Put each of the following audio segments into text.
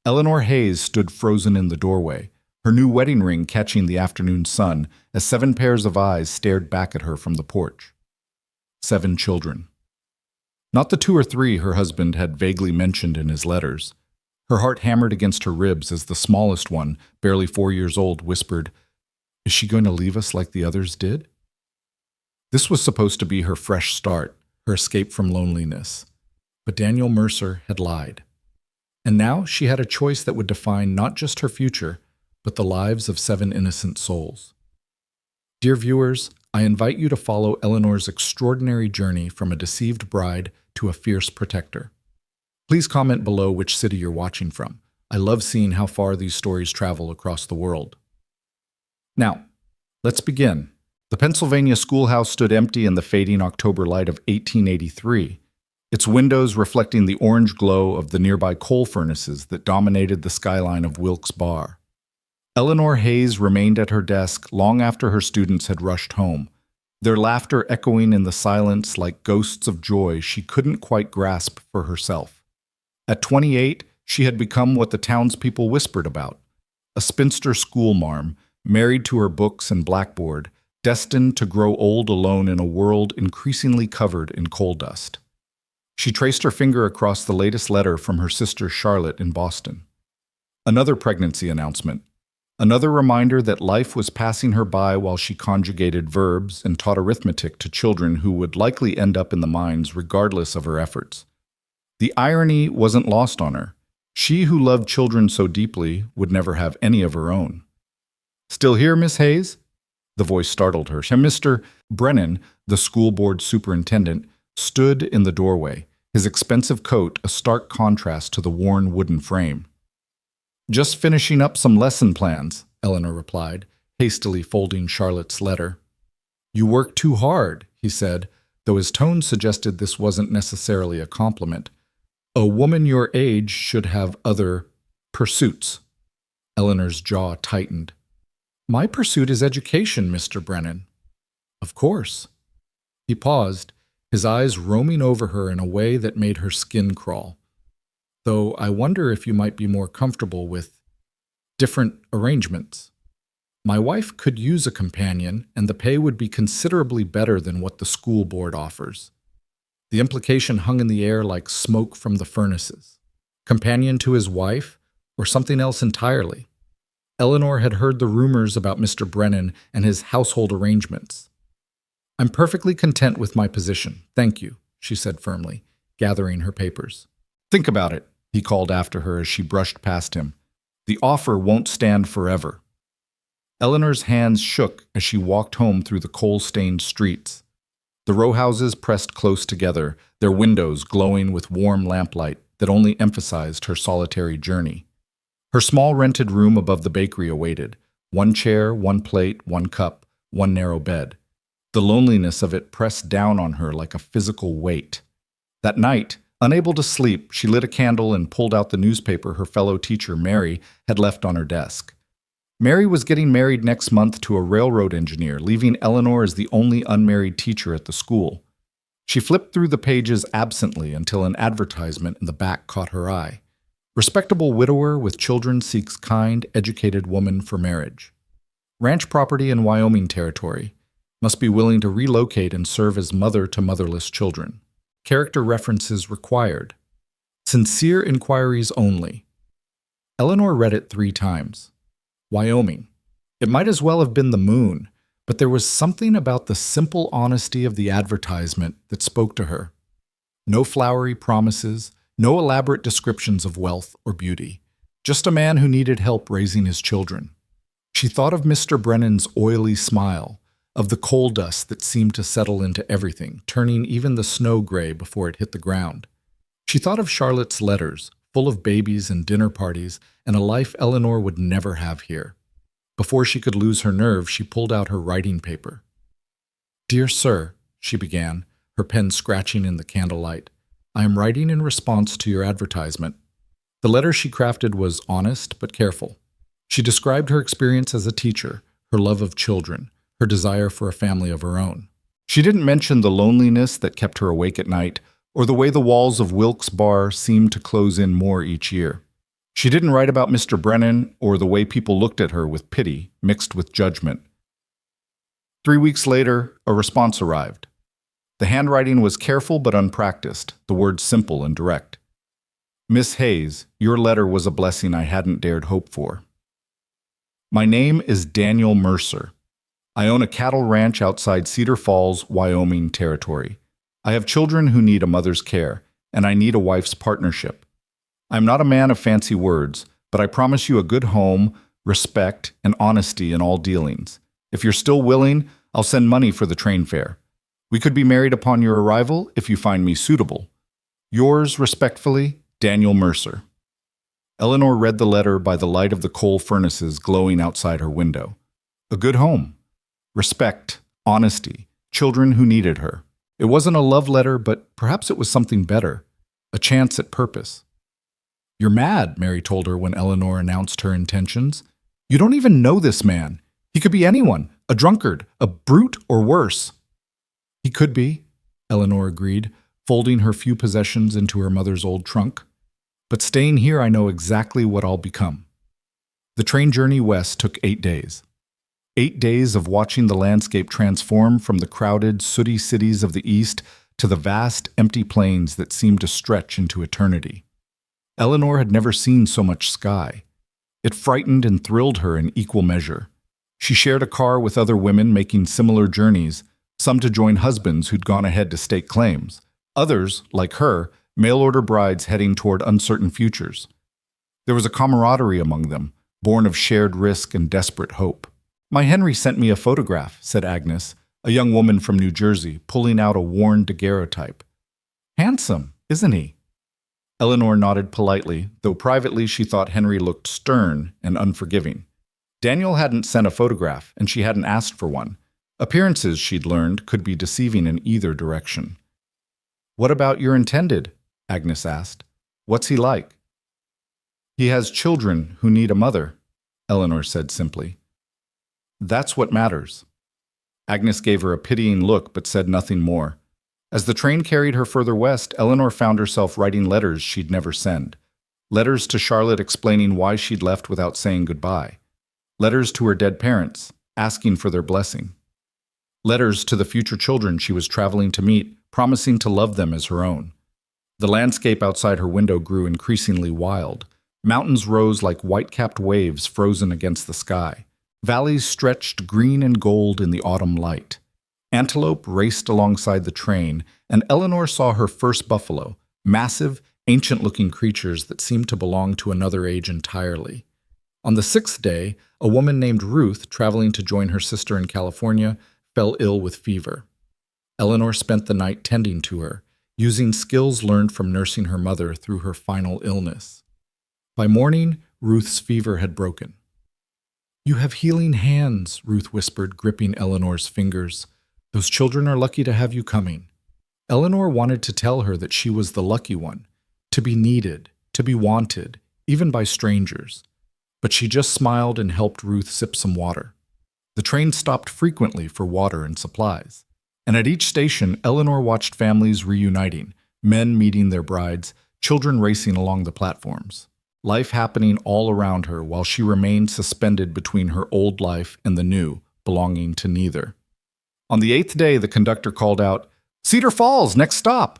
Eleanor Hayes stood frozen in the doorway, her new wedding ring catching the afternoon sun as 7 pairs of eyes stared back at her from the porch. 7 children. Not the 2 or 3 her husband had vaguely mentioned in his letters. Her heart hammered against her ribs as the smallest one, barely 4 years old, whispered, "Is she going to leave us like the others did?" This was supposed to be her fresh start, her escape from loneliness. But Daniel Mercer had lied. And now she had a choice that would define not just her future, but the lives of 7 innocent souls. Dear viewers, I invite you to follow Eleanor's extraordinary journey from a deceived bride to a fierce protector. Please comment below which city you're watching from. I love seeing how far these stories travel across the world. Now, let's begin. The Pennsylvania schoolhouse stood empty in the fading October light of 1883, its windows reflecting the orange glow of the nearby coal furnaces that dominated the skyline of Wilkes Barre. Eleanor Hayes remained at her desk long after her students had rushed home, their laughter echoing in the silence like ghosts of joy she couldn't quite grasp for herself. At 28, she had become what the townspeople whispered about, a spinster schoolmarm, married to her books and blackboard, destined to grow old alone in a world increasingly covered in coal dust. She traced her finger across the latest letter from her sister Charlotte in Boston. Another pregnancy announcement. Another reminder that life was passing her by while she conjugated verbs and taught arithmetic to children who would likely end up in the mines regardless of her efforts. The irony wasn't lost on her. She who loved children so deeply would never have any of her own. "Still here, Miss Hayes?" The voice startled her. Mr. Brennan, the school board superintendent, stood in the doorway, his expensive coat a stark contrast to the worn wooden frame. "Just finishing up some lesson plans," Eleanor replied, hastily folding Charlotte's letter. "You work too hard," he said, though his tone suggested this wasn't necessarily a compliment. "A woman your age should have other pursuits." Eleanor's jaw tightened. "My pursuit is education, Mr. Brennan." "Of course." He paused, his eyes roaming over her in a way that made her skin crawl. "Though I wonder if you might be more comfortable with different arrangements. My wife could use a companion, and the pay would be considerably better than what the school board offers." The implication hung in the air like smoke from the furnaces. Companion to his wife, or something else entirely? Eleanor had heard the rumors about Mr. Brennan and his household arrangements. "I'm perfectly content with my position, thank you," she said firmly, gathering her papers. "Think about it," he called after her as she brushed past him. "The offer won't stand forever." Eleanor's hands shook as she walked home through the coal-stained streets. The row houses pressed close together, their windows glowing with warm lamplight that only emphasized her solitary journey. Her small rented room above the bakery awaited. 1 chair, 1 plate, 1 cup, 1 narrow bed. The loneliness of it pressed down on her like a physical weight. That night, unable to sleep, she lit a candle and pulled out the newspaper her fellow teacher, Mary, had left on her desk. Mary was getting married next month to a railroad engineer, leaving Eleanor as the only unmarried teacher at the school. She flipped through the pages absently until an advertisement in the back caught her eye. "Respectable widower with children seeks kind, educated woman for marriage. Ranch property in Wyoming Territory. Must be willing to relocate and serve as mother to motherless children. Character references required. Sincere inquiries only." Eleanor read it 3 times. Wyoming. It might as well have been the moon, but there was something about the simple honesty of the advertisement that spoke to her. No flowery promises, no elaborate descriptions of wealth or beauty. Just a man who needed help raising his children. She thought of Mr. Brennan's oily smile, of the coal dust that seemed to settle into everything, turning even the snow gray before it hit the ground. She thought of Charlotte's letters, full of babies and dinner parties, and a life Eleanor would never have here. Before she could lose her nerve, she pulled out her writing paper. "Dear Sir," she began, her pen scratching in the candlelight, "I am writing in response to your advertisement." The letter she crafted was honest but careful. She described her experience as a teacher, her love of children, her desire for a family of her own. She didn't mention the loneliness that kept her awake at night, or the way the walls of Wilkes Barre seemed to close in more each year. She didn't write about Mr. Brennan or the way people looked at her with pity mixed with judgment. 3 weeks later, a response arrived. The handwriting was careful but unpracticed, the words simple and direct. Miss Hayes, your letter was a blessing I hadn't dared hope for. My name is Daniel Mercer. I own a cattle ranch outside Cedar Falls, Wyoming territory. I have children who need a mother's care, and I need a wife's partnership. I'm not a man of fancy words, but I promise you a good home, respect, and honesty in all dealings. If you're still willing, I'll send money for the train fare. We could be married upon your arrival if you find me suitable. Yours respectfully, Daniel Mercer. Eleanor read the letter by the light of the coal furnaces glowing outside her window. A good home. Respect, honesty, children who needed her. It wasn't a love letter, but perhaps it was something better. A chance at purpose. You're mad, Mary told her when Eleanor announced her intentions. You don't even know this man. He could be anyone, a drunkard, a brute, or worse. He could be, Eleanor agreed, folding her few possessions into her mother's old trunk. But staying here, I know exactly what I'll become. The train journey west took 8 days. 8 days of watching the landscape transform from the crowded, sooty cities of the east to the vast, empty plains that seemed to stretch into eternity. Eleanor had never seen so much sky. It frightened and thrilled her in equal measure. She shared a car with other women making similar journeys, some to join husbands who'd gone ahead to stake claims, others, like her, mail-order brides heading toward uncertain futures. There was a camaraderie among them, born of shared risk and desperate hope. My Henry sent me a photograph, said Agnes, a young woman from New Jersey, pulling out a worn daguerreotype. Handsome, isn't he? Eleanor nodded politely, though privately she thought Henry looked stern and unforgiving. Daniel hadn't sent a photograph, and she hadn't asked for one. Appearances, she'd learned, could be deceiving in either direction. What about your intended? Agnes asked. What's he like? He has children who need a mother, Eleanor said simply. That's what matters. Agnes gave her a pitying look but said nothing more. As the train carried her further west, Eleanor found herself writing letters she'd never send. Letters to Charlotte explaining why she'd left without saying goodbye. Letters to her dead parents, asking for their blessing. Letters to the future children she was traveling to meet, promising to love them as her own. The landscape outside her window grew increasingly wild. Mountains rose like white-capped waves frozen against the sky. Valleys stretched green and gold in the autumn light. Antelope raced alongside the train, and Eleanor saw her first buffalo, massive, ancient-looking creatures that seemed to belong to another age entirely. On the 6th day, a woman named Ruth, traveling to join her sister in California, fell ill with fever. Eleanor spent the night tending to her, using skills learned from nursing her mother through her final illness. By morning, Ruth's fever had broken. You have healing hands, Ruth whispered, gripping Eleanor's fingers. Those children are lucky to have you coming. Eleanor wanted to tell her that she was the lucky one, to be needed, to be wanted, even by strangers. But she just smiled and helped Ruth sip some water. The train stopped frequently for water and supplies. And at each station, Eleanor watched families reuniting, men meeting their brides, children racing along the platforms. Life happening all around her while she remained suspended between her old life and the new, belonging to neither. On the 8th day, the conductor called out, "Cedar Falls, next stop!"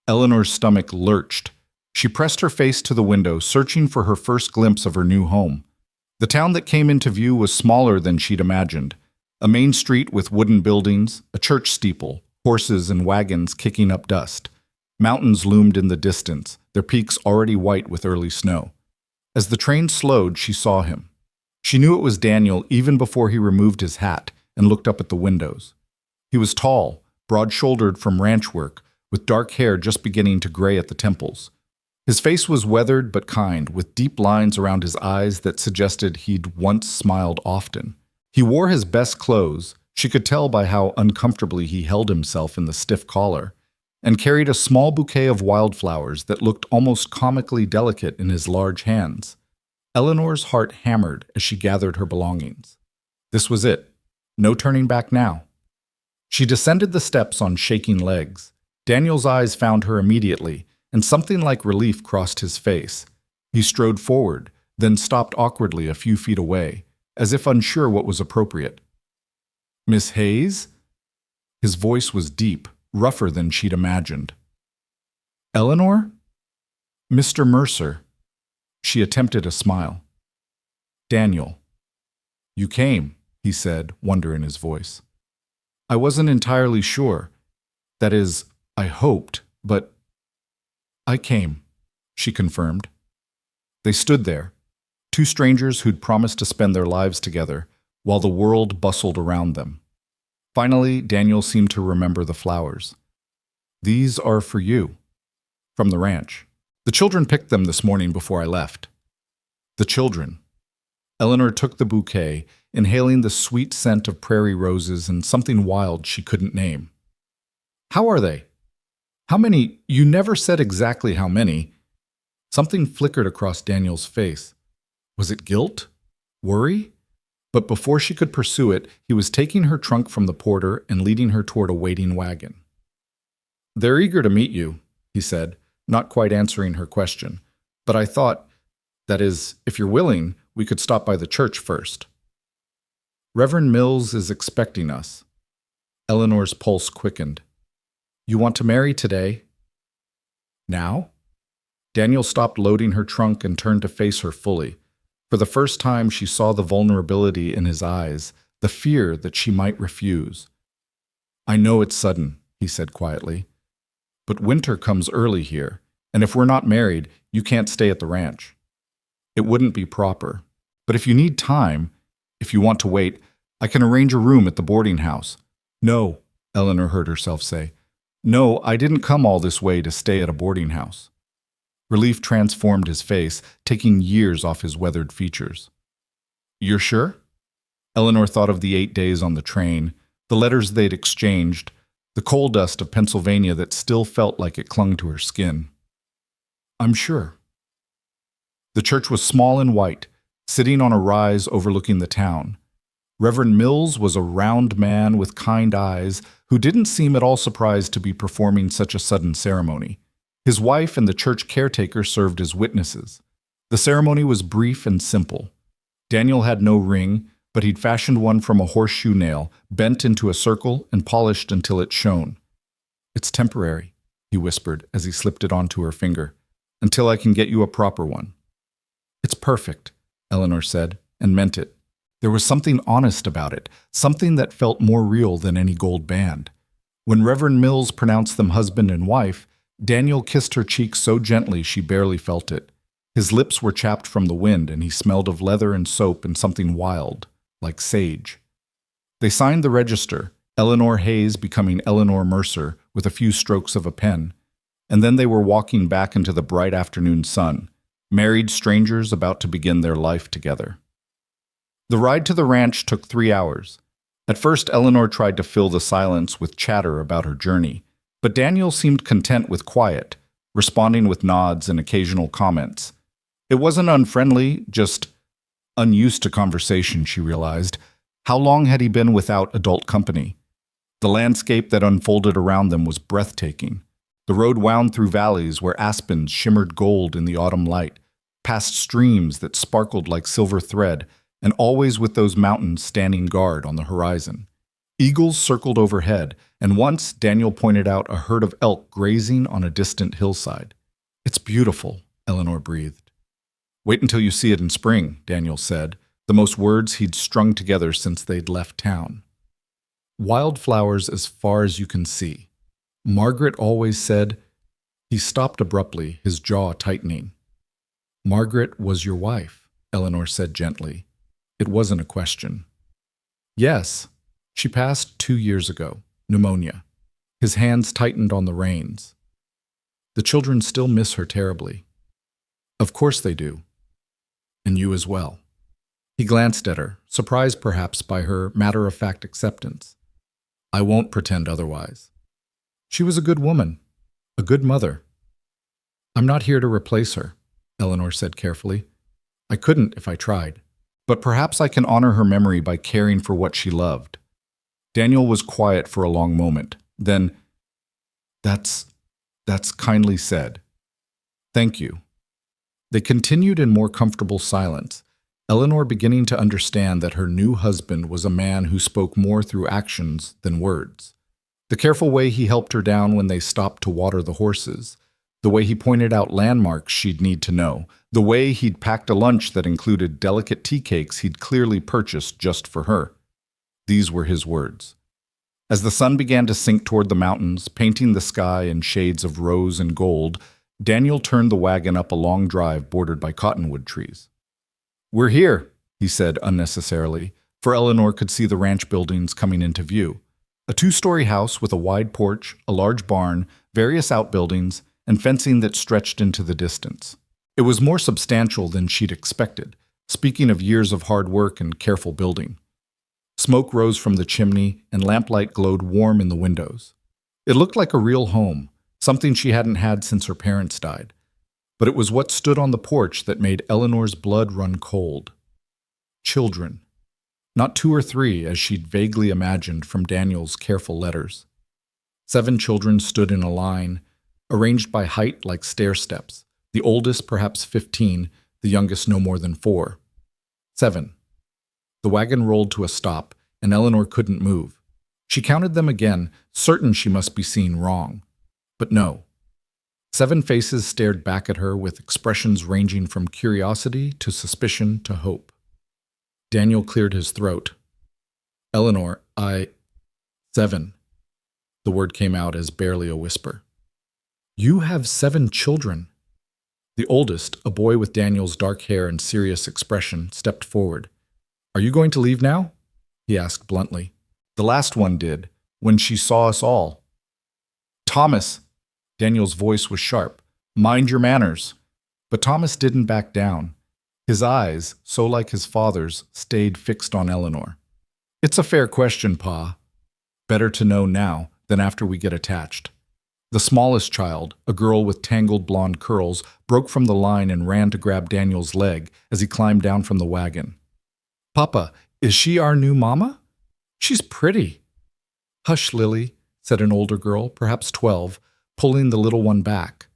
Eleanor's stomach lurched. She pressed her face to the window, searching for her first glimpse of her new home. The town that came into view was smaller than she'd imagined. A main street with wooden buildings, a church steeple, horses and wagons kicking up dust. Mountains loomed in the distance, their peaks already white with early snow. As the train slowed, she saw him. She knew it was Daniel even before he removed his hat and looked up at the windows. He was tall, broad-shouldered from ranch work, with dark hair just beginning to gray at the temples. His face was weathered but kind, with deep lines around his eyes that suggested he'd once smiled often. He wore his best clothes, she could tell by how uncomfortably he held himself in the stiff collar, and carried a small bouquet of wildflowers that looked almost comically delicate in his large hands. Eleanor's heart hammered as she gathered her belongings. This was it. No turning back now. She descended the steps on shaking legs. Daniel's eyes found her immediately, and something like relief crossed his face. He strode forward, then stopped awkwardly a few feet away, as if unsure what was appropriate. "Miss Hayes?" His voice was deep, rougher than she'd imagined. "Eleanor?" "Mr. Mercer." She attempted a smile. "Daniel." "You came," he said, wonder in his voice. "I wasn't entirely sure. That is, I hoped, but—" "I came," she confirmed. They stood there, two strangers who'd promised to spend their lives together, while the world bustled around them. Finally, Daniel seemed to remember the flowers. "These are for you." From the ranch. "The children picked them this morning before I left." The children. Eleanor took the bouquet, inhaling the sweet scent of prairie roses and something wild she couldn't name. "How are they?" "How many? You never said exactly how many." Something flickered across Daniel's face. Was it guilt? Worry? But before she could pursue it, he was taking her trunk from the porter and leading her toward a waiting wagon. "They're eager to meet you," he said, not quite answering her question. "But I thought, that is, if you're willing, we could stop by the church first." "Reverend Mills is expecting us." Eleanor's pulse quickened. "You want to marry today?" "Now?" Daniel stopped loading her trunk and turned to face her fully. For the first time, she saw the vulnerability in his eyes, the fear that she might refuse. "I know it's sudden," he said quietly. "But winter comes early here, and if we're not married, you can't stay at the ranch. It wouldn't be proper. But if you need time, if you want to wait, I can arrange a room at the boarding house." "No," Eleanor heard herself say. "No, I didn't come all this way to stay at a boarding house." Relief transformed his face, taking years off his weathered features. "You're sure?" Eleanor thought of the 8 days on the train, the letters they'd exchanged, the coal dust of Pennsylvania that still felt like it clung to her skin. "I'm sure." The church was small and white, sitting on a rise overlooking the town. Reverend Mills was a round man with kind eyes who didn't seem at all surprised to be performing such a sudden ceremony. His wife and the church caretaker served as witnesses. The ceremony was brief and simple. Daniel had no ring, but he'd fashioned one from a horseshoe nail, bent into a circle and polished until it shone. "It's temporary," he whispered as he slipped it onto her finger, "until I can get you a proper one." "It's perfect," Eleanor said, and meant it. There was something honest about it, something that felt more real than any gold band. When Reverend Mills pronounced them husband and wife, Daniel kissed her cheek so gently she barely felt it. His lips were chapped from the wind, and he smelled of leather and soap and something wild, like sage. They signed the register, Eleanor Hayes becoming Eleanor Mercer with a few strokes of a pen, and then they were walking back into the bright afternoon sun, married strangers about to begin their life together. The ride to the ranch took 3 hours. At first, Eleanor tried to fill the silence with chatter about her journey, but Daniel seemed content with quiet, responding with nods and occasional comments. It wasn't unfriendly, just unused to conversation, she realized. How long had he been without adult company? The landscape that unfolded around them was breathtaking. The road wound through valleys where aspens shimmered gold in the autumn light, past streams that sparkled like silver thread, and always with those mountains standing guard on the horizon. Eagles circled overhead, and once Daniel pointed out a herd of elk grazing on a distant hillside. "It's beautiful," Eleanor breathed. "Wait until you see it in spring," Daniel said, the most words he'd strung together since they'd left town. "Wildflowers as far as you can see. Margaret always said—" He stopped abruptly, his jaw tightening. "Margaret was your wife," Eleanor said gently. It wasn't a question. "Yes. She passed 2 years ago. Pneumonia." His hands tightened on the reins. "The children still miss her terribly." "Of course they do. And you as well." He glanced at her, surprised perhaps by her matter-of-fact acceptance. "I won't pretend otherwise. She was a good woman, a good mother." "I'm not here to replace her," Eleanor said carefully. "I couldn't if I tried. But perhaps I can honor her memory by caring for what she loved." Daniel was quiet for a long moment. Then, That's kindly said. Thank you." They continued in more comfortable silence, Eleanor beginning to understand that her new husband was a man who spoke more through actions than words. The careful way he helped her down when they stopped to water the horses, the way he pointed out landmarks she'd need to know, the way he'd packed a lunch that included delicate tea cakes he'd clearly purchased just for her. These were his words. As the sun began to sink toward the mountains, painting the sky in shades of rose and gold, Daniel turned the wagon up a long drive bordered by cottonwood trees. "We're here," he said unnecessarily, for Eleanor could see the ranch buildings coming into view. A two-story house with a wide porch, a large barn, various outbuildings, and fencing that stretched into the distance. It was more substantial than she'd expected, speaking of years of hard work and careful building. Smoke rose from the chimney, and lamplight glowed warm in the windows. It looked like a real home, something she hadn't had since her parents died. But it was what stood on the porch that made Eleanor's blood run cold. Children. Not 2 or 3, as she'd vaguely imagined from Daniel's careful letters. 7 children stood in a line, arranged by height like stair steps, the oldest perhaps 15, the youngest no more than 4. 7. The wagon rolled to a stop, and Eleanor couldn't move. She counted them again, certain she must be seeing wrong. But no. 7 faces stared back at her with expressions ranging from curiosity to suspicion to hope. Daniel cleared his throat. "Eleanor, 7. The word came out as barely a whisper. "You have 7 children." The oldest, a boy with Daniel's dark hair and serious expression, stepped forward. "Are you going to leave now?" he asked bluntly. The last one did, when she saw us all. "Thomas," Daniel's voice was sharp, "mind your manners." But Thomas didn't back down. His eyes, so like his father's, stayed fixed on Eleanor. "It's a fair question, Pa. Better to know now than after we get attached." The smallest child, a girl with tangled blonde curls, broke from the line and ran to grab Daniel's leg as he climbed down from the wagon. "Papa, is she our new mama? She's pretty." "Hush, Lily," said an older girl, perhaps 12, pulling the little one back.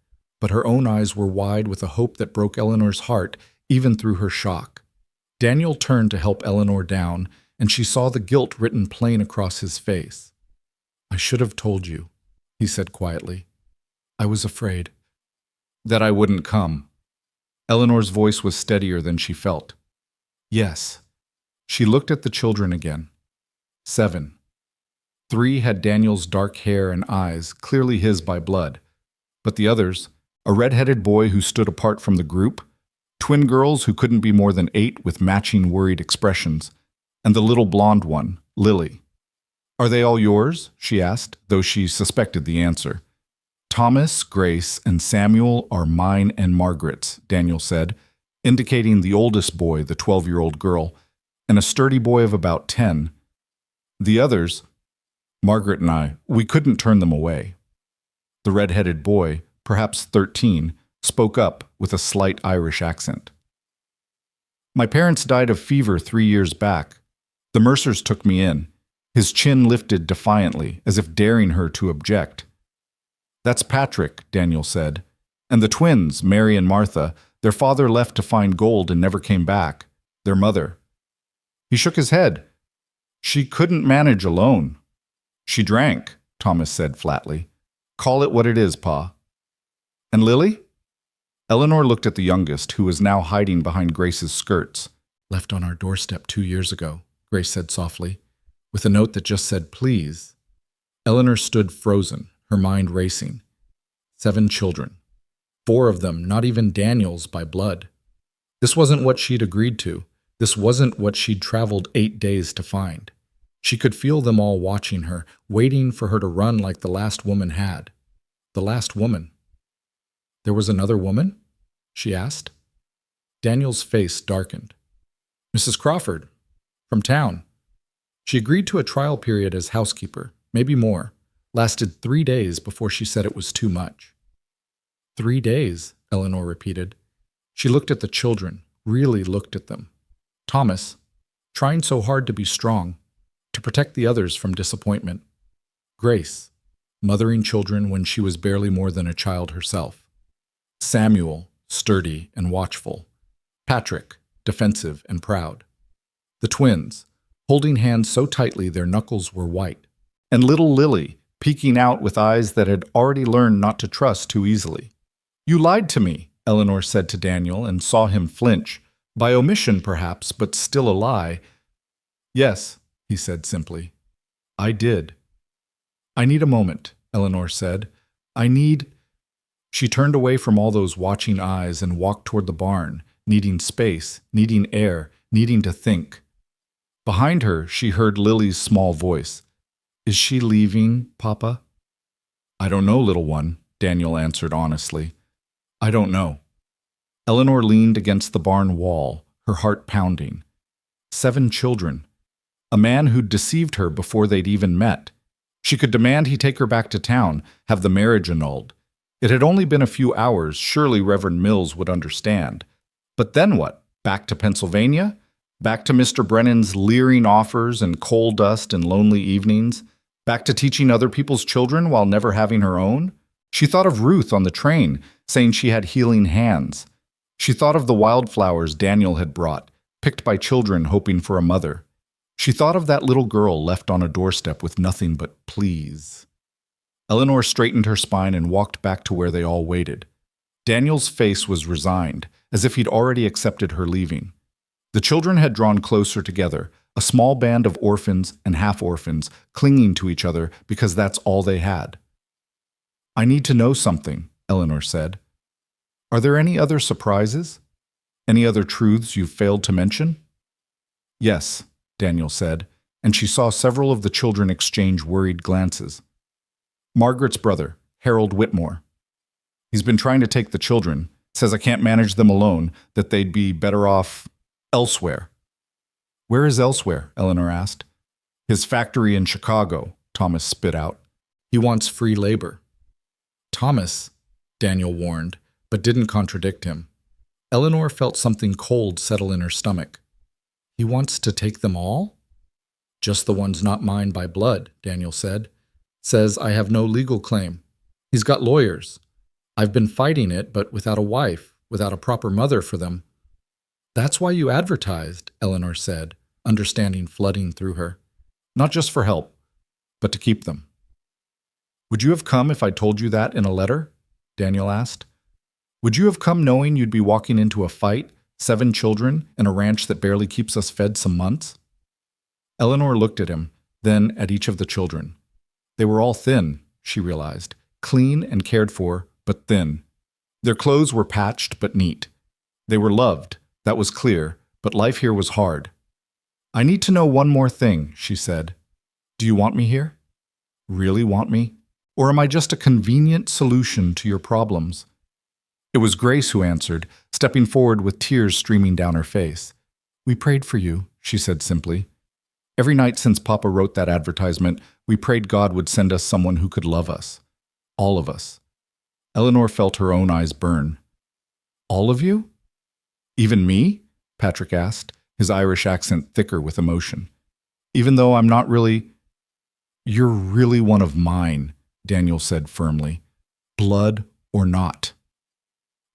But her own eyes were wide with a hope that broke Eleanor's heart, even through her shock. Daniel turned to help Eleanor down, and she saw the guilt written plain across his face. "I should have told you," he said quietly. "I was afraid that I wouldn't come." Eleanor's voice was steadier than she felt. "Yes." She looked at the children again. 7. 3 had Daniel's dark hair and eyes, clearly his by blood. But the others, a red-headed boy who stood apart from the group, twin girls who couldn't be more than 8 with matching worried expressions, and the little blonde one, Lily. "Are they all yours?" she asked, though she suspected the answer. "Thomas, Grace, and Samuel are mine and Margaret's," Daniel said, indicating the oldest boy, the 12-year-old girl, and a sturdy boy of about 10. "The others, Margaret and I, we couldn't turn them away." The red-headed boy, perhaps 13, spoke up with a slight Irish accent. "My parents died of fever 3 years back. The Mercers took me in." His chin lifted defiantly, as if daring her to object. "That's Patrick," Daniel said. "And the twins, Mary and Martha, their father left to find gold and never came back. Their mother." He shook his head. "She couldn't manage alone." "She drank," Thomas said flatly. "Call it what it is, Pa." "And Lily?" Eleanor looked at the youngest, who was now hiding behind Grace's skirts. "Left on our doorstep 2 years ago," Grace said softly, with a note that just said, "Please." Eleanor stood frozen, her mind racing. 7 children. 4 of them not even Daniel's by blood. This wasn't what she'd agreed to. This wasn't what she'd traveled 8 days to find. She could feel them all watching her, waiting for her to run like the last woman had. The last woman. "There was another woman?" she asked. Daniel's face darkened. "Mrs. Crawford, from town. She agreed to a trial period as housekeeper, maybe more. Lasted 3 days before she said it was too much." 3 days, Eleanor repeated. She looked at the children, really looked at them. Thomas, trying so hard to be strong, to protect the others from disappointment. Grace, mothering children when she was barely more than a child herself. Samuel, sturdy and watchful. Patrick, defensive and proud. The twins, holding hands so tightly their knuckles were white. And little Lily, peeking out with eyes that had already learned not to trust too easily. "You lied to me," Eleanor said to Daniel, and saw him flinch. By omission, perhaps, but still a lie. "Yes," he said simply. "I did." "I need a moment," Eleanor said. "I need—" She turned away from all those watching eyes and walked toward the barn, needing space, needing air, needing to think. Behind her, she heard Lily's small voice. "Is she leaving, Papa?" "I don't know, little one," Daniel answered honestly. "I don't know." Eleanor leaned against the barn wall, her heart pounding. 7 children. A man who'd deceived her before they'd even met. She could demand he take her back to town, have the marriage annulled. It had only been a few hours, surely Reverend Mills would understand. But then what? Back to Pennsylvania? Back to Mr. Brennan's leering offers and coal dust and lonely evenings? Back to teaching other people's children while never having her own? She thought of Ruth on the train, saying she had healing hands. She thought of the wildflowers Daniel had brought, picked by children hoping for a mother. She thought of that little girl left on a doorstep with nothing but please. Eleanor straightened her spine and walked back to where they all waited. Daniel's face was resigned, as if he'd already accepted her leaving. The children had drawn closer together, a small band of orphans and half-orphans clinging to each other because that's all they had. "I need to know something," Eleanor said. "Are there any other surprises? Any other truths you've failed to mention?" "Yes," Daniel said, and she saw several of the children exchange worried glances. "Margaret's brother, Harold Whitmore. He's been trying to take the children, says I can't manage them alone, that they'd be better off elsewhere." "Where is elsewhere?" Eleanor asked. "His factory in Chicago," Thomas spit out. "He wants free labor." "Thomas," Daniel warned, but didn't contradict him. Eleanor felt something cold settle in her stomach. "He wants to take them all?" "Just the ones not mine by blood," Daniel said. "Says I have no legal claim. He's got lawyers. I've been fighting it, but without a wife, without a proper mother for them." "That's why you advertised," Eleanor said, understanding flooding through her. "Not just for help, but to keep them." "Would you have come if I told you that in a letter?" Daniel asked. "Would you have come knowing you'd be walking into a fight, 7 children, and a ranch that barely keeps us fed some months?" Eleanor looked at him, then at each of the children. They were all thin, she realized, clean and cared for, but thin. Their clothes were patched but neat. They were loved, that was clear, but life here was hard. "I need to know one more thing," she said. "Do you want me here? Really want me? Or am I just a convenient solution to your problems?" It was Grace who answered, stepping forward with tears streaming down her face. "We prayed for you," she said simply. "Every night since Papa wrote that advertisement, we prayed God would send us someone who could love us. All of us." Eleanor felt her own eyes burn. "All of you?" "Even me?" Patrick asked, his Irish accent thicker with emotion. "Even though I'm not really—" "You're really one of mine," Daniel said firmly. "Blood or not."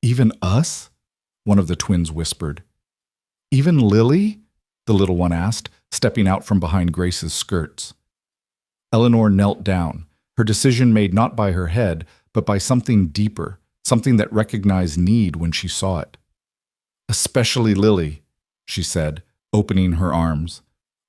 "Even us?" one of the twins whispered. "Even Lily?" the little one asked, stepping out from behind Grace's skirts. Eleanor knelt down, her decision made not by her head, but by something deeper, something that recognized need when she saw it. "Especially Lily," she said, opening her arms.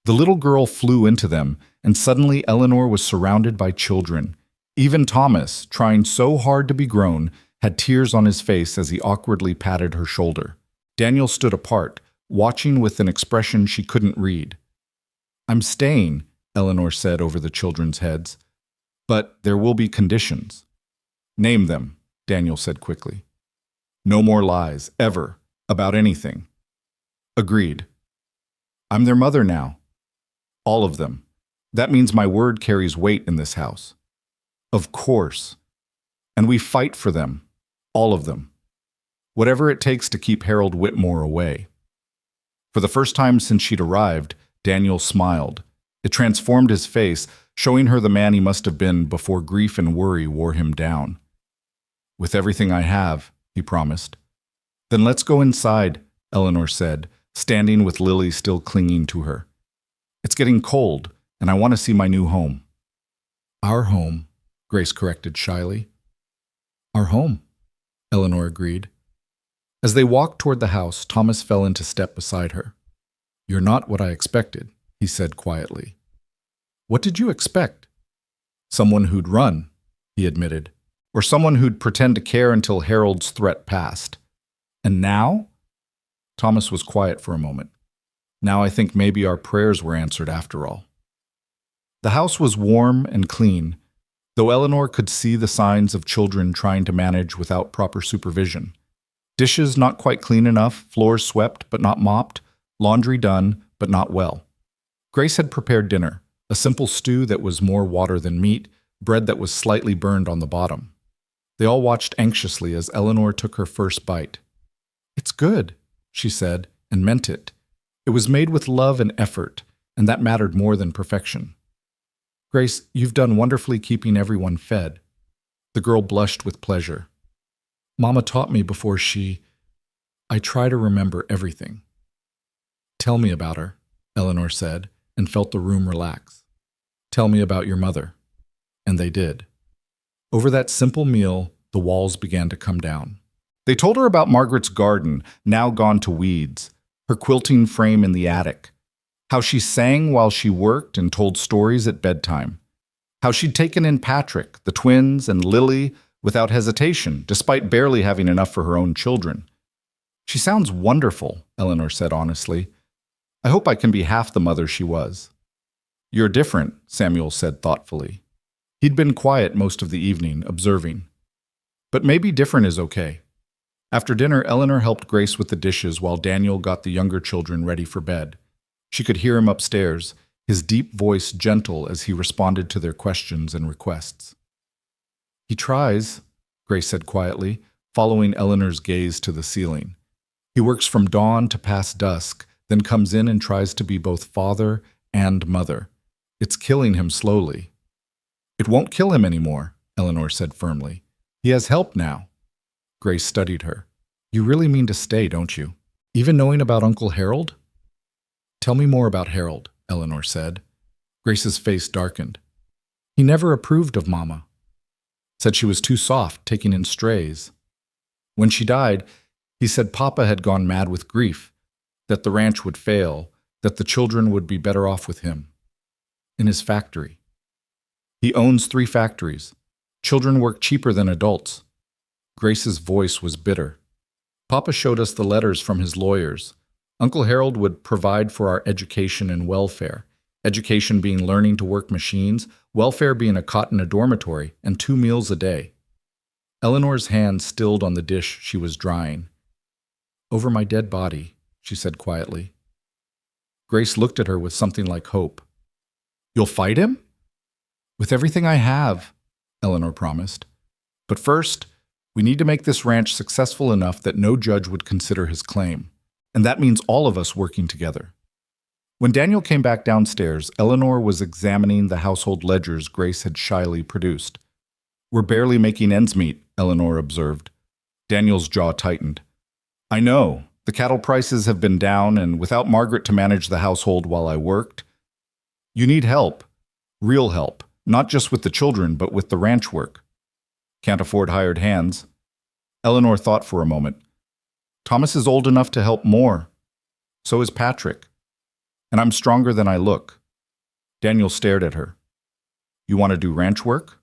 The little girl flew into them, and suddenly Eleanor was surrounded by children. Even Thomas, trying so hard to be grown, had tears on his face as he awkwardly patted her shoulder. Daniel stood apart, watching with an expression she couldn't read. "I'm staying," Eleanor said over the children's heads. "But there will be conditions." "Name them," Daniel said quickly. "No more lies, ever, about anything." "Agreed." "I'm their mother now." "All of them. That means my word carries weight in this house." "Of course. And we fight for them. All of them. Whatever it takes to keep Harold Whitmore away." For the first time since she'd arrived, Daniel smiled. It transformed his face, showing her the man he must have been before grief and worry wore him down. "With everything I have," he promised. Then let's go inside, Eleanor said, standing with Lily still clinging to her. It's getting cold, and I want to see my new home. Our home, Grace corrected shyly. Our home, Eleanor agreed. As they walked toward the house, Thomas fell into step beside her. You're not what I expected, he said quietly. What did you expect? Someone who'd run, he admitted, or someone who'd pretend to care until Harold's threat passed. And now? Thomas was quiet for a moment. Now I think maybe our prayers were answered after all. The house was warm and clean, though Eleanor could see the signs of children trying to manage without proper supervision. Dishes not quite clean enough, floors swept but not mopped, laundry done but not well. Grace had prepared dinner, a simple stew that was more water than meat, bread that was slightly burned on the bottom. They all watched anxiously as Eleanor took her first bite. It's good, she said, and meant it. It was made with love and effort, and that mattered more than perfection. Grace, you've done wonderfully keeping everyone fed. The girl blushed with pleasure. Mama taught me before I try to remember everything. Tell me about her, Eleanor said, and felt the room relax. Tell me about your mother. And they did. Over that simple meal, the walls began to come down. They told her about Margaret's garden, now gone to weeds, her quilting frame in the attic, how she sang while she worked and told stories at bedtime, how she'd taken in Patrick, the twins, and Lily without hesitation, despite barely having enough for her own children. She sounds wonderful, Eleanor said honestly. I hope I can be half the mother she was. You're different, Samuel said thoughtfully. He'd been quiet most of the evening, observing. But maybe different is okay. After dinner, Eleanor helped Grace with the dishes while Daniel got the younger children ready for bed. She could hear him upstairs, his deep voice gentle as he responded to their questions and requests. He tries, Grace said quietly, following Eleanor's gaze to the ceiling. He works from dawn to past dusk, then comes in and tries to be both father and mother. It's killing him slowly. It won't kill him anymore, Eleanor said firmly. He has help now. Grace studied her. You really mean to stay, don't you? Even knowing about Uncle Harold? Tell me more about Harold, Eleanor said. Grace's face darkened. He never approved of Mama. Said she was too soft, taking in strays. When she died, he said Papa had gone mad with grief, that the ranch would fail, that the children would be better off with him. In his factory. He owns 3 factories. Children work cheaper than adults. Grace's voice was bitter. Papa showed us the letters from his lawyers. Uncle Harold would provide for our education and welfare. Education being learning to work machines, welfare being a cot in a dormitory, and 2 meals a day. Eleanor's hand stilled on the dish she was drying. Over my dead body, she said quietly. Grace looked at her with something like hope. You'll fight him? With everything I have, Eleanor promised. But first, we need to make this ranch successful enough that no judge would consider his claim. And that means all of us working together. When Daniel came back downstairs, Eleanor was examining the household ledgers Grace had shyly produced. We're barely making ends meet, Eleanor observed. Daniel's jaw tightened. I know. The cattle prices have been down, and without Margaret to manage the household while I worked. You need help. Real help. Not just with the children, but with the ranch work. Can't afford hired hands. Eleanor thought for a moment. Thomas is old enough to help more. So is Patrick. And I'm stronger than I look. Daniel stared at her. You want to do ranch work?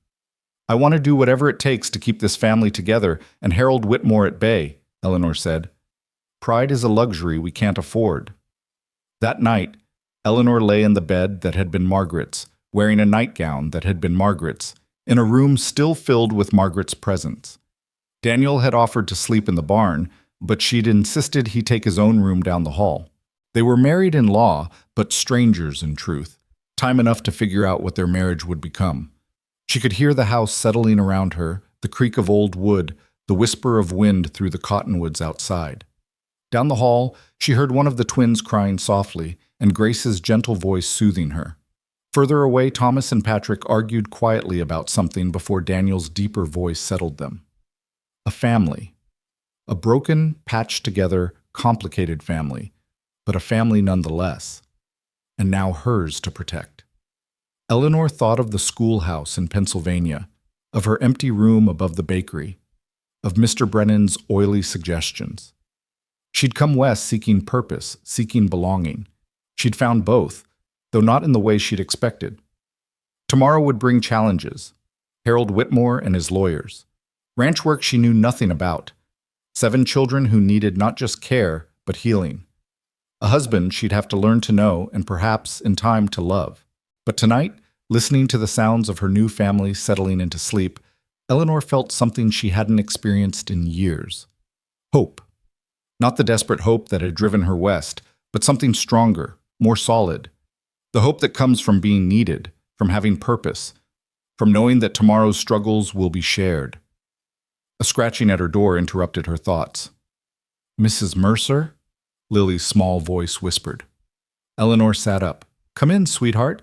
I want to do whatever it takes to keep this family together and Harold Whitmore at bay, Eleanor said. Pride is a luxury we can't afford. That night, Eleanor lay in the bed that had been Margaret's, wearing a nightgown that had been Margaret's, in a room still filled with Margaret's presence. Daniel had offered to sleep in the barn, but she'd insisted he take his own room down the hall. They were married in law, but strangers in truth, time enough to figure out what their marriage would become. She could hear the house settling around her, the creak of old wood, the whisper of wind through the cottonwoods outside. Down the hall, she heard one of the twins crying softly, and Grace's gentle voice soothing her. Further away, Thomas and Patrick argued quietly about something before Daniel's deeper voice settled them. A family. A broken, patched-together, complicated family, but a family nonetheless, and now hers to protect. Eleanor thought of the schoolhouse in Pennsylvania, of her empty room above the bakery, of Mr. Brennan's oily suggestions. She'd come west seeking purpose, seeking belonging. She'd found both, though not in the way she'd expected. Tomorrow would bring challenges. Harold Whitmore and his lawyers. Ranch work she knew nothing about. 7 children who needed not just care, but healing. A husband she'd have to learn to know and perhaps, in time, to love. But tonight, listening to the sounds of her new family settling into sleep, Eleanor felt something she hadn't experienced in years. Hope. Not the desperate hope that had driven her west, but something stronger, more solid. The hope that comes from being needed, from having purpose, from knowing that tomorrow's struggles will be shared. A scratching at her door interrupted her thoughts. "Mrs. Mercer?" Lily's small voice whispered. Eleanor sat up. "Come in, sweetheart."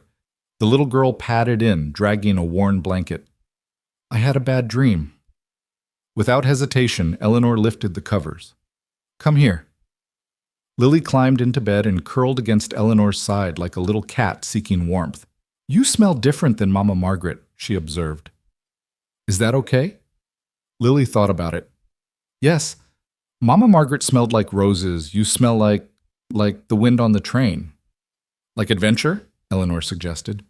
The little girl padded in, dragging a worn blanket. "I had a bad dream." Without hesitation, Eleanor lifted the covers. "Come here." Lily climbed into bed and curled against Eleanor's side like a little cat seeking warmth. "You smell different than Mama Margaret," she observed. "Is that okay?" Lily thought about it. "Yes, Mama Margaret smelled like roses. You smell like the wind on the train." "Like adventure?" Eleanor suggested.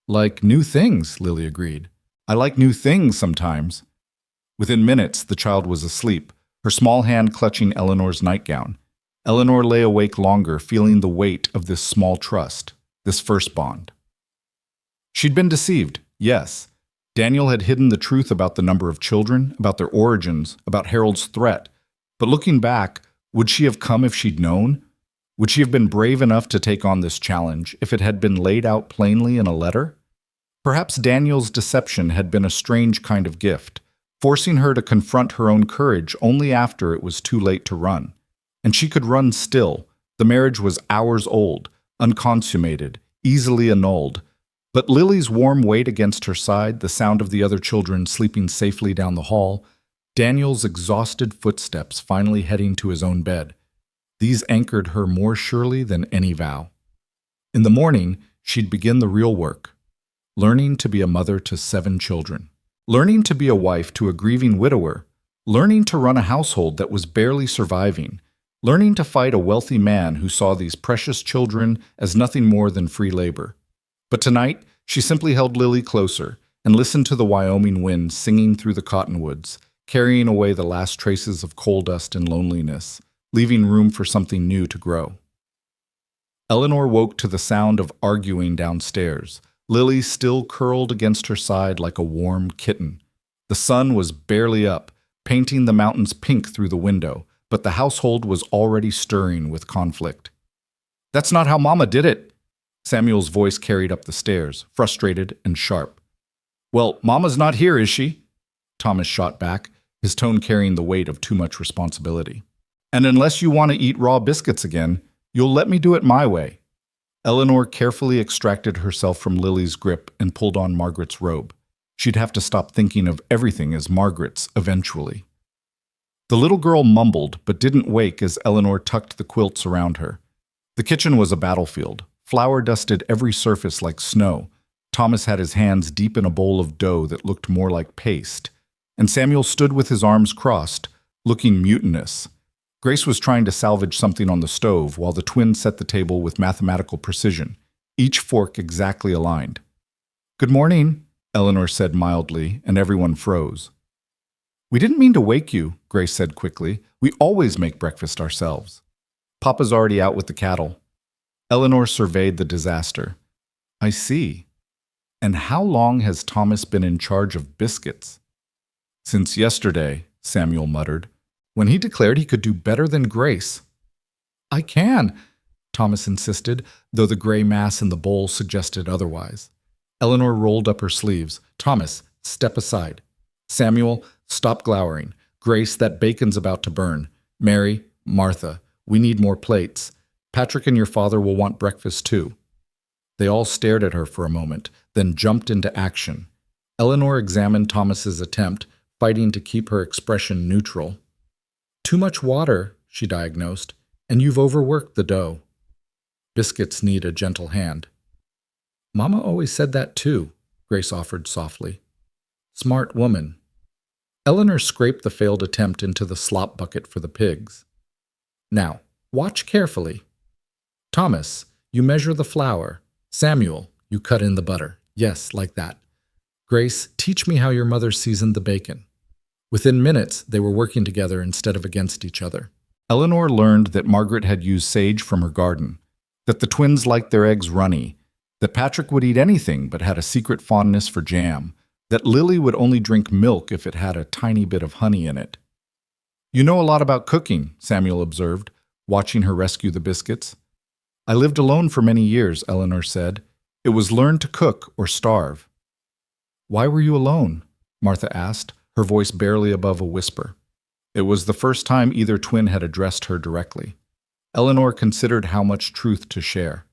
"Like new things," Lily agreed. "I like new things sometimes." Within minutes, the child was asleep, her small hand clutching Eleanor's nightgown. Eleanor lay awake longer, feeling the weight of this small trust, this first bond. She'd been deceived, yes. Daniel had hidden the truth about the number of children, about their origins, about Harold's threat. But looking back, would she have come if she'd known? Would she have been brave enough to take on this challenge if it had been laid out plainly in a letter? Perhaps Daniel's deception had been a strange kind of gift, forcing her to confront her own courage only after it was too late to run. And she could run still. The marriage was hours old, unconsummated, easily annulled. But Lily's warm weight against her side, the sound of the other children sleeping safely down the hall, Daniel's exhausted footsteps finally heading to his own bed, these anchored her more surely than any vow. In the morning, she'd begin the real work, learning to be a mother to 7 children, learning to be a wife to a grieving widower, learning to run a household that was barely surviving, learning to fight a wealthy man who saw these precious children as nothing more than free labor. But tonight, she simply held Lily closer and listened to the Wyoming wind singing through the cottonwoods, carrying away the last traces of coal dust and loneliness, leaving room for something new to grow. Eleanor woke to the sound of arguing downstairs, Lily still curled against her side like a warm kitten. The sun was barely up, painting the mountains pink through the window, but the household was already stirring with conflict. "That's not how Mama did it," Samuel's voice carried up the stairs, frustrated and sharp. "Well, Mama's not here, is she?" Thomas shot back, his tone carrying the weight of too much responsibility. "And unless you want to eat raw biscuits again, you'll let me do it my way." Eleanor carefully extracted herself from Lily's grip and pulled on Margaret's robe. She'd have to stop thinking of everything as Margaret's eventually. The little girl mumbled, but didn't wake as Eleanor tucked the quilts around her. The kitchen was a battlefield. Flour dusted every surface like snow. Thomas had his hands deep in a bowl of dough that looked more like paste. And Samuel stood with his arms crossed, looking mutinous. Grace was trying to salvage something on the stove while the twins set the table with mathematical precision, each fork exactly aligned. "Good morning," Eleanor said mildly, and everyone froze. "We didn't mean to wake you," Grace said quickly. "We always make breakfast ourselves." "Papa's already out with the cattle." Eleanor surveyed the disaster. "I see. And how long has Thomas been in charge of biscuits?" "Since yesterday," Samuel muttered, "when he declared he could do better than Grace." "I can," Thomas insisted, though the gray mass in the bowl suggested otherwise. Eleanor rolled up her sleeves. "Thomas, step aside. Samuel, stop glowering. Grace, that bacon's about to burn. Mary, Martha, we need more plates. Patrick and your father will want breakfast too." They all stared at her for a moment, then jumped into action. Eleanor examined Thomas's attempt, fighting to keep her expression neutral. Too much water, she diagnosed, and you've overworked the dough. Biscuits need a gentle hand. Mama always said that too, Grace offered softly. Smart woman. Eleanor scraped the failed attempt into the slop bucket for the pigs. Now, watch carefully. Thomas, you measure the flour. Samuel, you cut in the butter. Yes, like that. Grace, teach me how your mother seasoned the bacon. Within minutes, they were working together instead of against each other. Eleanor learned that Margaret had used sage from her garden, that the twins liked their eggs runny, that Patrick would eat anything but had a secret fondness for jam, that Lily would only drink milk if it had a tiny bit of honey in it. You know a lot about cooking, Samuel observed, watching her rescue the biscuits. I lived alone for many years, Eleanor said. It was learn to cook or starve. Why were you alone? Martha asked, her voice barely above a whisper. It was the first time either twin had addressed her directly. Eleanor considered how much truth to share.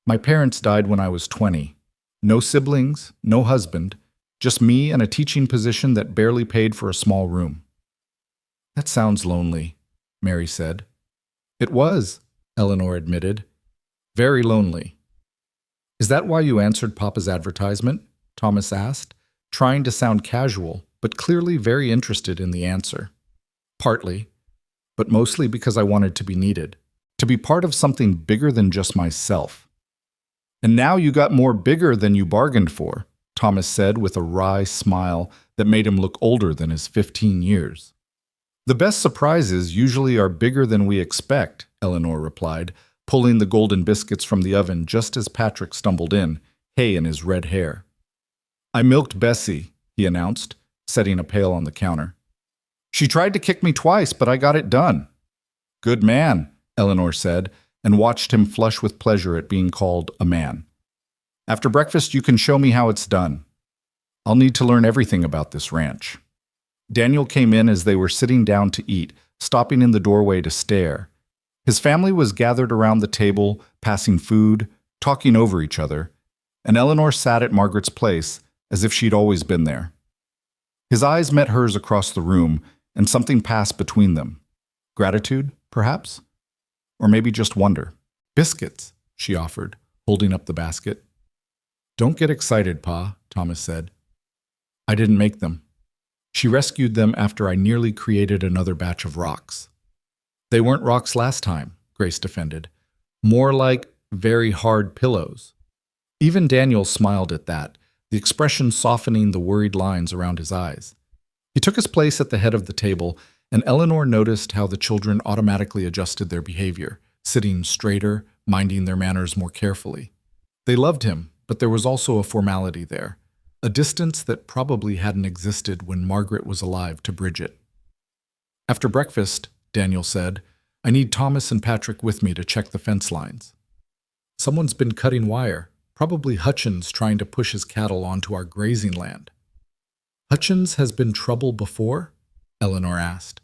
My parents died when I was 20. No siblings, no husband, just me and a teaching position that barely paid for a small room. That sounds lonely, Mary said. It was, Eleanor admitted. Very lonely. Is that why you answered Papa's advertisement? Thomas asked, trying to sound casual, but clearly very interested in the answer. Partly, but mostly because I wanted to be needed, to be part of something bigger than just myself. And now you got more bigger than you bargained for, Thomas said with a wry smile that made him look older than his 15 years. The best surprises usually are bigger than we expect, Eleanor replied, pulling the golden biscuits from the oven just as Patrick stumbled in, hay in his red hair. I milked Bessie, he announced, setting a pail on the counter. She tried to kick me twice, but I got it done. Good man, Eleanor said, and watched him flush with pleasure at being called a man. After breakfast, you can show me how it's done. I'll need to learn everything about this ranch. Daniel came in as they were sitting down to eat, stopping in the doorway to stare. His family was gathered around the table, passing food, talking over each other, and Eleanor sat at Margaret's place as if she'd always been there. His eyes met hers across the room, and something passed between them. Gratitude, perhaps? Or maybe just wonder. Biscuits, she offered, holding up the basket. Don't get excited, Pa, Thomas said. I didn't make them. She rescued them after I nearly created another batch of rocks. They weren't rocks last time, Grace defended. More like very hard pillows. Even Daniel smiled at that, the expression softening the worried lines around his eyes. He took his place at the head of the table, and Eleanor noticed how the children automatically adjusted their behavior, sitting straighter, minding their manners more carefully. They loved him, but there was also a formality there, a distance that probably hadn't existed when Margaret was alive to bridge it. After breakfast, Daniel said, I need Thomas and Patrick with me to check the fence lines. Someone's been cutting wire, probably Hutchins trying to push his cattle onto our grazing land. Hutchins has been trouble before? Eleanor asked.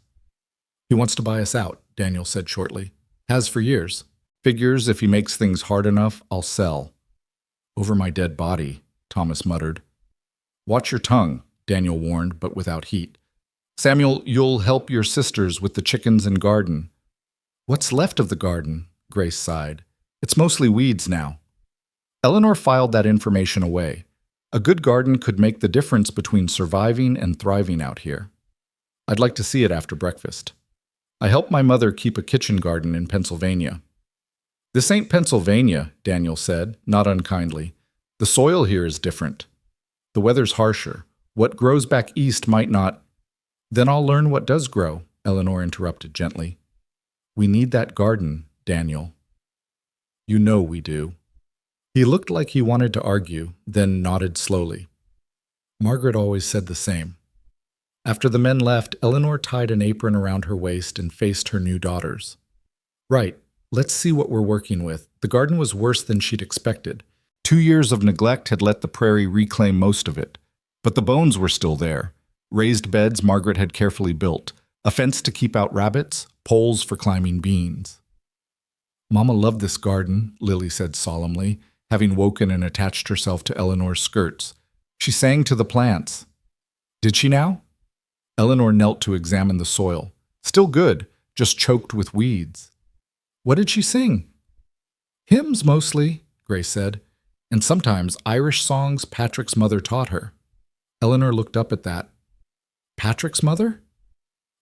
He wants to buy us out, Daniel said shortly. Has for years. Figures if he makes things hard enough, I'll sell. Over my dead body, Thomas muttered. Watch your tongue, Daniel warned, but without heat. Samuel, you'll help your sisters with the chickens and garden. What's left of the garden? Grace sighed. It's mostly weeds now. Eleanor filed that information away. A good garden could make the difference between surviving and thriving out here. I'd like to see it after breakfast. I helped my mother keep a kitchen garden in Pennsylvania. This ain't Pennsylvania, Daniel said, not unkindly. The soil here is different. The weather's harsher. What grows back east might not. Then I'll learn what does grow, Eleanor interrupted gently. We need that garden, Daniel. You know we do. He looked like he wanted to argue, then nodded slowly. Margaret always said the same. After the men left, Eleanor tied an apron around her waist and faced her new daughters. Right, let's see what we're working with. The garden was worse than she'd expected. 2 years of neglect had let the prairie reclaim most of it. But the bones were still there. Raised beds Margaret had carefully built, a fence to keep out rabbits, poles for climbing beans. Mama loved this garden, Lily said solemnly, having woken and attached herself to Eleanor's skirts. She sang to the plants. Did she now? Eleanor knelt to examine the soil, Still good, just choked with weeds. What did she sing? Hymns mostly, Grace said, and sometimes Irish songs Patrick's mother taught her. Eleanor looked up at that. Patrick's mother?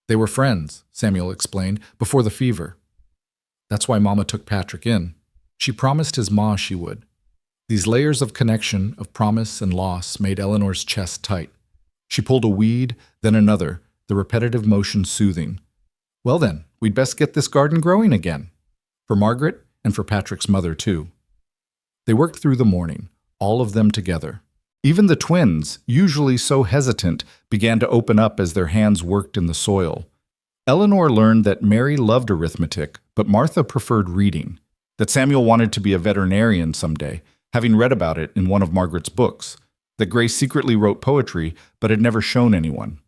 They were friends, Samuel explained, before the fever. That's why Mama took Patrick in. She promised his ma she would. These layers of connection, of promise and loss, made Eleanor's chest tight. She pulled a weed, then another, the repetitive motion soothing. Well then, we'd best get this garden growing again. For Margaret and for Patrick's mother, too. They worked through the morning, all of them together. Even the twins, usually so hesitant, began to open up as their hands worked in the soil. Eleanor learned that Mary loved arithmetic, but Martha preferred reading, that Samuel wanted to be a veterinarian someday, having read about it in one of Margaret's books, that Grace secretly wrote poetry but had never shown anyone.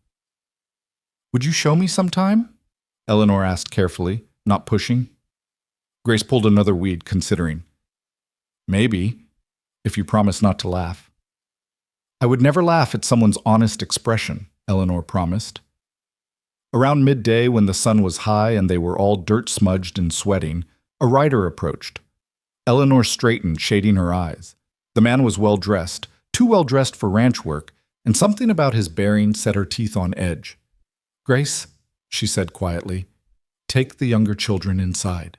Would you show me sometime? Eleanor asked carefully, not pushing. Grace pulled another weed, considering. Maybe, if you promise not to laugh. I would never laugh at someone's honest expression, Eleanor promised. Around midday, when the sun was high and they were all dirt-smudged and sweating, a rider approached. Eleanor straightened, shading her eyes. The man was well-dressed, too well-dressed for ranch work, and something about his bearing set her teeth on edge. Grace, she said quietly, take the younger children inside.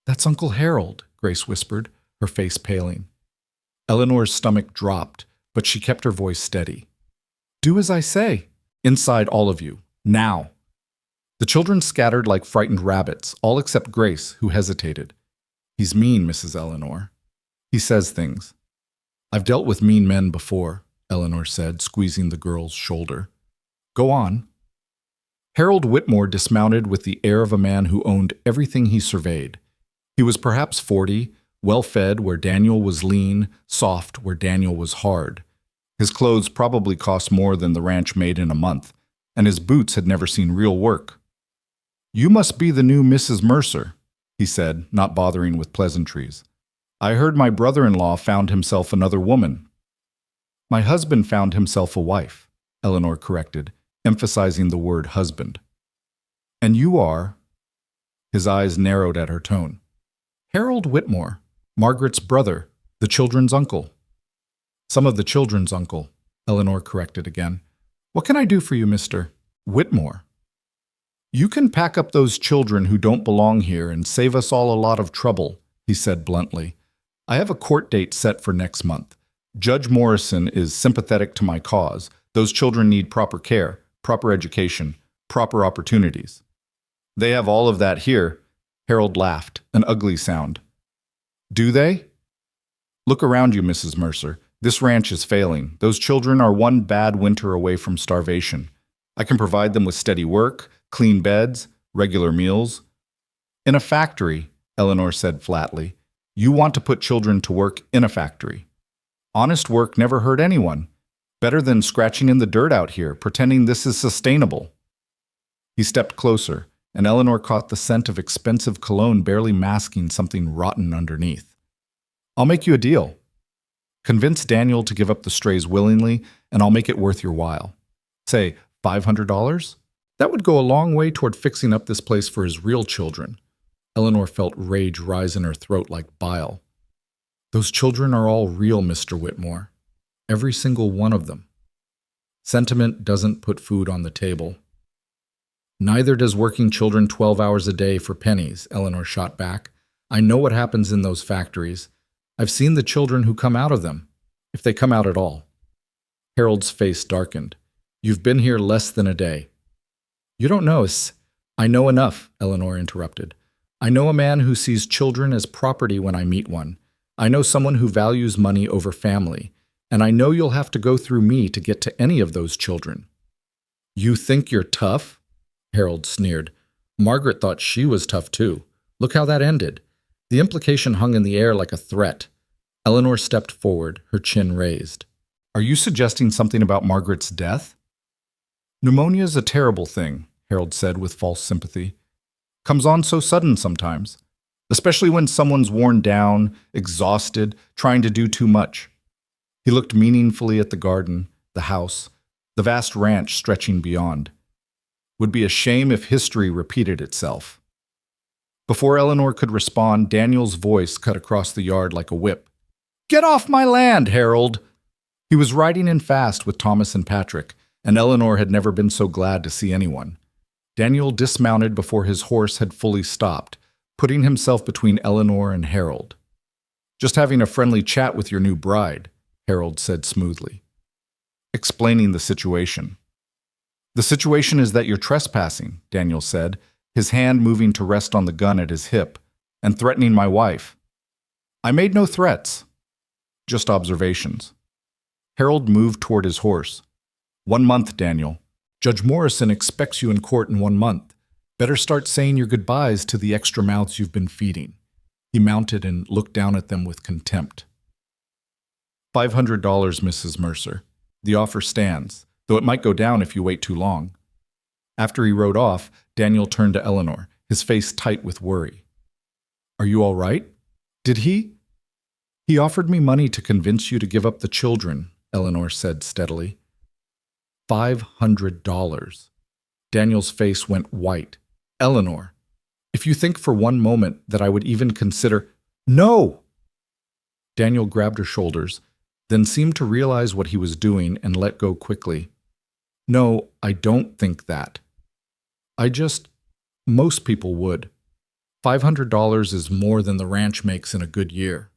That's Uncle Harold, Grace whispered, her face paling. Eleanor's stomach dropped, but she kept her voice steady. Do as I say. Inside, all of you. Now. The children scattered like frightened rabbits, all except Grace, who hesitated. He's mean, Mrs. Eleanor. He says things. I've dealt with mean men before, Eleanor said, squeezing the girl's shoulder. Go on. Harold Whitmore dismounted with the air of a man who owned everything he surveyed. He was perhaps 40, well-fed where Daniel was lean, soft where Daniel was hard. His clothes probably cost more than the ranch made in a month, and his boots had never seen real work. You must be the new Mrs. Mercer, he said, not bothering with pleasantries. I heard my brother-in-law found himself another woman. My husband found himself a wife, Eleanor corrected, emphasizing the word husband. And you are? His eyes narrowed at her tone. Harold Whitmore, Margaret's brother, the children's uncle. Some of the children's uncle, Eleanor corrected again. What can I do for you, Mr. Whitmore? You can pack up those children who don't belong here and save us all a lot of trouble, he said bluntly. I have a court date set for next month. Judge Morrison is sympathetic to my cause. Those children need proper care, proper education, proper opportunities. They have all of that here. Harold laughed, an ugly sound. Do they? Look around you, Mrs. Mercer. This ranch is failing. Those children are one bad winter away from starvation. I can provide them with steady work, clean beds, regular meals. In a factory, Eleanor said flatly. You want to put children to work in a factory. Honest work never hurt anyone. Better than scratching in the dirt out here, pretending this is sustainable. He stepped closer, and Eleanor caught the scent of expensive cologne barely masking something rotten underneath. I'll make you a deal. Convince Daniel to give up the strays willingly, and I'll make it worth your while. Say, $500? That would go a long way toward fixing up this place for his real children. Eleanor felt rage rise in her throat like bile. Those children are all real, Mr. Whitmore. Every single one of them. Sentiment doesn't put food on the table. Neither does working children 12 hours a day for pennies, Eleanor shot back. I know what happens in those factories. I've seen the children who come out of them, if they come out at all. Harold's face darkened. You've been here less than a day. You don't know. I know enough, Eleanor interrupted. I know a man who sees children as property when I meet one. I know someone who values money over family. And I know you'll have to go through me to get to any of those children. You think you're tough? Harold sneered. Margaret thought she was tough too. Look how that ended. The implication hung in the air like a threat. Eleanor stepped forward, her chin raised. Are you suggesting something about Margaret's death? Pneumonia's a terrible thing, Harold said with false sympathy. Comes on so sudden sometimes, especially when someone's worn down, exhausted, trying to do too much. He looked meaningfully at the garden, the house, the vast ranch stretching beyond. Would be a shame if history repeated itself. Before Eleanor could respond, Daniel's voice cut across the yard like a whip. "Get off my land, Harold!" He was riding in fast with Thomas and Patrick, and Eleanor had never been so glad to see anyone. Daniel dismounted before his horse had fully stopped, putting himself between Eleanor and Harold. "Just having a friendly chat with your new bride," Harold said smoothly, explaining the situation. "The situation is that you're trespassing," Daniel said, his hand moving to rest on the gun at his hip, "and threatening my wife." "I made no threats, just observations." Harold moved toward his horse. "1 month, Daniel. Judge Morrison expects you in court in 1 month. Better start saying your goodbyes to the extra mouths you've been feeding." He mounted and looked down at them with contempt. $500, Mrs. Mercer. The offer stands, though it might go down if you wait too long." After he rode off, Daniel turned to Eleanor, his face tight with worry. "Are you all right? Did he?" "He offered me money to convince you to give up the children," Eleanor said steadily. $500. Daniel's face went white. "Eleanor, if you think for one moment that I would even consider—" "No!" Daniel grabbed her shoulders, then seemed to realize what he was doing and let go quickly. "No, I don't think that. Most people would. $500 is more than the ranch makes in a good year."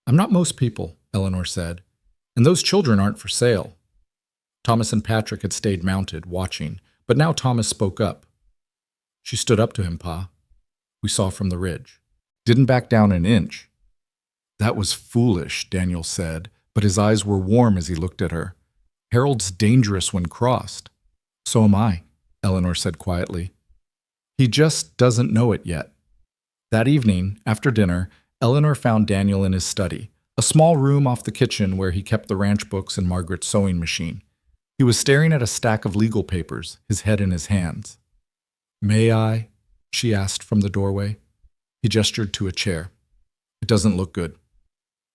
"I'm not most people," Eleanor said, "and those children aren't for sale." Thomas and Patrick had stayed mounted, watching, but now Thomas spoke up. "She stood up to him, Pa. We saw from the ridge. Didn't back down an inch." "That was foolish," Daniel said, but his eyes were warm as he looked at her. "Harold's dangerous when crossed." "So am I," Eleanor said quietly. "He just doesn't know it yet." That evening, after dinner, Eleanor found Daniel in his study, a small room off the kitchen where he kept the ranch books and Margaret's sewing machine. He was staring at a stack of legal papers, his head in his hands. "May I?" she asked from the doorway. He gestured to a chair. "It doesn't look good.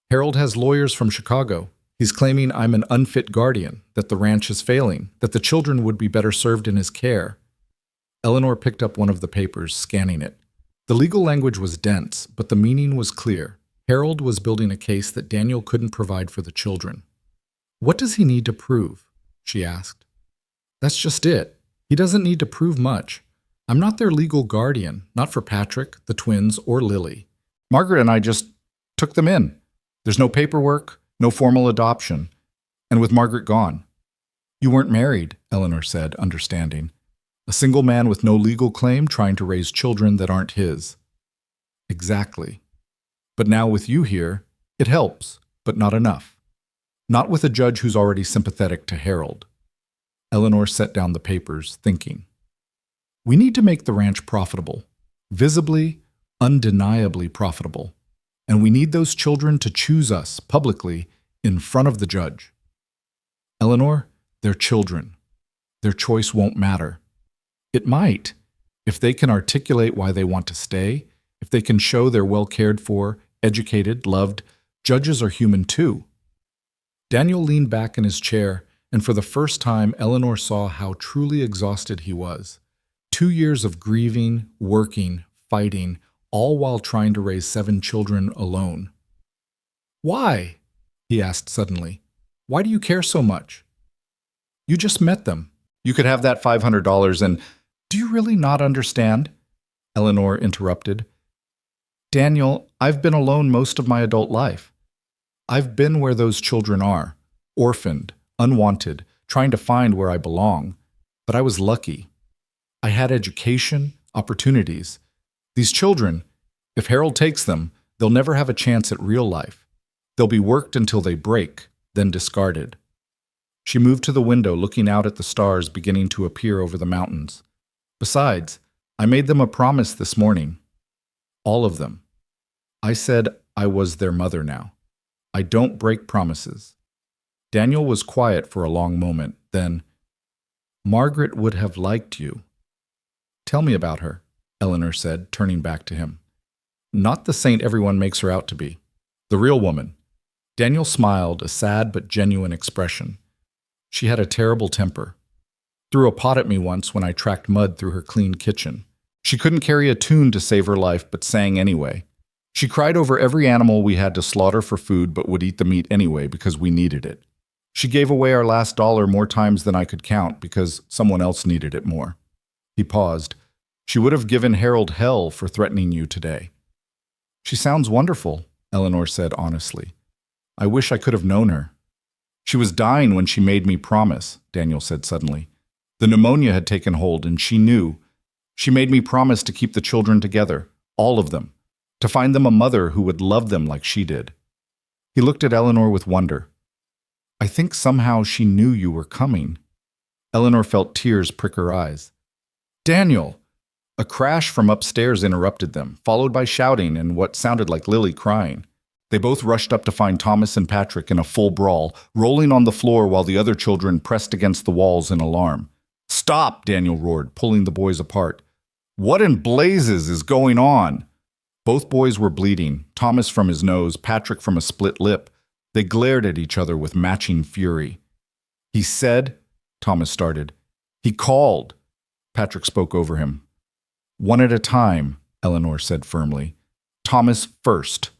Harold has lawyers from Chicago. He's claiming I'm an unfit guardian, that the ranch is failing, that the children would be better served in his care." Eleanor picked up one of the papers, scanning it. The legal language was dense, but the meaning was clear. Harold was building a case that Daniel couldn't provide for the children. "What does he need to prove?" she asked. "That's just it. He doesn't need to prove much. I'm not their legal guardian, not for Patrick, the twins, or Lily. Margaret and I just took them in. There's no paperwork, no formal adoption, and with Margaret gone." "You weren't married," Eleanor said, understanding. "A single man with no legal claim trying to raise children that aren't his." "Exactly. But now with you here, it helps, but not enough. Not with a judge who's already sympathetic to Harold." Eleanor set down the papers, thinking. "We need to make the ranch profitable, visibly, undeniably profitable. And we need those children to choose us, publicly, in front of the judge. Eleanor, they're children. Their choice won't matter. It might, if they can articulate why they want to stay, if they can show they're well cared for, educated, loved. Judges are human too." Daniel leaned back in his chair, and for the first time Eleanor saw how truly exhausted he was. 2 years of grieving, working, fighting, all while trying to raise 7 children alone. "Why?" he asked suddenly. "Why do you care so much?" "You just met them. You could have that $500 and—" "Do you really not understand?" Eleanor interrupted. "Daniel, I've been alone most of my adult life. I've been where those children are, orphaned, unwanted, trying to find where I belong. But I was lucky. I had education, opportunities. These children, if Harold takes them, they'll never have a chance at real life. They'll be worked until they break, then discarded." She moved to the window, looking out at the stars beginning to appear over the mountains. "Besides, I made them a promise this morning. All of them. I said I was their mother now. I don't break promises." Daniel was quiet for a long moment, then, "Margaret would have liked you." "Tell me about her," Eleanor said, turning back to him. "Not the saint everyone makes her out to be. The real woman." Daniel smiled, a sad but genuine expression. "She had a terrible temper. Threw a pot at me once when I tracked mud through her clean kitchen. She couldn't carry a tune to save her life, but sang anyway. She cried over every animal we had to slaughter for food, but would eat the meat anyway because we needed it. She gave away our last dollar more times than I could count because someone else needed it more. He paused. She would have given Harold hell for threatening you today. She sounds wonderful, Eleanor said honestly. I wish I could have known her. She was dying when she made me promise, Daniel said suddenly. The pneumonia had taken hold and she knew. She made me promise to keep the children together, all of them, to find them a mother who would love them like she did. He looked at Eleanor with wonder. I think somehow she knew you were coming. Eleanor felt tears prick her eyes. Daniel! A crash from upstairs interrupted them, followed by shouting and what sounded like Lily crying. They both rushed up to find Thomas and Patrick in a full brawl, rolling on the floor while the other children pressed against the walls in alarm. Stop! Daniel roared, pulling the boys apart. What in blazes is going on? Both boys were bleeding, Thomas from his nose, Patrick from a split lip. They glared at each other with matching fury. He said, Thomas started. He called. Patrick spoke over him. One at a time, Eleanor said firmly. Thomas first.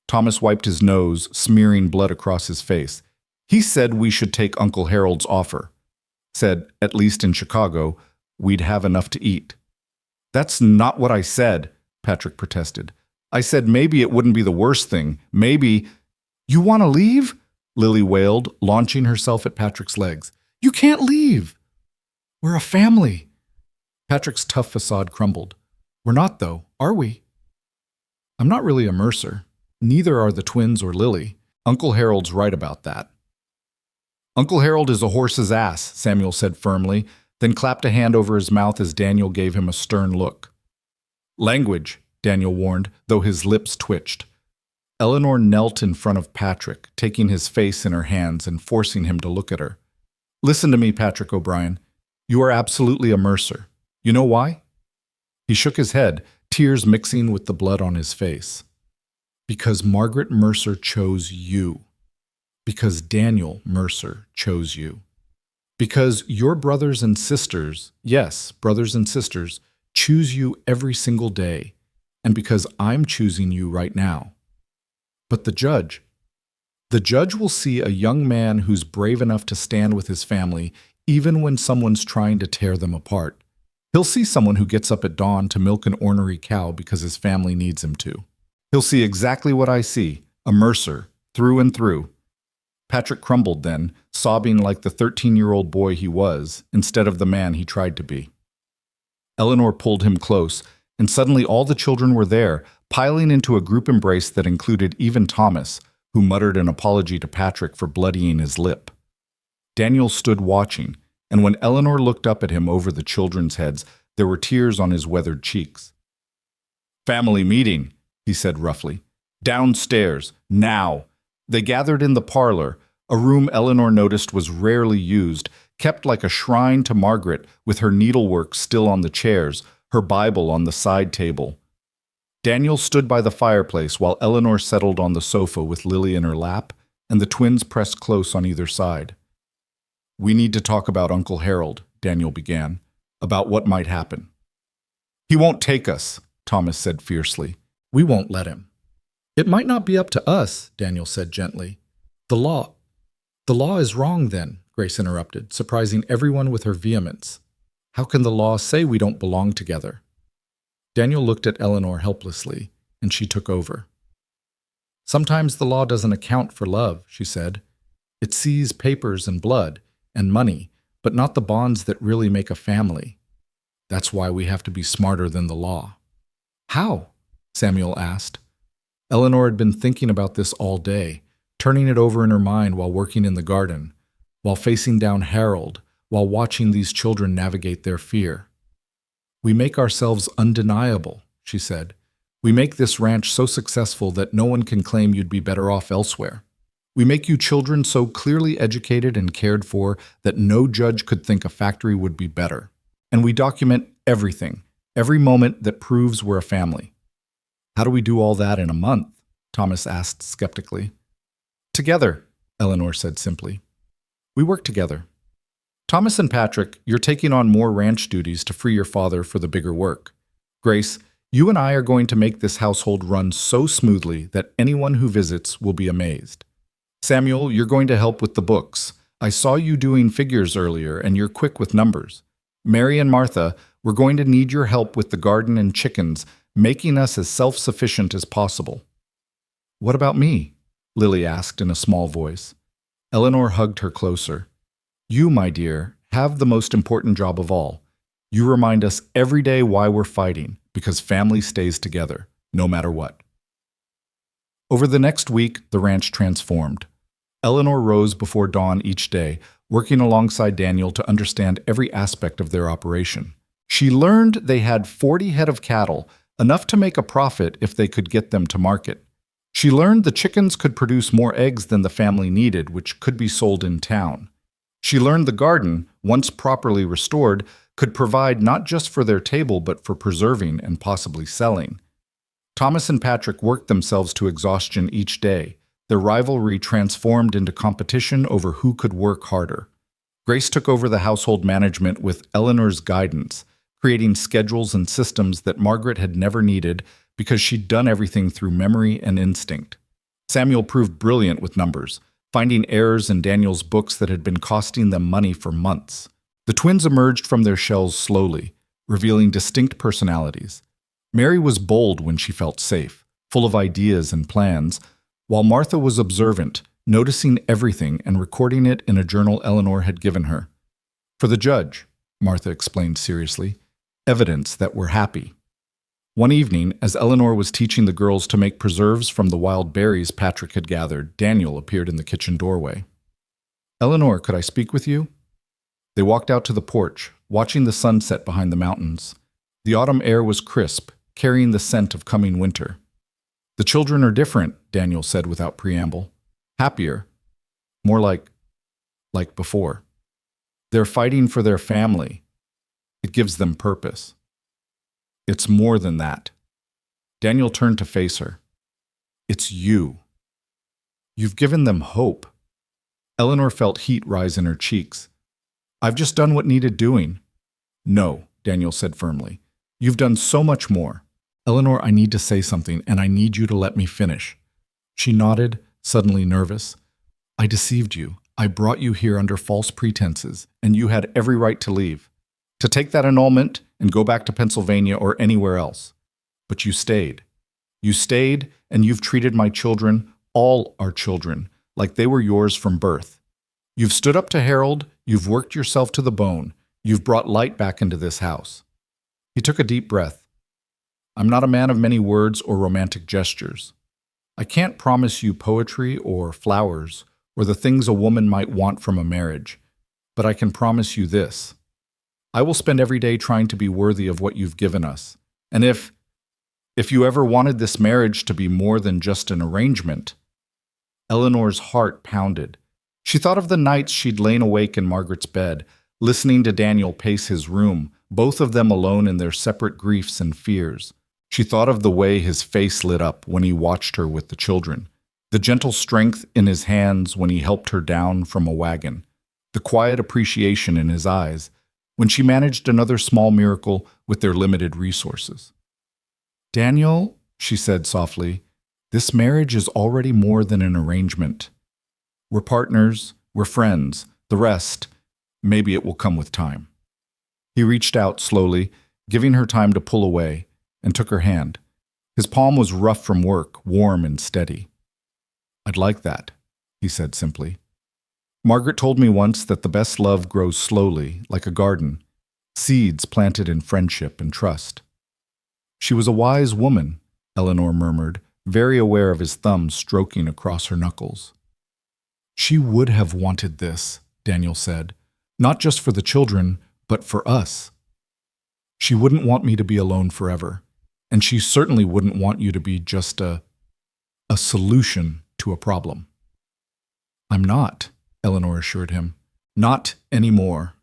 Thomas wiped his nose, smearing blood across his face. He said we should take Uncle Harold's offer. Said, at least in Chicago, we'd have enough to eat. That's not what I said, Patrick protested. I said maybe it wouldn't be the worst thing. Maybe... You want to leave? Lily wailed, launching herself at Patrick's legs. You can't leave. We're a family. Patrick's tough facade crumbled. We're not, though, are we? I'm not really a Mercer. Neither are the twins or Lily. Uncle Harold's right about that. Uncle Harold is a horse's ass, Samuel said firmly, then clapped a hand over his mouth as Daniel gave him a stern look. Language, Daniel warned, though his lips twitched. Eleanor knelt in front of Patrick, taking his face in her hands and forcing him to look at her. Listen to me, Patrick O'Brien. You are absolutely a Mercer. You know why? He shook his head, tears mixing with the blood on his face. Because Margaret Mercer chose you. Because Daniel Mercer chose you. Because your brothers and sisters, yes, brothers and sisters, choose you every single day. And because I'm choosing you right now. But the judge will see a young man who's brave enough to stand with his family even when someone's trying to tear them apart. He'll see someone who gets up at dawn to milk an ornery cow because his family needs him to. He'll see exactly what I see, a Mercer, through and through. Patrick crumbled then, sobbing like the 13-year-old boy he was, instead of the man he tried to be. Eleanor pulled him close, and suddenly all the children were there, piling into a group embrace that included even Thomas, who muttered an apology to Patrick for bloodying his lip. Daniel stood watching, and when Eleanor looked up at him over the children's heads, there were tears on his weathered cheeks. Family meeting, he said roughly. Downstairs, now. They gathered in the parlor, a room Eleanor noticed was rarely used, kept like a shrine to Margaret, with her needlework still on the chairs, her Bible on the side table. Daniel stood by the fireplace while Eleanor settled on the sofa with Lily in her lap, and the twins pressed close on either side. We need to talk about Uncle Harold, Daniel began, about what might happen. He won't take us, Thomas said fiercely. We won't let him. It might not be up to us, Daniel said gently. The law is wrong then, Grace interrupted, surprising everyone with her vehemence. How can the law say we don't belong together? Daniel looked at Eleanor helplessly, and she took over. Sometimes the law doesn't account for love, she said. It sees papers and blood and money, but not the bonds that really make a family. That's why we have to be smarter than the law. How? Samuel asked. Eleanor had been thinking about this all day, turning it over in her mind while working in the garden, while facing down Harold, while watching these children navigate their fear. We make ourselves undeniable, she said. We make this ranch so successful that no one can claim you'd be better off elsewhere. We make you children so clearly educated and cared for that no judge could think a factory would be better. And we document everything, every moment that proves we're a family. How do we do all that in a month? Thomas asked skeptically. Together, Eleanor said simply. We work together. Thomas and Patrick, you're taking on more ranch duties to free your father for the bigger work. Grace, you and I are going to make this household run so smoothly that anyone who visits will be amazed. Samuel, you're going to help with the books. I saw you doing figures earlier, and you're quick with numbers. Mary and Martha, we're going to need your help with the garden and chickens, making us as self-sufficient as possible. What about me? Lily asked in a small voice. Eleanor hugged her closer. You, my dear, have the most important job of all. You remind us every day why we're fighting, because family stays together, no matter what. Over the next week, the ranch transformed. Eleanor rose before dawn each day, working alongside Daniel to understand every aspect of their operation. She learned they had 40 head of cattle, enough to make a profit if they could get them to market. She learned the chickens could produce more eggs than the family needed, which could be sold in town. She learned the garden, once properly restored, could provide not just for their table but for preserving and possibly selling. Thomas and Patrick worked themselves to exhaustion each day. Their rivalry transformed into competition over who could work harder. Grace took over the household management with Eleanor's guidance, creating schedules and systems that Margaret had never needed because she'd done everything through memory and instinct. Samuel proved brilliant with numbers, finding errors in Daniel's books that had been costing them money for months. The twins emerged from their shells slowly, revealing distinct personalities. Mary was bold when she felt safe, full of ideas and plans, while Martha was observant, noticing everything and recording it in a journal Eleanor had given her. For the judge, Martha explained seriously, evidence that we're happy. One evening, as Eleanor was teaching the girls to make preserves from the wild berries Patrick had gathered, Daniel appeared in the kitchen doorway. Eleanor, could I speak with you? They walked out to the porch, watching the sunset behind the mountains. The autumn air was crisp, carrying the scent of coming winter. The children are different, Daniel said without preamble. Happier. More like before. They're fighting for their family. It gives them purpose. It's more than that. Daniel turned to face her. It's you. You've given them hope. Eleanor felt heat rise in her cheeks. I've just done what needed doing. No, Daniel said firmly. You've done so much more. Eleanor, I need to say something, and I need you to let me finish. She nodded, suddenly nervous. I deceived you. I brought you here under false pretenses, and you had every right to leave. To take that annulment and go back to Pennsylvania or anywhere else. But you stayed. You stayed, and you've treated my children, all our children, like they were yours from birth. You've stood up to Harold, you've worked yourself to the bone, you've brought light back into this house. He took a deep breath. I'm not a man of many words or romantic gestures. I can't promise you poetry or flowers or the things a woman might want from a marriage, but I can promise you this. I will spend every day trying to be worthy of what you've given us. And if you ever wanted this marriage to be more than just an arrangement, Eleanor's heart pounded. She thought of the nights she'd lain awake in Margaret's bed, listening to Daniel pace his room, both of them alone in their separate griefs and fears. She thought of the way his face lit up when he watched her with the children, the gentle strength in his hands when he helped her down from a wagon, the quiet appreciation in his eyes when she managed another small miracle with their limited resources. Daniel, she said softly, this marriage is already more than an arrangement. We're partners, we're friends, the rest, maybe it will come with time. He reached out slowly, giving her time to pull away, and took her hand. His palm was rough from work, warm and steady. I'd like that, he said simply. Margaret told me once that the best love grows slowly, like a garden, seeds planted in friendship and trust. She was a wise woman, Eleanor murmured, very aware of his thumb stroking across her knuckles. She would have wanted this, Daniel said, not just for the children, but for us. She wouldn't want me to be alone forever, and she certainly wouldn't want you to be just a solution to a problem. I'm not, Eleanor assured him. Not anymore.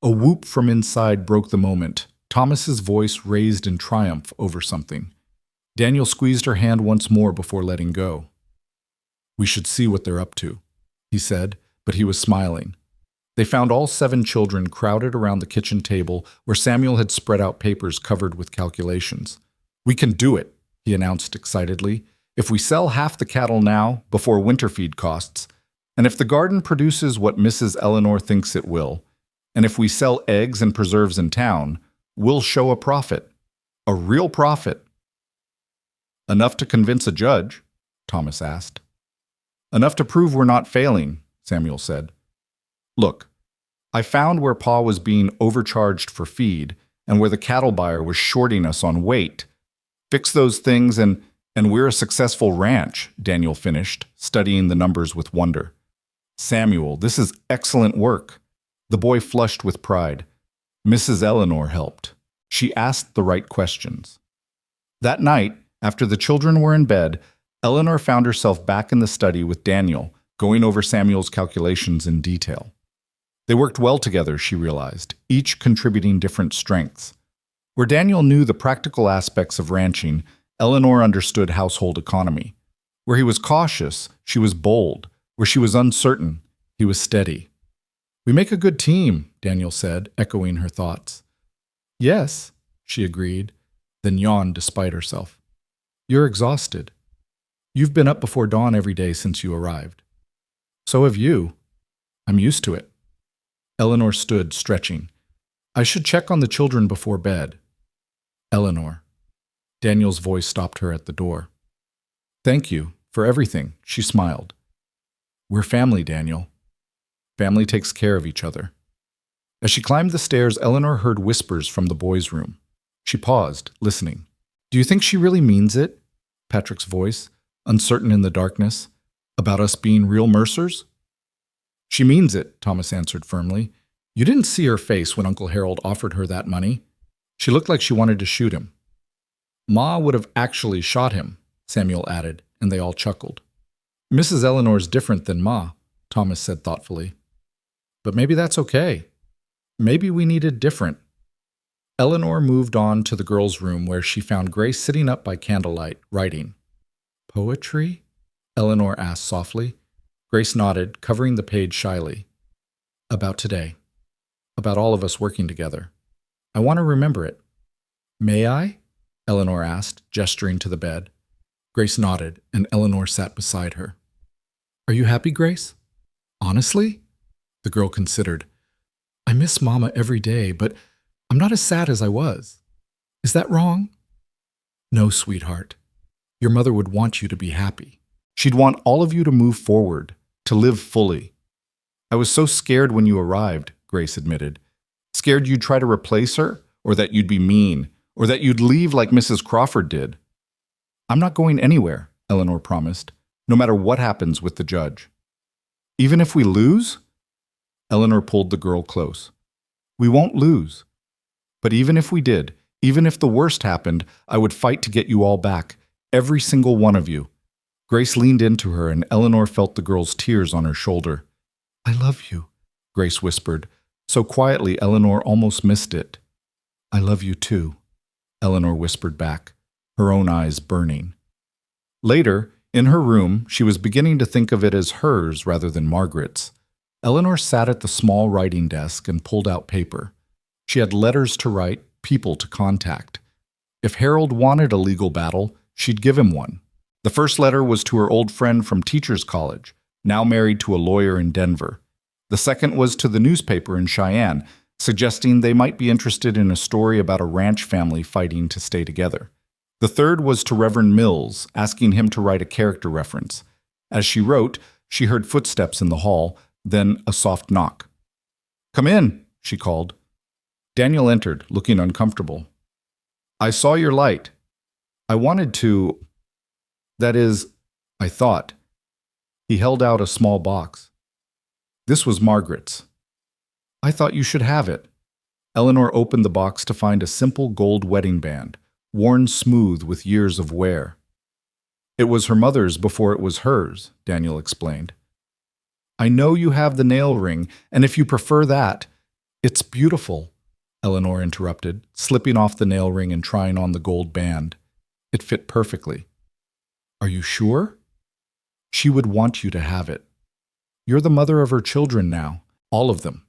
A whoop from inside broke the moment, Thomas's voice raised in triumph over something. Daniel squeezed her hand once more before letting go. We should see what they're up to, he said, but he was smiling. They found all 7 children crowded around the kitchen table where Samuel had spread out papers covered with calculations. "We can do it," he announced excitedly. "If we sell half the cattle now, before winter feed costs, and if the garden produces what Mrs. Eleanor thinks it will, and if we sell eggs and preserves in town, we'll show a profit. A real profit." "Enough to convince a judge?" Thomas asked. "Enough to prove we're not failing," Samuel said. "Look, I found where Pa was being overcharged for feed and where the cattle buyer was shorting us on weight. Fix those things and we're a successful ranch," Daniel finished, studying the numbers with wonder. "Samuel, this is excellent work." The boy flushed with pride. Mrs. Eleanor helped. She asked the right questions. That night, after the children were in bed, Eleanor found herself back in the study with Daniel, going over Samuel's calculations in detail. They worked well together, she realized, each contributing different strengths. Where Daniel knew the practical aspects of ranching, Eleanor understood household economy. Where he was cautious, she was bold. Where she was uncertain, he was steady. "We make a good team," Daniel said, echoing her thoughts. "Yes," she agreed, then yawned despite herself. "You're exhausted. You've been up before dawn every day since you arrived." "So have you. I'm used to it." Eleanor stood, stretching. "I should check on the children before bed." "Eleanor." Daniel's voice stopped her at the door. "Thank you for everything," she smiled. "We're family, Daniel. Family takes care of each other." As she climbed the stairs, Eleanor heard whispers from the boys' room. She paused, listening. "Do you think she really means it?" Patrick's voice, uncertain in the darkness. "About us being real Mercers?" "She means it," Thomas answered firmly. "You didn't see her face when Uncle Harold offered her that money. She looked like she wanted to shoot him." "Ma would have actually shot him," Samuel added, and they all chuckled. "Mrs. Eleanor's different than Ma," Thomas said thoughtfully. "But maybe that's okay. Maybe we needed different." Eleanor moved on to the girls' room where she found Grace sitting up by candlelight, writing. "Poetry?" Eleanor asked softly. Grace nodded, covering the page shyly. "About today. About all of us working together. I want to remember it." "May I?" Eleanor asked, gesturing to the bed. Grace nodded, and Eleanor sat beside her. "Are you happy, Grace?" "Honestly?" The girl considered. "I miss Mama every day, but I'm not as sad as I was. Is that wrong?" "No, sweetheart. Your mother would want you to be happy. She'd want all of you to move forward, to live fully." "I was so scared when you arrived," Grace admitted. "Scared you'd try to replace her, or that you'd be mean, or that you'd leave like Mrs. Crawford did." "I'm not going anywhere," Eleanor promised, "no matter what happens with the judge." "Even if we lose?" Eleanor pulled the girl close. "We won't lose. But even if we did, even if the worst happened, I would fight to get you all back, every single one of you." Grace leaned into her, and Eleanor felt the girl's tears on her shoulder. "I love you," Grace whispered, so quietly Eleanor almost missed it. "I love you too," Eleanor whispered back, her own eyes burning. Later, in her room, she was beginning to think of it as hers rather than Margaret's. Eleanor sat at the small writing desk and pulled out paper. She had letters to write, people to contact. If Harold wanted a legal battle, she'd give him one. The first letter was to her old friend from Teachers College, now married to a lawyer in Denver. The second was to the newspaper in Cheyenne, suggesting they might be interested in a story about a ranch family fighting to stay together. The third was to Reverend Mills, asking him to write a character reference. As she wrote, she heard footsteps in the hall, then a soft knock. "Come in," she called. Daniel entered, looking uncomfortable. "I saw your light. I wanted to... That is, I thought." He held out a small box. This was Margaret's. "I thought you should have it." Eleanor opened the box to find a simple gold wedding band, worn smooth with years of wear. "It was her mother's before it was hers," Daniel explained. "I know you have the nail ring, and if you prefer that..." "It's beautiful," Eleanor interrupted, slipping off the nail ring and trying on the gold band. It fit perfectly. "Are you sure?" "She would want you to have it. You're the mother of her children now, all of them,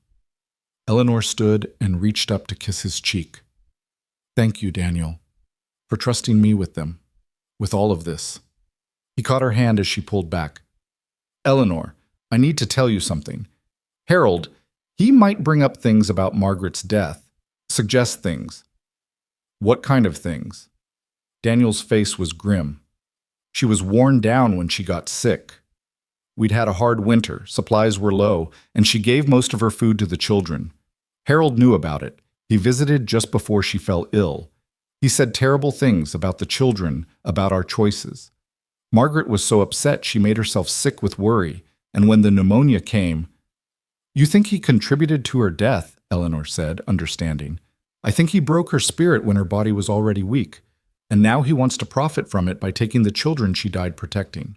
Eleanor stood and reached up to kiss his cheek. Thank you, Daniel, for trusting me with them, with all of this. He caught her hand as she pulled back. Eleanor, I need to tell you something. Harold, he might bring up things about Margaret's death, suggest things. What kind of things? Daniel's face was grim. She was worn down when she got sick. We'd had a hard winter, supplies were low, and she gave most of her food to the children. Harold knew about it. He visited just before she fell ill. He said terrible things about the children, about our choices. Margaret was so upset she made herself sick with worry, and when the pneumonia came, You think he contributed to her death, Eleanor said, understanding. I think he broke her spirit when her body was already weak, and now he wants to profit from it by taking the children she died protecting.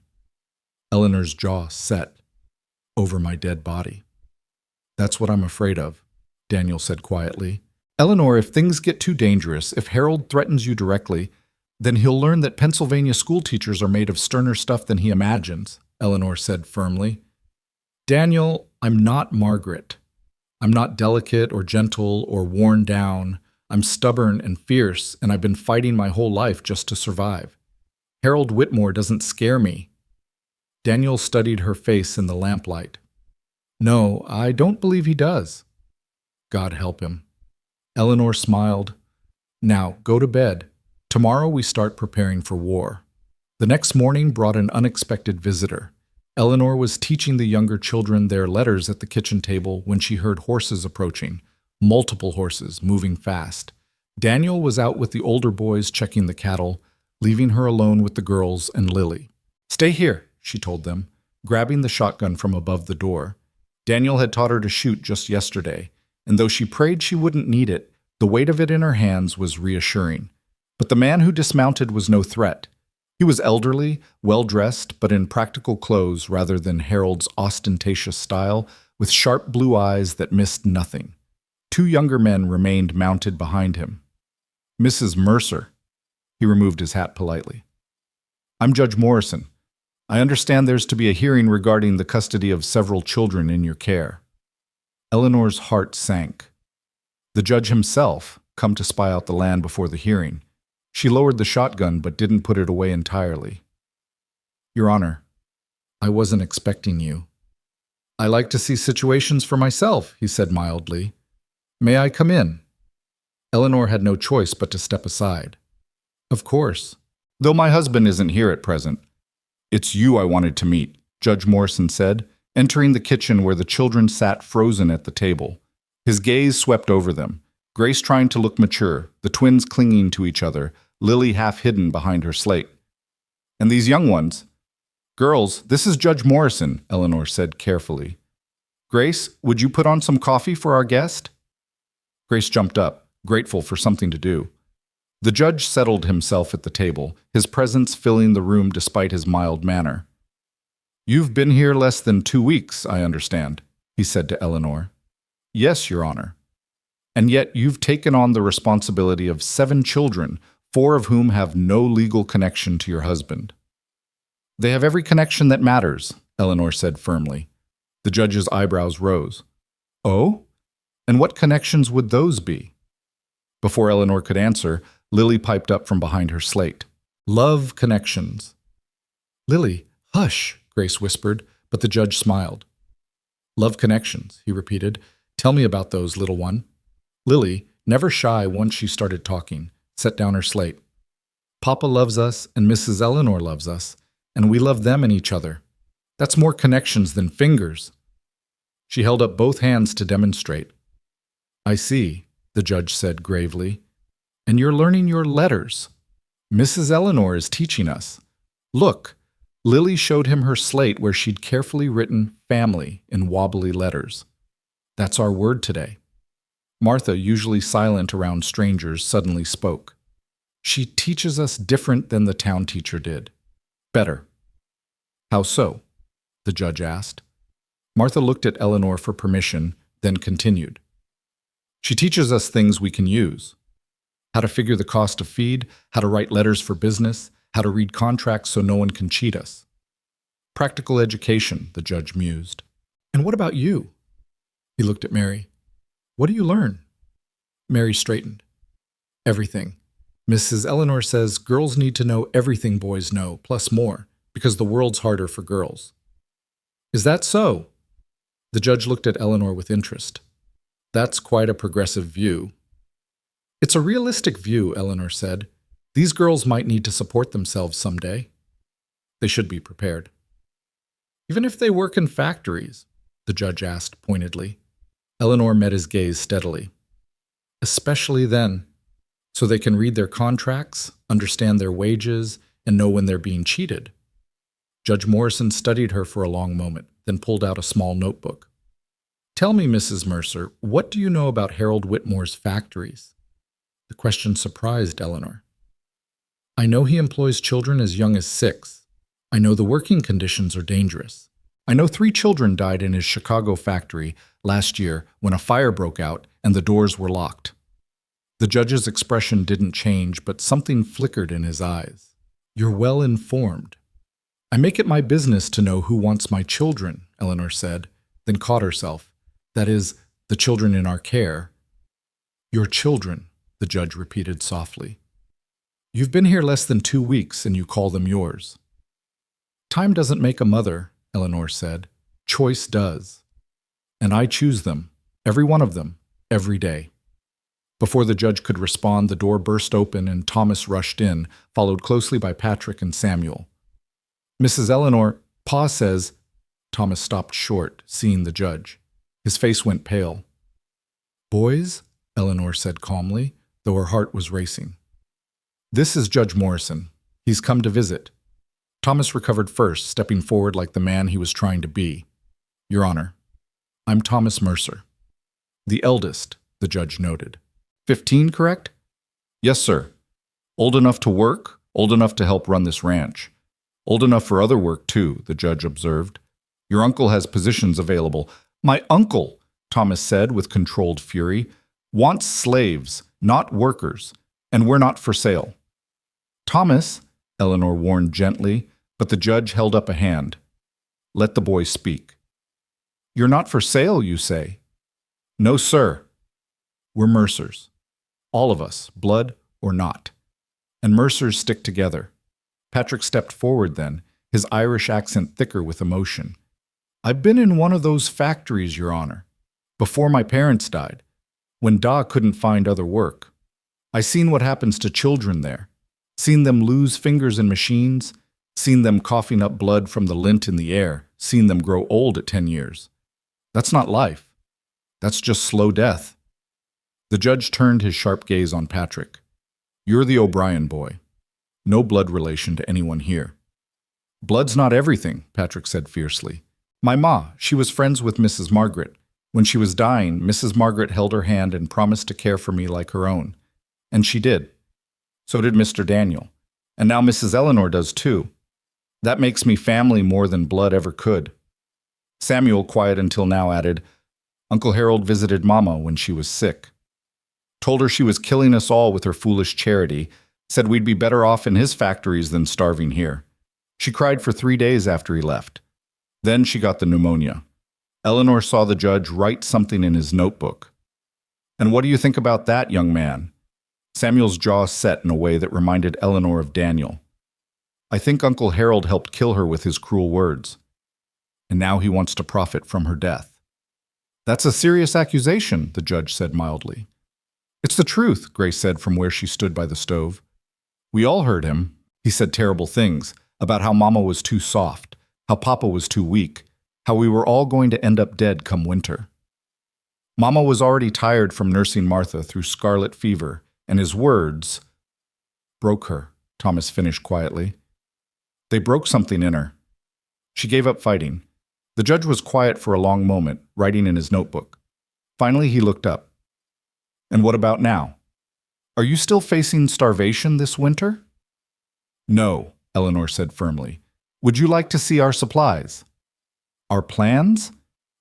Eleanor's jaw set. Over my dead body. That's what I'm afraid of, Daniel said quietly. Eleanor, if things get too dangerous, if Harold threatens you directly, then he'll learn that Pennsylvania school teachers are made of sterner stuff than he imagines, Eleanor said firmly. Daniel, I'm not Margaret. I'm not delicate or gentle or worn down. I'm stubborn and fierce, and I've been fighting my whole life just to survive. Harold Whitmore doesn't scare me. Daniel studied her face in the lamplight. No, I don't believe he does. God help him. Eleanor smiled. Now, go to bed. Tomorrow we start preparing for war. The next morning brought an unexpected visitor. Eleanor was teaching the younger children their letters at the kitchen table when she heard horses approaching, multiple horses moving fast. Daniel was out with the older boys checking the cattle, leaving her alone with the girls and Lily. Stay here, she told them, grabbing the shotgun from above the door. Daniel had taught her to shoot just yesterday, and though she prayed she wouldn't need it, the weight of it in her hands was reassuring. But the man who dismounted was no threat. He was elderly, well-dressed, but in practical clothes rather than Harold's ostentatious style, with sharp blue eyes that missed nothing. Two younger men remained mounted behind him. Mrs. Mercer. He removed his hat politely. I'm Judge Morrison. I understand there's to be a hearing regarding the custody of several children in your care. Eleanor's heart sank. The judge himself, come to spy out the land before the hearing. She lowered the shotgun but didn't put it away entirely. Your Honor, I wasn't expecting you. I like to see situations for myself, he said mildly. May I come in? Eleanor had no choice but to step aside. Of course. Though my husband isn't here at present. It's you I wanted to meet, Judge Morrison said, entering the kitchen where the children sat frozen at the table. His gaze swept over them, Grace trying to look mature, the twins clinging to each other, Lily half hidden behind her slate. And these young ones? Girls, this is Judge Morrison, Eleanor said carefully. Grace, would you put on some coffee for our guest? Grace jumped up, grateful for something to do. The judge settled himself at the table, his presence filling the room despite his mild manner. You've been here less than 2 weeks, I understand, he said to Eleanor. Yes, Your Honor. And yet you've taken on the responsibility of 7 children, 4 of whom have no legal connection to your husband. They have every connection that matters, Eleanor said firmly. The judge's eyebrows rose. Oh? And what connections would those be? Before Eleanor could answer, Lily piped up from behind her slate. Love connections. Lily, hush, Grace whispered, but the judge smiled. Love connections, he repeated. Tell me about those, little one. Lily, never shy once she started talking, set down her slate. Papa loves us and Mrs. Eleanor loves us, and we love them and each other. That's more connections than fingers. She held up both hands to demonstrate. I see, the judge said gravely. And you're learning your letters. Mrs. Eleanor is teaching us. Look, Lily showed him her slate where she'd carefully written family in wobbly letters. That's our word today. Martha, usually silent around strangers, suddenly spoke. She teaches us different than the town teacher did. Better. How so? The judge asked. Martha looked at Eleanor for permission, then continued. She teaches us things we can use. How to figure the cost of feed, how to write letters for business, how to read contracts so no one can cheat us. Practical education, the judge mused. And what about you? He looked at Mary. What do you learn? Mary straightened. Everything. Mrs. Eleanor says girls need to know everything boys know, plus more, because the world's harder for girls. Is that so? The judge looked at Eleanor with interest. That's quite a progressive view. It's a realistic view, Eleanor said. These girls might need to support themselves someday. They should be prepared. Even if they work in factories? The judge asked pointedly. Eleanor met his gaze steadily. Especially then, so they can read their contracts, understand their wages, and know when they're being cheated. Judge Morrison studied her for a long moment, then pulled out a small notebook. Tell me, Mrs. Mercer, what do you know about Harold Whitmore's factories? The question surprised Eleanor. I know he employs children as young as 6. I know the working conditions are dangerous. I know 3 children died in his Chicago factory last year when a fire broke out and the doors were locked. The judge's expression didn't change, but something flickered in his eyes. You're well informed. I make it my business to know who wants my children, Eleanor said, then caught herself. That is, the children in our care. Your children, the judge repeated softly. You've been here less than 2 weeks and you call them yours. Time doesn't make a mother, Eleanor said. Choice does. And I choose them, every one of them, every day. Before the judge could respond, the door burst open and Thomas rushed in, followed closely by Patrick and Samuel. Mrs. Eleanor, Pa says. Thomas stopped short, seeing the judge. His face went pale. Boys, Eleanor said calmly, though her heart was racing. This is Judge Morrison. He's come to visit. Thomas recovered first, stepping forward like the man he was trying to be. Your Honor, I'm Thomas Mercer. The eldest, the judge noted. 15, correct? Yes, sir. Old enough to work, old enough to help run this ranch. Old enough for other work, too, the judge observed. Your uncle has positions available. My uncle, Thomas said with controlled fury, wants slaves, not workers, and we're not for sale. Thomas, Eleanor warned gently, but the judge held up a hand. Let the boy speak. You're not for sale, you say? No, sir. We're Mercers. All of us, blood or not. And Mercers stick together. Patrick stepped forward then, his Irish accent thicker with emotion. I've been in one of those factories, Your Honor, before my parents died, when Da couldn't find other work. I seen what happens to children there, seen them lose fingers in machines, seen them coughing up blood from the lint in the air, seen them grow old at 10 years. That's not life. That's just slow death. The judge turned his sharp gaze on Patrick. You're the O'Brien boy. No blood relation to anyone here. Blood's not everything, Patrick said fiercely. My ma, she was friends with Mrs. Margaret. When she was dying, Mrs. Margaret held her hand and promised to care for me like her own. And she did. So did Mr. Daniel. And now Mrs. Eleanor does too. That makes me family more than blood ever could. Samuel, quiet until now, added, Uncle Harold visited Mama when she was sick. Told her she was killing us all with her foolish charity, said we'd be better off in his factories than starving here. She cried for 3 days after he left. Then she got the pneumonia. Eleanor saw the judge write something in his notebook. And what do you think about that, young man? Samuel's jaw set in a way that reminded Eleanor of Daniel. I think Uncle Harold helped kill her with his cruel words. And now he wants to profit from her death. That's a serious accusation, the judge said mildly. It's the truth, Grace said from where she stood by the stove. We all heard him. He said terrible things about how Mama was too soft, how Papa was too weak, how we were all going to end up dead come winter. Mama was already tired from nursing Martha through scarlet fever, and his words broke her, Thomas finished quietly. They broke something in her. She gave up fighting. The judge was quiet for a long moment, writing in his notebook. Finally, he looked up. And what about now? Are you still facing starvation this winter? No, Eleanor said firmly. Would you like to see our supplies? Our plans?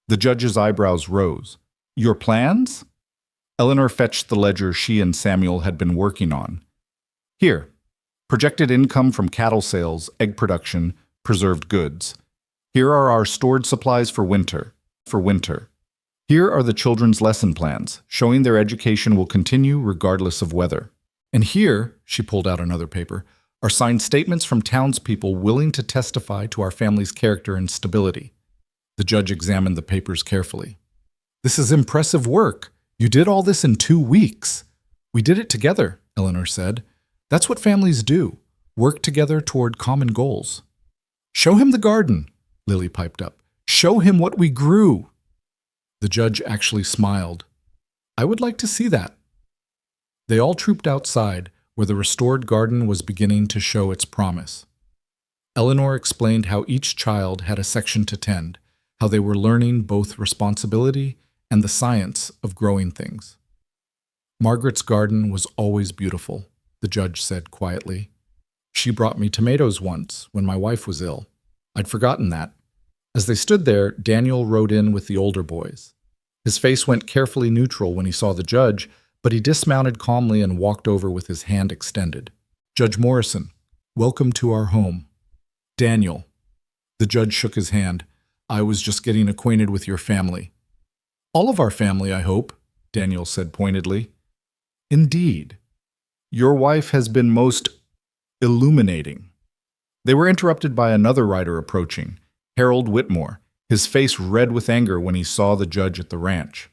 The judge's eyebrows rose. Your plans? Eleanor fetched the ledger she and Samuel had been working on. Here, projected income from cattle sales, egg production, preserved goods. Here are our stored supplies for winter. Here are the children's lesson plans, showing their education will continue regardless of weather. And here, she pulled out another paper, are signed statements from townspeople willing to testify to our family's character and stability. The judge examined the papers carefully. This is impressive work. You did all this in 2 weeks. We did it together, Eleanor said. That's what families do, work together toward common goals. Show him the garden, Lily piped up. Show him what we grew. The judge actually smiled. I would like to see that. They all trooped outside, where the restored garden was beginning to show its promise. Eleanor explained how each child had a section to tend, how they were learning both responsibility and the science of growing things. Margaret's garden was always beautiful, the judge said quietly. She brought me tomatoes once when my wife was ill. I'd forgotten that. As they stood there, Daniel rode in with the older boys. His face went carefully neutral when he saw the judge, but he dismounted calmly and walked over with his hand extended. Judge Morrison, welcome to our home. Daniel. The judge shook his hand. I was just getting acquainted with your family. All of our family, I hope, Daniel said pointedly. Indeed. Your wife has been most illuminating. They were interrupted by another rider approaching, Harold Whitmore, his face red with anger when he saw the judge at the ranch.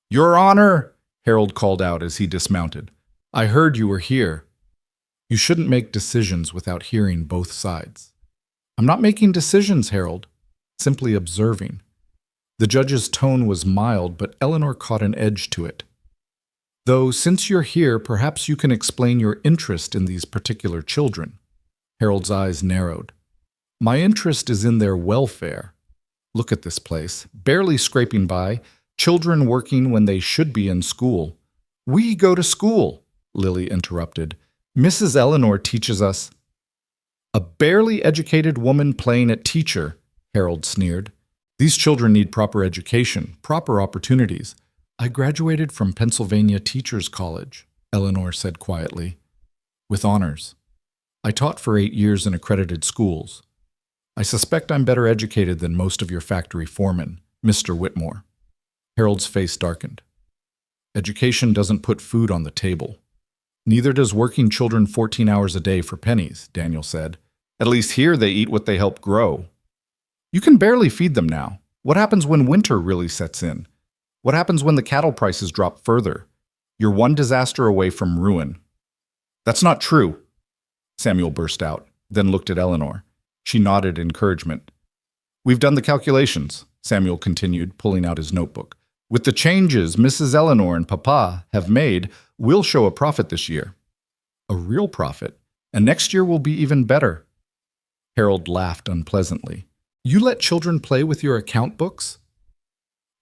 Your Honor, Harold called out as he dismounted. I heard you were here. You shouldn't make decisions without hearing both sides. I'm not making decisions, Harold. Simply observing. The judge's tone was mild, but Eleanor caught an edge to it. Though, since you're here, perhaps you can explain your interest in these particular children. Harold's eyes narrowed. My interest is in their welfare. Look at this place, barely scraping by, children working when they should be in school. We go to school, Lily interrupted. Mrs. Eleanor teaches us. A barely educated woman playing at teacher, Harold sneered. These children need proper education, proper opportunities. I graduated from Pennsylvania Teachers College, Eleanor said quietly. With honors. I taught for 8 years in accredited schools. I suspect I'm better educated than most of your factory foremen, Mr. Whitmore. Harold's face darkened. Education doesn't put food on the table. Neither does working children 14 hours a day for pennies, Daniel said. At least here they eat what they help grow. You can barely feed them now. What happens when winter really sets in? What happens when the cattle prices drop further? You're one disaster away from ruin. That's not true, Samuel burst out, then looked at Eleanor. She nodded encouragement. We've done the calculations, Samuel continued, pulling out his notebook. With the changes Mrs. Eleanor and Papa have made, we'll show a profit this year. A real profit, and next year will be even better. Harold laughed unpleasantly. You let children play with your account books?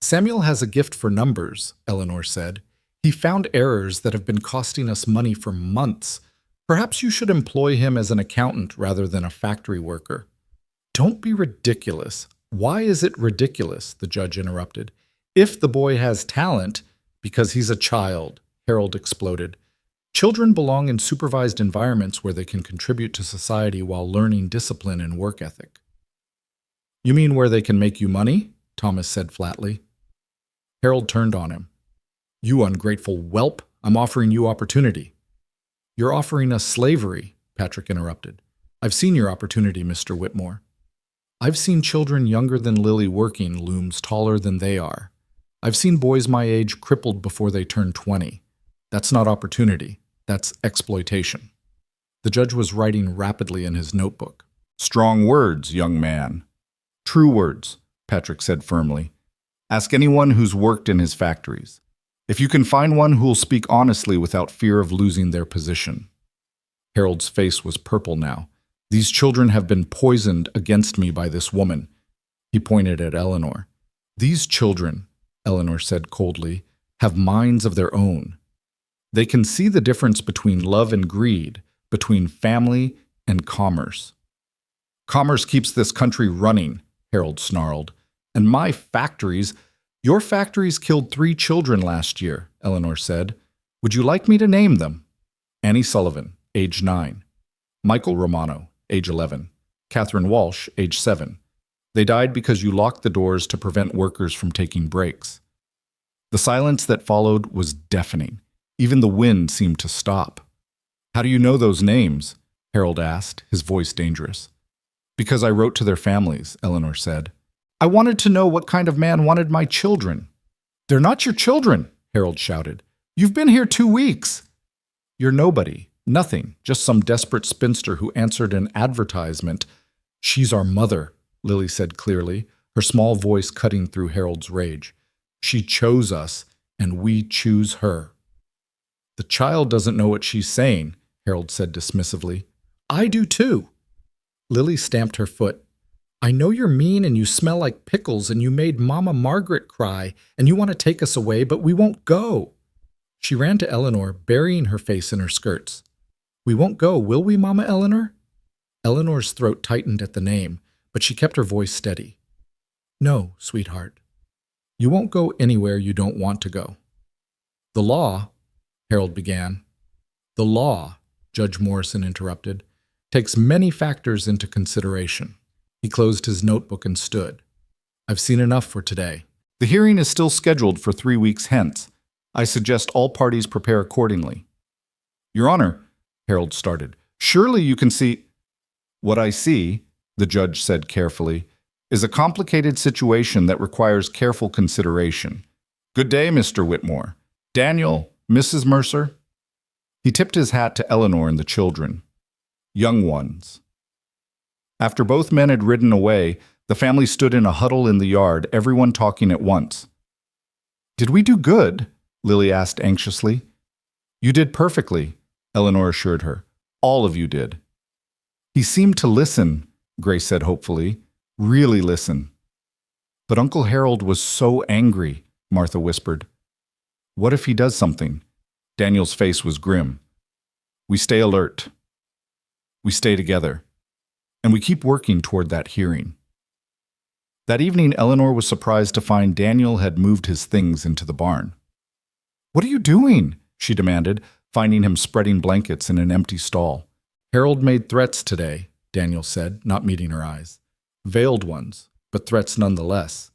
Samuel has a gift for numbers, Eleanor said. He found errors that have been costing us money for months. Perhaps you should employ him as an accountant rather than a factory worker. Don't be ridiculous. Why is it ridiculous? The judge interrupted. If the boy has talent, because he's a child, Harold exploded. Children belong in supervised environments where they can contribute to society while learning discipline and work ethic. You mean where they can make you money? Thomas said flatly. Harold turned on him. You ungrateful whelp, I'm offering you opportunity. You're offering us slavery, Patrick interrupted. I've seen your opportunity, Mr. Whitmore. I've seen children younger than Lily working looms taller than they are. I've seen boys my age crippled before they turn 20. That's not opportunity. That's exploitation. The judge was writing rapidly in his notebook. Strong words, young man. True words, Patrick said firmly. Ask anyone who's worked in his factories. If you can find one who'll speak honestly without fear of losing their position. Harold's face was purple now. These children have been poisoned against me by this woman. He pointed at Eleanor. These children, Eleanor said coldly, have minds of their own. They can see the difference between love and greed, between family and commerce. Commerce keeps this country running, Harold snarled. And my factories... Your factories killed 3 children last year, Eleanor said. Would you like me to name them? Annie Sullivan, age 9. Michael Romano, age 11. Catherine Walsh, age 7. They died because you locked the doors to prevent workers from taking breaks. The silence that followed was deafening. Even the wind seemed to stop. "How do you know those names?" Harold asked, his voice dangerous. "Because I wrote to their families," Eleanor said. "I wanted to know what kind of man wanted my children." "They're not your children," Harold shouted. "You've been here 2 weeks." "You're nobody, nothing, just some desperate spinster who answered an advertisement." "She's our mother," Lily said clearly, her small voice cutting through Harold's rage. "She chose us, and we choose her." "The child doesn't know what she's saying," Harold said dismissively. "I do too." Lily stamped her foot. "I know you're mean and you smell like pickles and you made Mama Margaret cry and you want to take us away, but we won't go." She ran to Eleanor, burying her face in her skirts. "We won't go, will we, Mama Eleanor?" Eleanor's throat tightened at the name, but she kept her voice steady. "No, sweetheart. You won't go anywhere you don't want to go." "The law," Harold began. "The law," Judge Morrison interrupted, "takes many factors into consideration." He closed his notebook and stood. "I've seen enough for today. The hearing is still scheduled for 3 weeks hence. I suggest all parties prepare accordingly." "Your Honor," Harold started, "surely you can see—" "What I see," the judge said carefully, "is a complicated situation that requires careful consideration. Good day, Mr. Whitmore. Daniel, Mrs. Mercer." He tipped his hat to Eleanor and the children. "Young ones." After both men had ridden away, the family stood in a huddle in the yard, everyone talking at once. "Did we do good?" Lily asked anxiously. "You did perfectly," Eleanor assured her. "All of you did." "He seemed to listen," Grace said hopefully. "Really listen." "But Uncle Harold was so angry," Martha whispered. "What if he does something?" Daniel's face was grim. "We stay alert. We stay together. And we keep working toward that hearing." That evening, Eleanor was surprised to find Daniel had moved his things into the barn. "What are you doing?" she demanded, finding him spreading blankets in an empty stall. "Harold made threats today," Daniel said, not meeting her eyes. "Veiled ones, but threats nonetheless.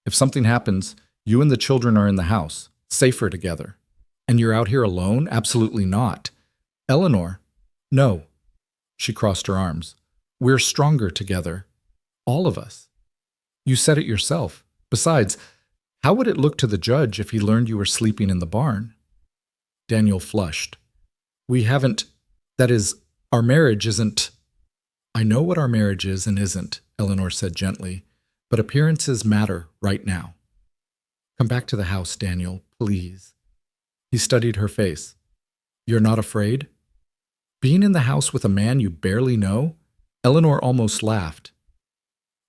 If something happens, you and the children are in the house, safer together. And you're out here alone? Absolutely not. Eleanor." "No." She crossed her arms. "We're stronger together. All of us. You said it yourself. Besides, how would it look to the judge if he learned you were sleeping in the barn?" Daniel flushed. "We haven't, that is, our marriage isn't—" "I know what our marriage is and isn't," Eleanor said gently, "but appearances matter right now. Come back to the house, Daniel, please." He studied her face. "You're not afraid? Being in the house with a man you barely know?" Eleanor almost laughed.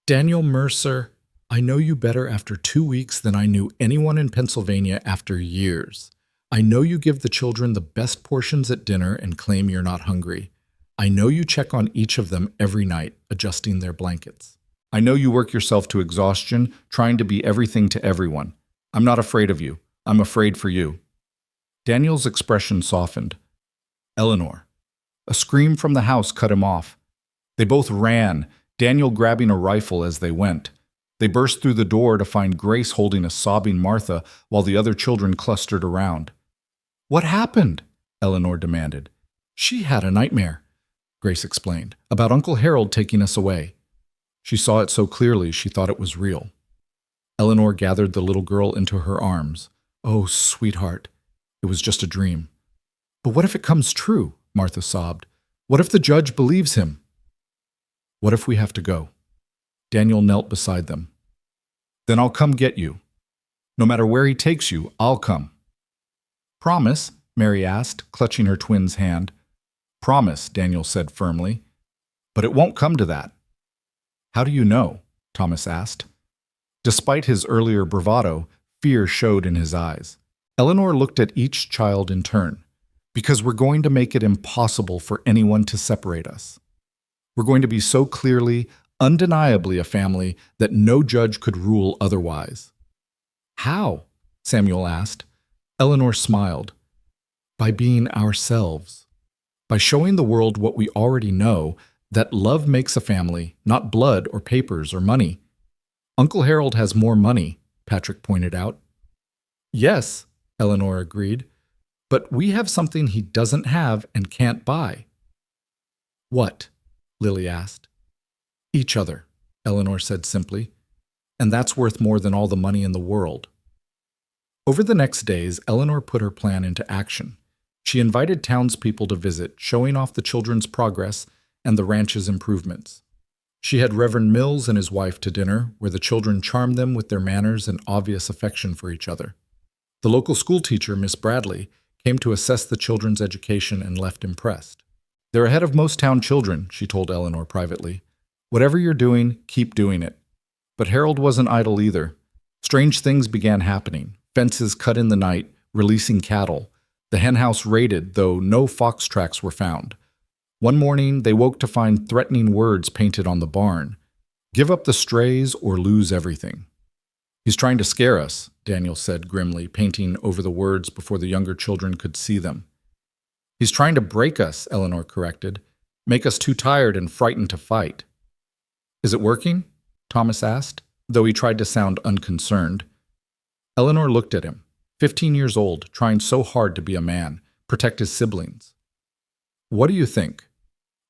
"Daniel Mercer, I know you better after 2 weeks than I knew anyone in Pennsylvania after years. I know you give the children the best portions at dinner and claim you're not hungry. I know you check on each of them every night, adjusting their blankets. I know you work yourself to exhaustion, trying to be everything to everyone. I'm not afraid of you. I'm afraid for you." Daniel's expression softened. "Eleanor." A scream from the house cut him off. They both ran, Daniel grabbing a rifle as they went. They burst through the door to find Grace holding a sobbing Martha while the other children clustered around. "What happened?" Eleanor demanded. "She had a nightmare," Grace explained, "about Uncle Harold taking us away. She saw it so clearly she thought it was real." Eleanor gathered the little girl into her arms. "Oh, sweetheart, it was just a dream." "But what if it comes true?" Martha sobbed. "What if the judge believes him?" "What if we have to go?" Daniel knelt beside them. "Then I'll come get you. No matter where he takes you, I'll come." "Promise?" Mary asked, clutching her twin's hand. "Promise," Daniel said firmly. "But it won't come to that." "How do you know?" Thomas asked. Despite his earlier bravado, fear showed in his eyes. Eleanor looked at each child in turn. "Because we're going to make it impossible for anyone to separate us. We're going to be so clearly, undeniably a family that no judge could rule otherwise." "How?" Samuel asked. Eleanor smiled. "By being ourselves. By showing the world what we already know, that love makes a family, not blood or papers or money." "Uncle Harold has more money," Patrick pointed out. Yes, Eleanor agreed, but we have something he doesn't have and can't buy. What? Lily asked. Each other, Eleanor said simply, and that's worth more than all the money in the world. Over the next days, Eleanor put her plan into action. She invited townspeople to visit, showing off the children's progress and the ranch's improvements. She had Reverend Mills and his wife to dinner, where the children charmed them with their manners and obvious affection for each other. The local school teacher, Miss Bradley, came to assess the children's education and left impressed. They're ahead of most town children, she told Eleanor privately. Whatever you're doing, keep doing it. But Harold wasn't idle either. Strange things began happening. Fences cut in the night, releasing cattle. The henhouse raided, though no fox tracks were found. One morning, they woke to find threatening words painted on the barn. Give up the strays or lose everything. He's trying to scare us, Daniel said grimly, painting over the words before the younger children could see them. He's trying to break us, Eleanor corrected. Make us too tired and frightened to fight. Is it working? Thomas asked, though he tried to sound unconcerned. Eleanor looked at him, 15 years old, trying so hard to be a man, protect his siblings. What do you think?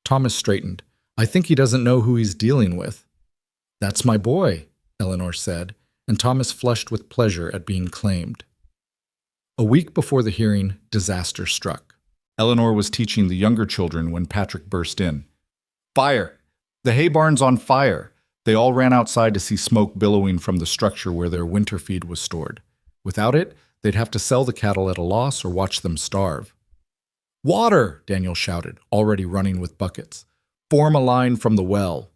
Thomas straightened. I think he doesn't know who he's dealing with. That's my boy, Eleanor said, and Thomas flushed with pleasure at being claimed. A week before the hearing, disaster struck. Eleanor was teaching the younger children when Patrick burst in. Fire! The hay barn's on fire! They all ran outside to see smoke billowing from the structure where their winter feed was stored. Without it, they'd have to sell the cattle at a loss or watch them starve. Water! Daniel shouted, already running with buckets. Form a line from the well.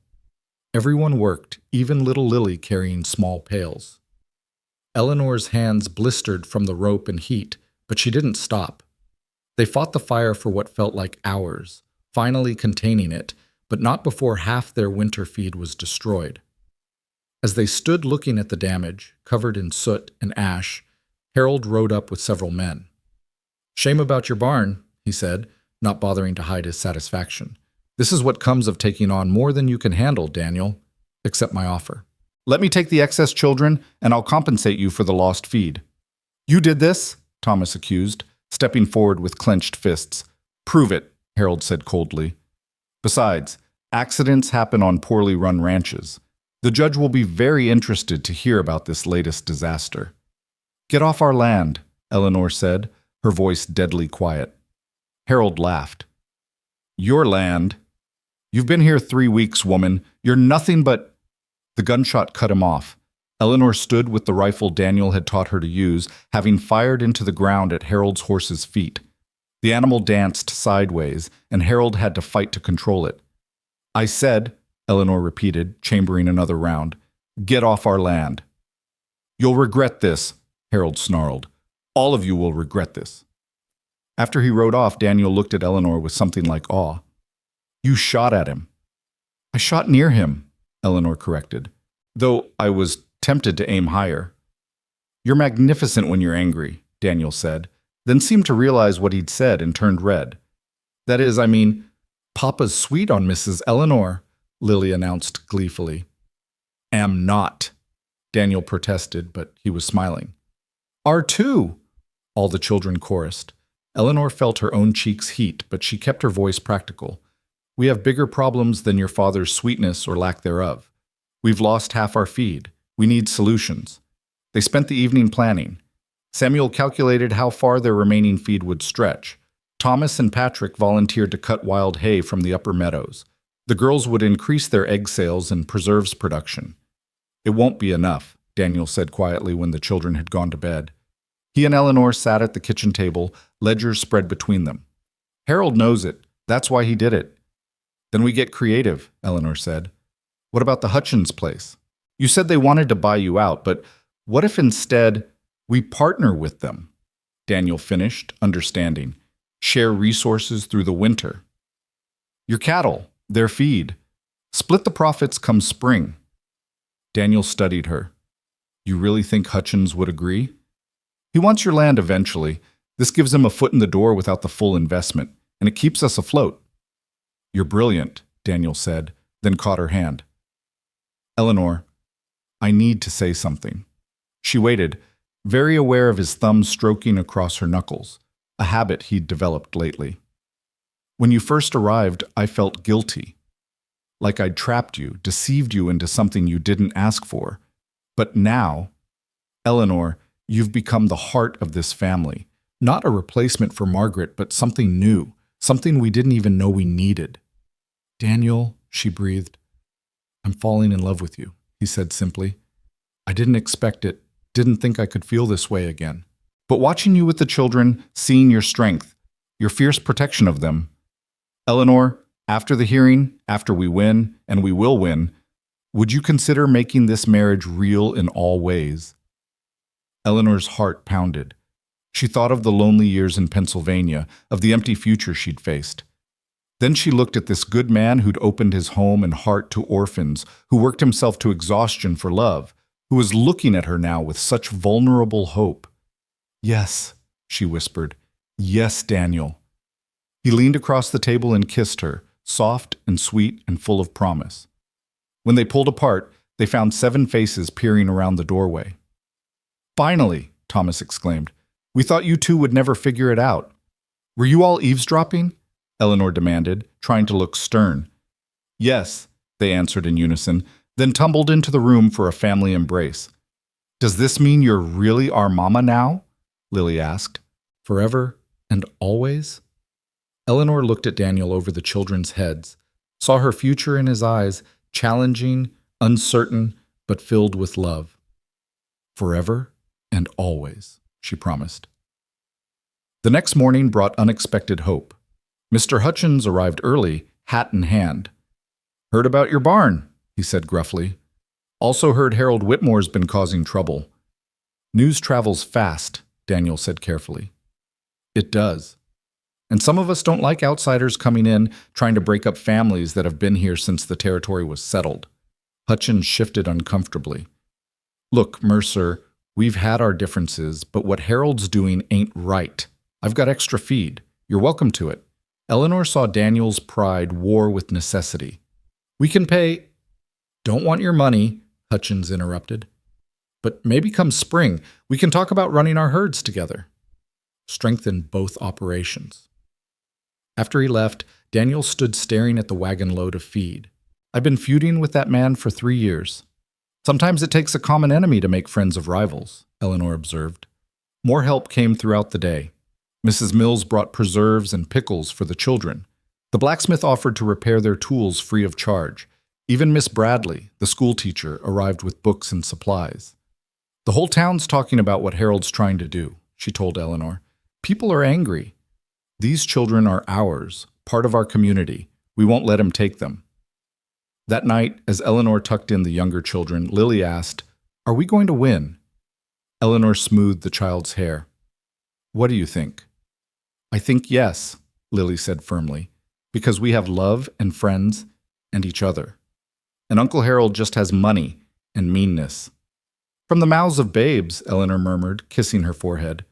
Everyone worked, even little Lily carrying small pails. Eleanor's hands blistered from the rope and heat, but she didn't stop. They fought the fire for what felt like hours, finally containing it, but not before half their winter feed was destroyed. As they stood looking at the damage, covered in soot and ash, Harold rode up with several men. Shame about your barn, he said, not bothering to hide his satisfaction. This is what comes of taking on more than you can handle, Daniel. Accept my offer. Let me take the excess children, and I'll compensate you for the lost feed. You did this? Thomas accused, stepping forward with clenched fists. Prove it, Harold said coldly. Besides, accidents happen on poorly run ranches. The judge will be very interested to hear about this latest disaster. Get off our land, Eleanor said, her voice deadly quiet. Harold laughed. Your land? You've been here 3 weeks, woman. You're nothing but... The gunshot cut him off. Eleanor stood with the rifle Daniel had taught her to use, having fired into the ground at Harold's horse's feet. The animal danced sideways, and Harold had to fight to control it. I said, Eleanor repeated, chambering another round, get off our land. You'll regret this, Harold snarled. All of you will regret this. After he rode off, Daniel looked at Eleanor with something like awe. You shot at him. I shot near him, Eleanor corrected, though I was tempted to aim higher. You're magnificent when you're angry, Daniel said, then seemed to realize what he'd said and turned red. That is, Papa's sweet on Mrs. Eleanor, Lily announced gleefully. Am not, Daniel protested, but he was smiling. Are too, all the children chorused. Eleanor felt her own cheeks heat, but she kept her voice practical. We have bigger problems than your father's sweetness or lack thereof. We've lost half our feed. We need solutions. They spent the evening planning. Samuel calculated how far their remaining feed would stretch. Thomas and Patrick volunteered to cut wild hay from the upper meadows. The girls would increase their egg sales and preserves production. It won't be enough, Daniel said quietly when the children had gone to bed. He and Eleanor sat at the kitchen table, ledgers spread between them. Harold knows it. That's why he did it. Then we get creative, Eleanor said. What about the Hutchins place? You said they wanted to buy you out, but what if instead we partner with them? Daniel finished, understanding. Share resources through the winter. Your cattle, their feed. Split the profits come spring. Daniel studied her. You really think Hutchins would agree? He wants your land eventually. This gives him a foot in the door without the full investment, and it keeps us afloat. You're brilliant, Daniel said, then caught her hand. Eleanor, I need to say something. She waited, very aware of his thumb stroking across her knuckles, a habit he'd developed lately. When you first arrived, I felt guilty, like I'd trapped you, deceived you into something you didn't ask for. But now, Eleanor, you've become the heart of this family, not a replacement for Margaret, but something new, something we didn't even know we needed. Daniel, she breathed. I'm falling in love with you, he said simply. I didn't expect it, didn't think I could feel this way again. But watching you with the children, seeing your strength, your fierce protection of them. Eleanor, after the hearing, after we win, and we will win, would you consider making this marriage real in all ways? Eleanor's heart pounded. She thought of the lonely years in Pennsylvania, of the empty future she'd faced. Then she looked at this good man who'd opened his home and heart to orphans, who worked himself to exhaustion for love, who was looking at her now with such vulnerable hope. Yes, she whispered. Yes, Daniel. He leaned across the table and kissed her, soft and sweet and full of promise. When they pulled apart, they found 7 faces peering around the doorway. Finally, Thomas exclaimed. We thought you two would never figure it out. Were you all eavesdropping? Eleanor demanded, trying to look stern. Yes, they answered in unison, then tumbled into the room for a family embrace. Does this mean you're really our mama now? Lily asked. Forever and always? Eleanor looked at Daniel over the children's heads, saw her future in his eyes, challenging, uncertain, but filled with love. Forever and always, she promised. The next morning brought unexpected hope. Mr. Hutchins arrived early, hat in hand. Heard about your barn, he said gruffly. Also heard Harold Whitmore's been causing trouble. News travels fast, Daniel said carefully. It does. And some of us don't like outsiders coming in, trying to break up families that have been here since the territory was settled. Hutchins shifted uncomfortably. Look, Mercer, we've had our differences, but what Harold's doing ain't right. I've got extra feed. You're welcome to it. Eleanor saw Daniel's pride war with necessity. We can pay— Don't want your money, Hutchins interrupted. But maybe come spring, we can talk about running our herds together. Strengthen both operations. After he left, Daniel stood staring at the wagon load of feed. I've been feuding with that man for 3 years. Sometimes it takes a common enemy to make friends of rivals, Eleanor observed. More help came throughout the day. Mrs. Mills brought preserves and pickles for the children. The blacksmith offered to repair their tools free of charge. Even Miss Bradley, the schoolteacher, arrived with books and supplies. The whole town's talking about what Harold's trying to do, she told Eleanor. People are angry. These children are ours, part of our community. We won't let him take them. That night, as Eleanor tucked in the younger children, Lily asked, Are we going to win? Eleanor smoothed the child's hair. What do you think? I think yes, Lily said firmly, because we have love and friends and each other. And Uncle Harold just has money and meanness. From the mouths of babes, Eleanor murmured, kissing her forehead.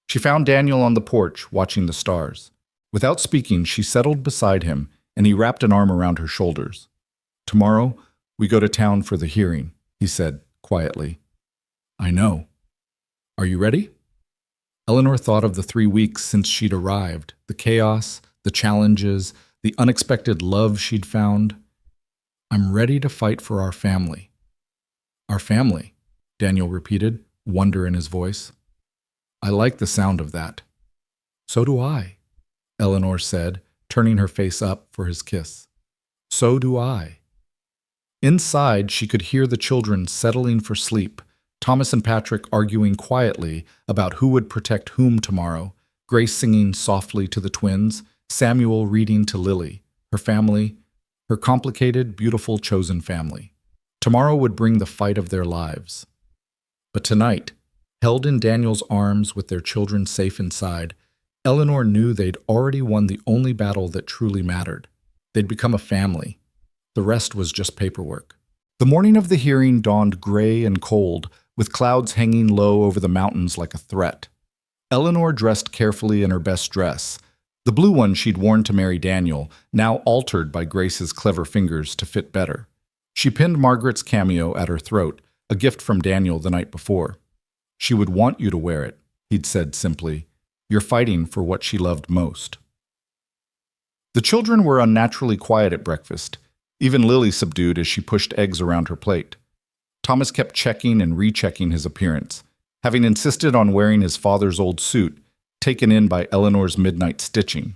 She found Daniel on the porch, watching the stars. Without speaking, she settled beside him, and he wrapped an arm around her shoulders. Tomorrow, we go to town for the hearing, he said, quietly. I know. Are you ready? Eleanor thought of the 3 weeks since she'd arrived, the chaos, the challenges, the unexpected love she'd found. I'm ready to fight for our family. Our family, Daniel repeated, wonder in his voice. I like the sound of that. So do I, Eleanor said, turning her face up for his kiss. So do I. Inside, she could hear the children settling for sleep, Thomas and Patrick arguing quietly about who would protect whom tomorrow, Grace singing softly to the twins, Samuel reading to Lily, her family, her complicated, beautiful, chosen family. Tomorrow would bring the fight of their lives. But tonight, held in Daniel's arms with their children safe inside, Eleanor knew they'd already won the only battle that truly mattered. They'd become a family. The rest was just paperwork. The morning of the hearing dawned gray and cold, with clouds hanging low over the mountains like a threat. Eleanor dressed carefully in her best dress, the blue one she'd worn to marry Daniel, now altered by Grace's clever fingers to fit better. She pinned Margaret's cameo at her throat, a gift from Daniel the night before. She would want you to wear it, he'd said simply. You're fighting for what she loved most. The children were unnaturally quiet at breakfast, even Lily subdued as she pushed eggs around her plate. Thomas kept checking and rechecking his appearance, having insisted on wearing his father's old suit, taken in by Eleanor's midnight stitching.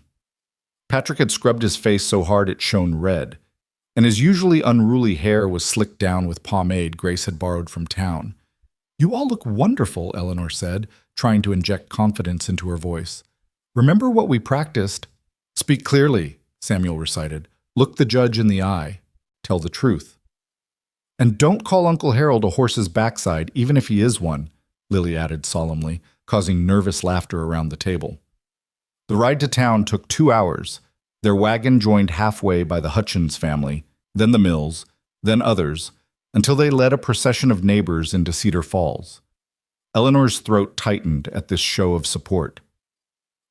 Patrick had scrubbed his face so hard it shone red, and his usually unruly hair was slicked down with pomade Grace had borrowed from town. You all look wonderful, Eleanor said, trying to inject confidence into her voice. Remember what we practiced? Speak clearly, Samuel recited. Look the judge in the eye. Tell the truth. And don't call Uncle Harold a horse's backside, even if he is one, Lily added solemnly, causing nervous laughter around the table. The ride to town took 2 hours. Their wagon joined halfway by the Hutchins family, then the Mills, then others, until they led a procession of neighbors into Cedar Falls. Eleanor's throat tightened at this show of support.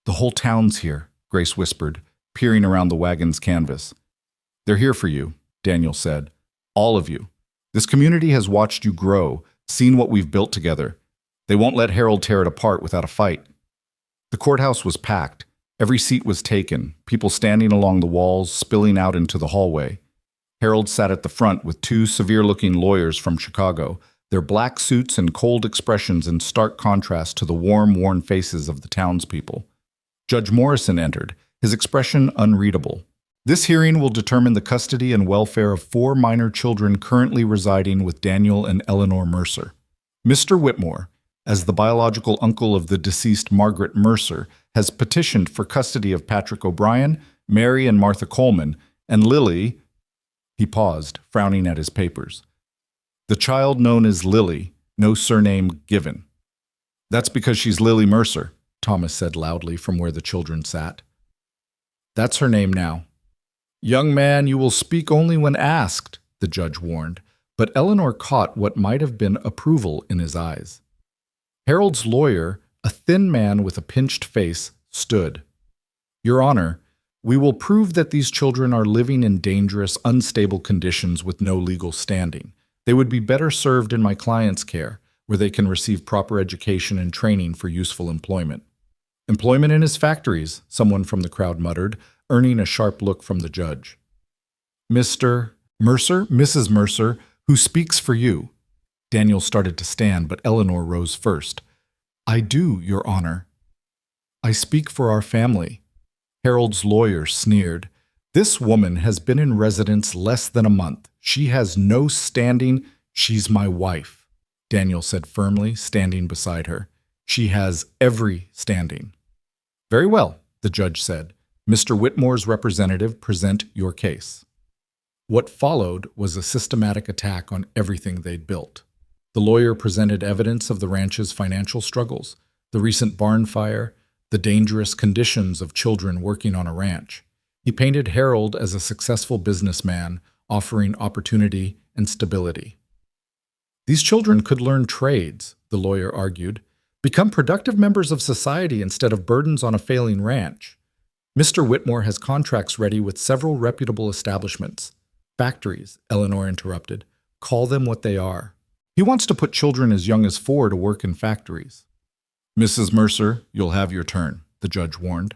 The whole town's here, Grace whispered, peering around the wagon's canvas. They're here for you, Daniel said. All of you. This community has watched you grow, seen what we've built together. They won't let Harold tear it apart without a fight. The courthouse was packed. Every seat was taken, people standing along the walls, spilling out into the hallway. Harold sat at the front with 2 severe-looking lawyers from Chicago, their black suits and cold expressions in stark contrast to the warm, worn faces of the townspeople. Judge Morrison entered, his expression unreadable. This hearing will determine the custody and welfare of 4 minor children currently residing with Daniel and Eleanor Mercer. Mr. Whitmore, as the biological uncle of the deceased Margaret Mercer, has petitioned for custody of Patrick O'Brien, Mary and Martha Coleman, and Lily. He paused, frowning at his papers. The child known as Lily, no surname given. That's because she's Lily Mercer, Thomas said loudly from where the children sat. That's her name now. Young man, you will speak only when asked, the judge warned, but Eleanor caught what might have been approval in his eyes. Harold's lawyer, a thin man with a pinched face, stood. Your Honor, we will prove that these children are living in dangerous, unstable conditions with no legal standing. They would be better served in my client's care, where they can receive proper education and training for useful employment. Employment in his factories, someone from the crowd muttered, earning a sharp look from the judge. Mr. Mercer, Mrs. Mercer, who speaks for you? Daniel started to stand, but Eleanor rose first. I do, Your Honor. I speak for our family. Harold's lawyer sneered. This woman has been in residence less than a month. She has no standing. She's my wife, Daniel said firmly, standing beside her. She has every standing. Very well, the judge said. Mr. Whitmore's representative, present your case. What followed was a systematic attack on everything they'd built. The lawyer presented evidence of the ranch's financial struggles, the recent barn fire, the dangerous conditions of children working on a ranch. He painted Harold as a successful businessman, offering opportunity and stability. These children could learn trades, the lawyer argued, become productive members of society instead of burdens on a failing ranch. Mr. Whitmore has contracts ready with several reputable establishments. Factories, Eleanor interrupted. Call them what they are. He wants to put children as young as 4 to work in factories. Mrs. Mercer, you'll have your turn, the judge warned.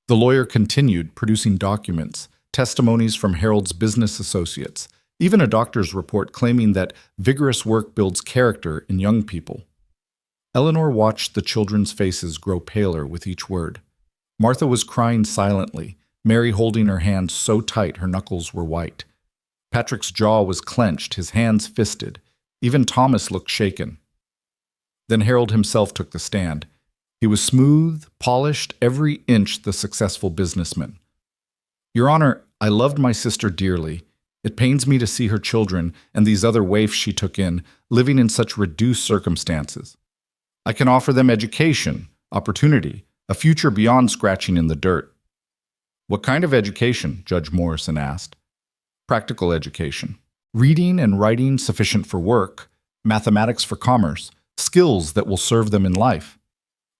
The lawyer continued, producing documents, testimonies from Harold's business associates, even a doctor's report claiming that vigorous work builds character in young people. Eleanor watched the children's faces grow paler with each word. Martha was crying silently, Mary holding her hands so tight her knuckles were white. Patrick's jaw was clenched, his hands fisted. Even Thomas looked shaken. Then Harold himself took the stand. He was smooth, polished, every inch the successful businessman. Your Honor, I loved my sister dearly. It pains me to see her children, and these other waifs she took in, living in such reduced circumstances. I can offer them education, opportunity, a future beyond scratching in the dirt. What kind of education? Judge Morrison asked. Practical education. Reading and writing sufficient for work, mathematics for commerce, skills that will serve them in life.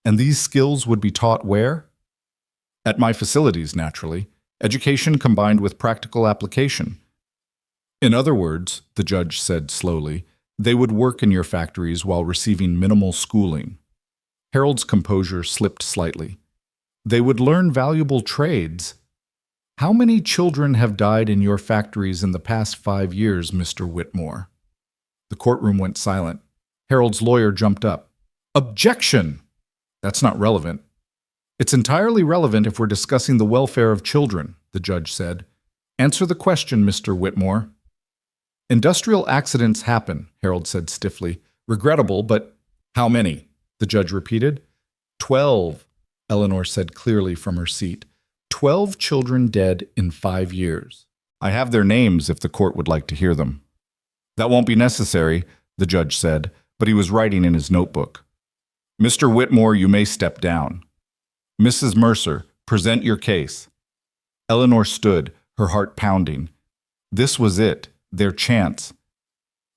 And these skills would be taught where? At my facilities, naturally. Education combined with practical application. In other words, the judge said slowly, They would work in your factories while receiving minimal schooling. Harold's composure slipped slightly. They would learn valuable trades. How many children have died in your factories in the past 5 years, Mr. Whitmore? The courtroom went silent. Harold's lawyer jumped up. Objection! That's not relevant. It's entirely relevant if we're discussing the welfare of children, the judge said. Answer the question, Mr. Whitmore. Industrial accidents happen, Harold said stiffly. Regrettable, but how many? The judge repeated. 12, Eleanor said clearly from her seat. 12 children dead in 5 years. I have their names if the court would like to hear them. That won't be necessary, the judge said, but he was writing in his notebook. Mr. Whitmore, you may step down. Mrs. Mercer, present your case. Eleanor stood, her heart pounding. This was it, their chance.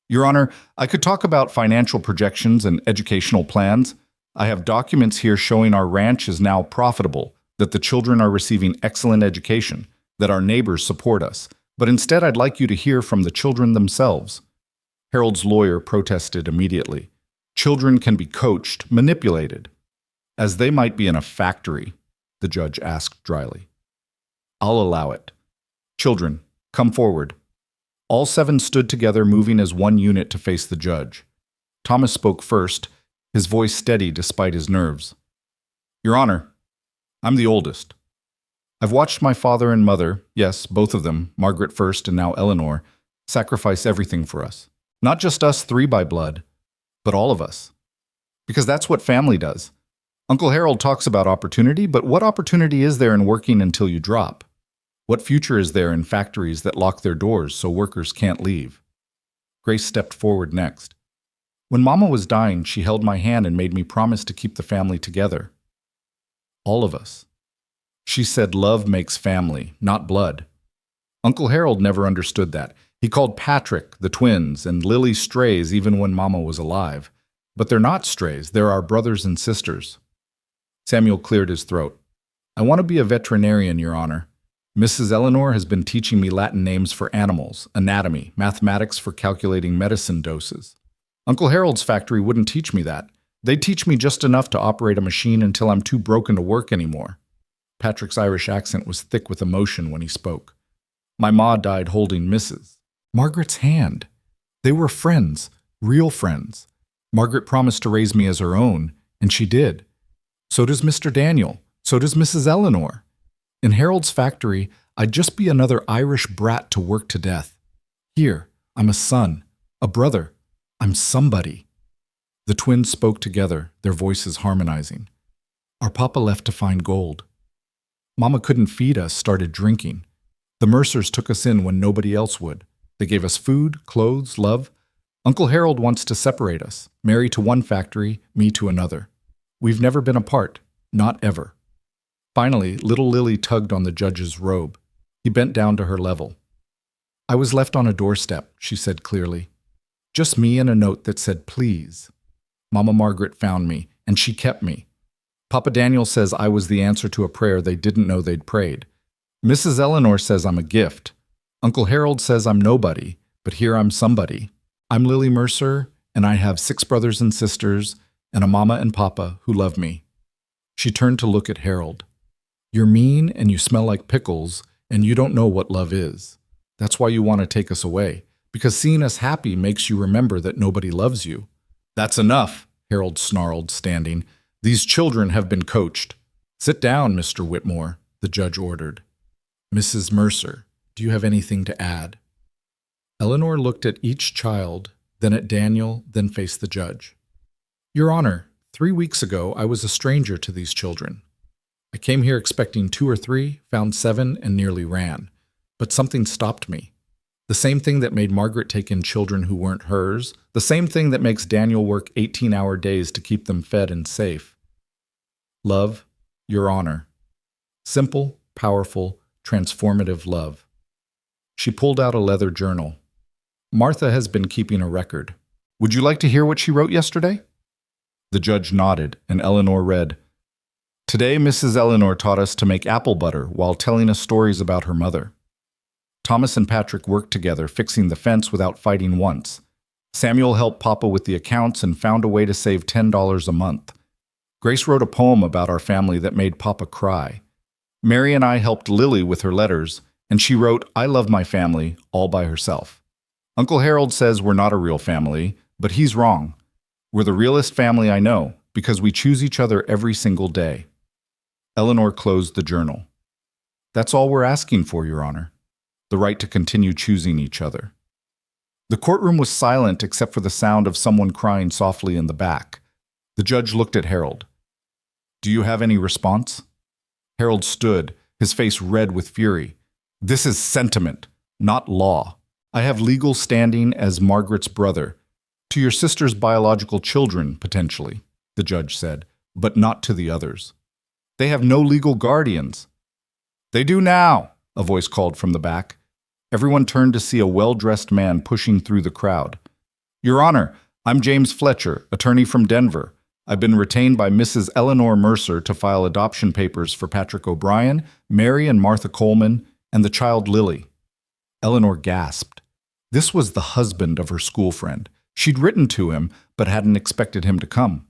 Your Honor, I could talk about financial projections and educational plans. I have documents here showing our ranch is now profitable, that the children are receiving excellent education, that our neighbors support us. But instead, I'd like you to hear from the children themselves. Harold's lawyer protested immediately. Children can be coached, manipulated. As they might be in a factory, the judge asked dryly. I'll allow it. Children, come forward. All 7 stood together, moving as one unit to face the judge. Thomas spoke first, his voice steady despite his nerves. Your Honor, I'm the oldest. I've watched my father and mother, yes, both of them, Margaret first and now Eleanor, sacrifice everything for us. Not just us 3 by blood, but all of us. Because that's what family does. Uncle Harold talks about opportunity, but what opportunity is there in working until you drop? What future is there in factories that lock their doors so workers can't leave? Grace stepped forward next. When Mama was dying, she held my hand and made me promise to keep the family together. All of us. She said love makes family, not blood. Uncle Harold never understood that. He called Patrick, the twins, and Lily strays even when Mama was alive. But they're not strays, they're our brothers and sisters. Samuel cleared his throat. I want to be a veterinarian, Your Honor. Mrs. Eleanor has been teaching me Latin names for animals, anatomy, mathematics for calculating medicine doses. Uncle Harold's factory wouldn't teach me that. They'd teach me just enough to operate a machine until I'm too broken to work anymore. Patrick's Irish accent was thick with emotion when he spoke. My ma died holding Mrs. Margaret's hand. They were friends, real friends. Margaret promised to raise me as her own, and she did. So does Mr. Daniel. So does Mrs. Eleanor. In Harold's factory, I'd just be another Irish brat to work to death. Here, I'm a son, a brother. I'm somebody. The twins spoke together, their voices harmonizing. Our papa left to find gold. Mama couldn't feed us, started drinking. The Mercers took us in when nobody else would. They gave us food, clothes, love. Uncle Harold wants to separate us, Mary to one factory, me to another. We've never been apart, not ever. Finally, little Lily tugged on the judge's robe. He bent down to her level. I was left on a doorstep, she said clearly. Just me and a note that said, please. Mama Margaret found me, and she kept me. Papa Daniel says I was the answer to a prayer they didn't know they'd prayed. Mrs. Eleanor says I'm a gift. Uncle Harold says I'm nobody, but here I'm somebody. I'm Lily Mercer, and I have 6 brothers and sisters, and a mama and papa who love me. She turned to look at Harold. You're mean and you smell like pickles, and you don't know what love is. That's why you want to take us away, because seeing us happy makes you remember that nobody loves you. That's enough, Harold snarled, standing. These children have been coached. Sit down, Mr. Whitmore, the judge ordered. Mrs. Mercer, do you have anything to add? Eleanor looked at each child, then at Daniel, then faced the judge. Your Honor, 3 weeks ago I was a stranger to these children. I came here expecting 2 or 3, found 7, and nearly ran. But something stopped me. The same thing that made Margaret take in children who weren't hers, the same thing that makes Daniel work 18-hour days to keep them fed and safe. Love, Your Honor. Simple, powerful, transformative love. She pulled out a leather journal. Martha has been keeping a record. Would you like to hear what she wrote yesterday? The judge nodded, and Eleanor read, Today, Mrs. Eleanor taught us to make apple butter while telling us stories about her mother. Thomas and Patrick worked together, fixing the fence without fighting once. Samuel helped Papa with the accounts and found a way to save $10 a month. Grace wrote a poem about our family that made Papa cry. Mary and I helped Lily with her letters, and she wrote, "I love my family," all by herself. Uncle Harold says we're not a real family, but he's wrong. We're the realest family I know, because we choose each other every single day. Eleanor closed the journal. That's all we're asking for, Your Honor. The right to continue choosing each other. The courtroom was silent except for the sound of someone crying softly in the back. The judge looked at Harold. Do you have any response? Harold stood, his face red with fury. This is sentiment, not law. I have legal standing as Margaret's brother. To your sister's biological children, potentially, the judge said, but not to the others. They have no legal guardians. They do now, a voice called from the back. Everyone turned to see a well-dressed man pushing through the crowd. Your Honor, I'm James Fletcher, attorney from Denver. I've been retained by Mrs. Eleanor Mercer to file adoption papers for Patrick O'Brien, Mary and Martha Coleman, and the child Lily. Eleanor gasped. This was the husband of her school friend. She'd written to him, but hadn't expected him to come.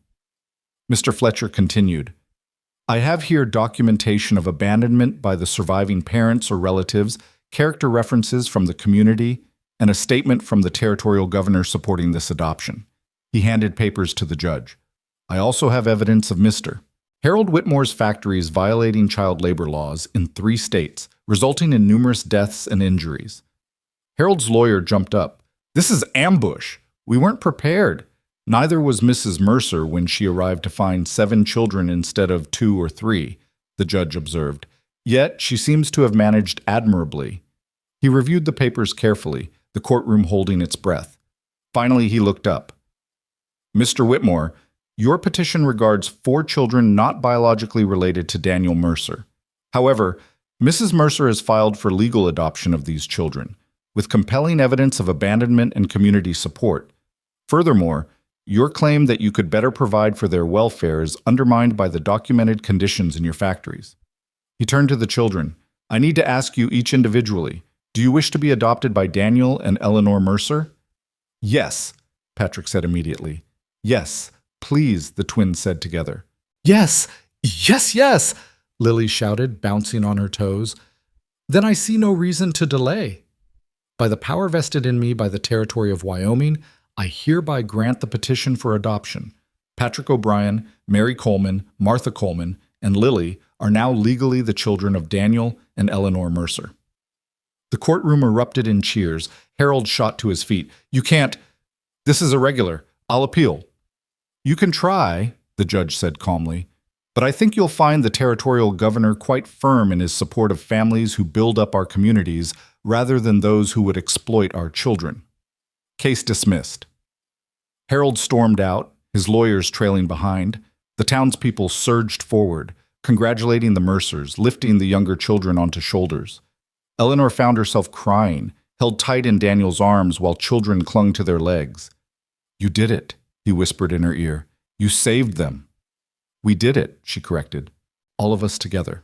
Mr. Fletcher continued. I have here documentation of abandonment by the surviving parents or relatives, character references from the community, and a statement from the territorial governor supporting this adoption. He handed papers to the judge. I also have evidence of Mr. Harold Whitmore's factories violating child labor laws in 3 states, resulting in numerous deaths and injuries. Harold's lawyer jumped up. This is ambush. We weren't prepared. Neither was Mrs. Mercer when she arrived to find 7 children instead of 2 or 3, the judge observed. Yet she seems to have managed admirably. He reviewed the papers carefully, the courtroom holding its breath. Finally, he looked up. Mr. Whitmore, your petition regards 4 children not biologically related to Daniel Mercer. However, Mrs. Mercer has filed for legal adoption of these children, with compelling evidence of abandonment and community support. Furthermore, your claim that you could better provide for their welfare is undermined by the documented conditions in your factories. He turned to the children. I need to ask you each individually. Do you wish to be adopted by Daniel and Eleanor Mercer? Yes, Patrick said immediately. Yes, please, the twins said together. Yes, yes, yes, Lily shouted, bouncing on her toes. Then I see no reason to delay. By the power vested in me by the territory of Wyoming, I hereby grant the petition for adoption. Patrick O'Brien, Mary Coleman, Martha Coleman, and Lily are now legally the children of Daniel and Eleanor Mercer. The courtroom erupted in cheers. Harold shot to his feet. You can't. This is irregular. I'll appeal. You can try, the judge said calmly, but I think you'll find the territorial governor quite firm in his support of families who build up our communities rather than those who would exploit our children. Case dismissed. Harold stormed out, his lawyers trailing behind. The townspeople surged forward, congratulating the Mercers, lifting the younger children onto shoulders. Eleanor found herself crying, held tight in Daniel's arms while children clung to their legs. You did it, he whispered in her ear. You saved them. We did it, she corrected. All of us together.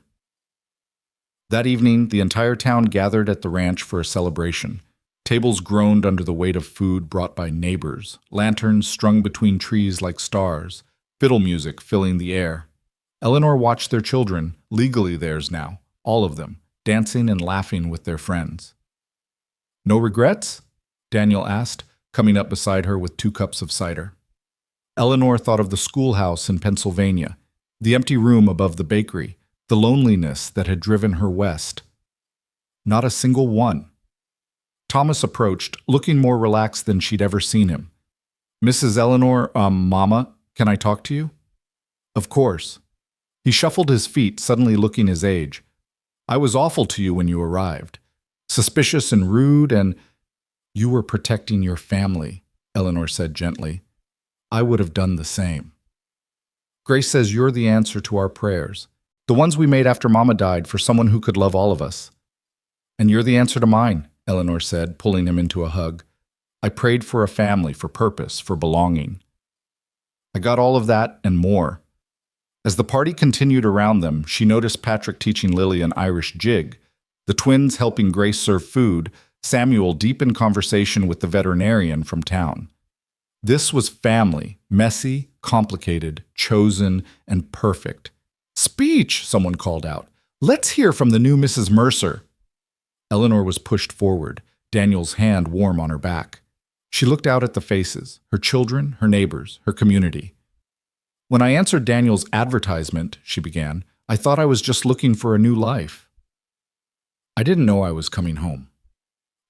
That evening, the entire town gathered at the ranch for a celebration. Tables groaned under the weight of food brought by neighbors, lanterns strung between trees like stars, fiddle music filling the air. Eleanor watched their children, legally theirs now, all of them, dancing and laughing with their friends. No regrets? Daniel asked, coming up beside her with 2 cups of cider. Eleanor thought of the schoolhouse in Pennsylvania, the empty room above the bakery, the loneliness that had driven her west. Not a single one. Thomas approached, looking more relaxed than she'd ever seen him. Mrs. Eleanor, Mama, can I talk to you? Of course. He shuffled his feet, suddenly looking his age. I was awful to you when you arrived. Suspicious and rude, and you were protecting your family, Eleanor said gently. I would have done the same. Grace says you're the answer to our prayers, the ones we made after Mama died for someone who could love all of us. And you're the answer to mine, Eleanor said, pulling him into a hug. I prayed for a family, for purpose, for belonging. I got all of that and more. As the party continued around them, she noticed Patrick teaching Lily an Irish jig, the twins helping Grace serve food, Samuel deep in conversation with the veterinarian from town. This was family, messy, complicated, chosen, and perfect. "Speech!" someone called out. "Let's hear from the new Mrs. Mercer." Eleanor was pushed forward, Daniel's hand warm on her back. She looked out at the faces, her children, her neighbors, her community. "When I answered Daniel's advertisement," she began, "I thought I was just looking for a new life. I didn't know I was coming home.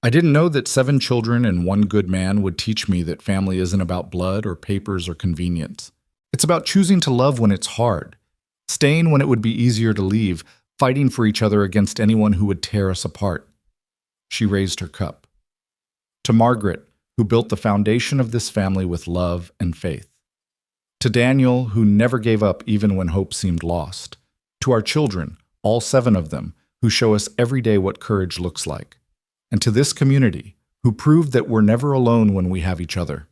I didn't know that 7 children and 1 good man would teach me that family isn't about blood or papers or convenience. It's about choosing to love when it's hard, staying when it would be easier to leave, fighting for each other against anyone who would tear us apart." She raised her cup. "To Margaret, who built the foundation of this family with love and faith. To Daniel, who never gave up even when hope seemed lost. To our children, all 7 of them, who show us every day what courage looks like. And to this community, who proved that we're never alone when we have each other."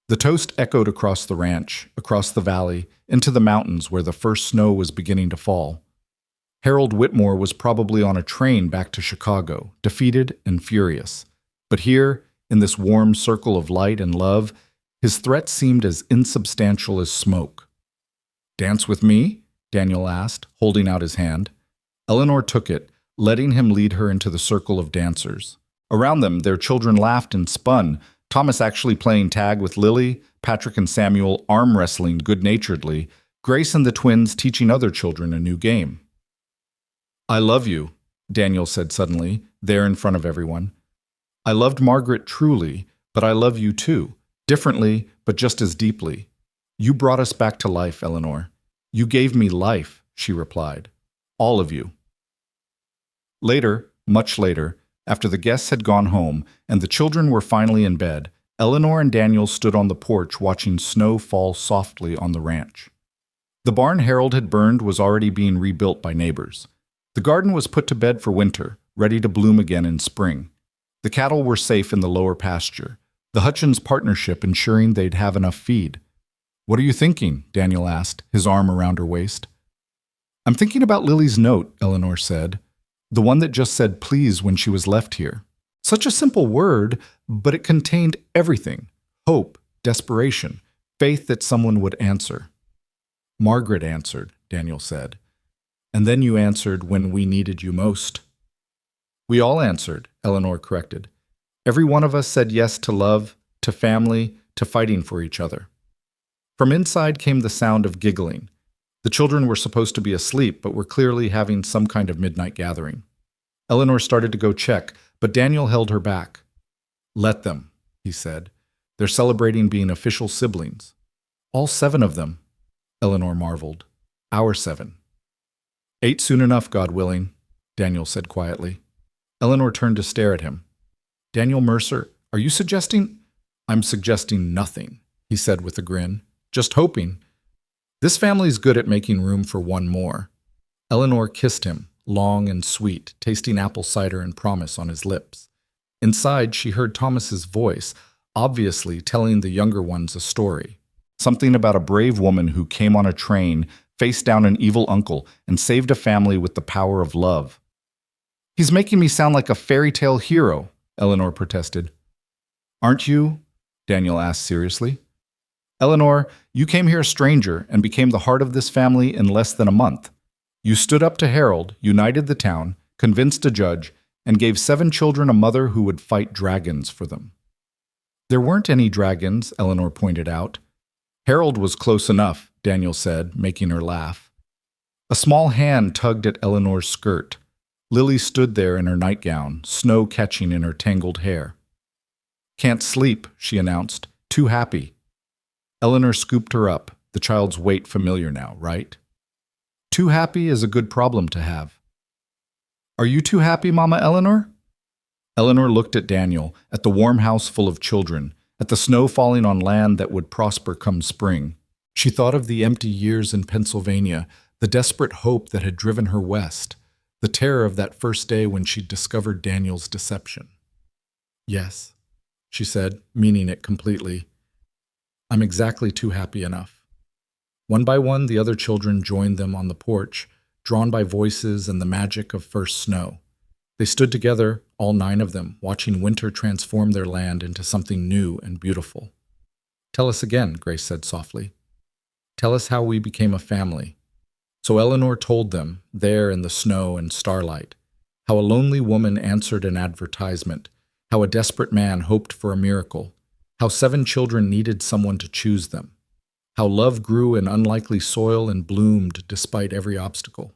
The toast echoed across the ranch, across the valley, into the mountains where the first snow was beginning to fall. Harold Whitmore was probably on a train back to Chicago, defeated and furious. But here, in this warm circle of light and love, his threat seemed as insubstantial as smoke. "Dance with me?" Daniel asked, holding out his hand. Eleanor took it, letting him lead her into the circle of dancers. Around them, their children laughed and spun, Thomas actually playing tag with Lily, Patrick and Samuel arm wrestling good-naturedly, Grace and the twins teaching other children a new game. "I love you," Daniel said suddenly, there in front of everyone. "I loved Margaret truly, but I love you too, differently, but just as deeply. You brought us back to life, Eleanor. You gave me life," she replied. "All of you." Later, much later, after the guests had gone home and the children were finally in bed, Eleanor and Daniel stood on the porch watching snow fall softly on the ranch. The barn Harold had burned was already being rebuilt by neighbors. The garden was put to bed for winter, ready to bloom again in spring. The cattle were safe in the lower pasture, the Hutchins partnership ensuring they'd have enough feed. "What are you thinking?" Daniel asked, his arm around her waist. "I'm thinking about Lily's note," Eleanor said. "The one that just said please when she was left here. Such a simple word, but it contained everything. Hope, desperation, faith that someone would answer." "Margaret answered," Daniel said. "And then you answered when we needed you most." "We all answered," Eleanor corrected. "Every one of us said yes to love, to family, to fighting for each other." From inside came the sound of giggling. The children were supposed to be asleep, but were clearly having some kind of midnight gathering. Eleanor started to go check, but Daniel held her back. "Let them," he said. "They're celebrating being official siblings." "All 7 of them," Eleanor marveled. "Our 7. 8 soon enough, God willing," Daniel said quietly. Eleanor turned to stare at him. "Daniel Mercer, are you suggesting—" "I'm suggesting nothing," he said with a grin. "Just hoping. This family's good at making room for one more." Eleanor kissed him, long and sweet, tasting apple cider and promise on his lips. Inside, she heard Thomas's voice, obviously telling the younger ones a story. Something about a brave woman who came on a train, faced down an evil uncle, and saved a family with the power of love. "He's making me sound like a fairy tale hero," Eleanor protested. "Aren't you?" Daniel asked seriously. "Eleanor, you came here a stranger and became the heart of this family in less than a month. You stood up to Harold, united the town, convinced a judge, and gave 7 children a mother who would fight dragons for them." "There weren't any dragons," Eleanor pointed out. "Harold was close enough," Daniel said, making her laugh. A small hand tugged at Eleanor's skirt. Lily stood there in her nightgown, snow catching in her tangled hair. "Can't sleep," she announced. "Too happy." Eleanor scooped her up, the child's weight familiar now, right? "Too happy is a good problem to have." "Are you too happy, Mama Eleanor?" Eleanor looked at Daniel, at the warm house full of children, at the snow falling on land that would prosper come spring. She thought of the empty years in Pennsylvania, the desperate hope that had driven her west, the terror of that first day when she discovered Daniel's deception. "Yes," she said, meaning it completely. "I'm exactly too happy enough." One by one, the other children joined them on the porch, drawn by voices and the magic of first snow. They stood together, all 9 of them, watching winter transform their land into something new and beautiful. Tell us again, Grace said softly. Tell us how we became a family. So Eleanor told them, there in the snow and starlight, how a lonely woman answered an advertisement, how a desperate man hoped for a miracle, how 7 children needed someone to choose them, how love grew in unlikely soil and bloomed despite every obstacle.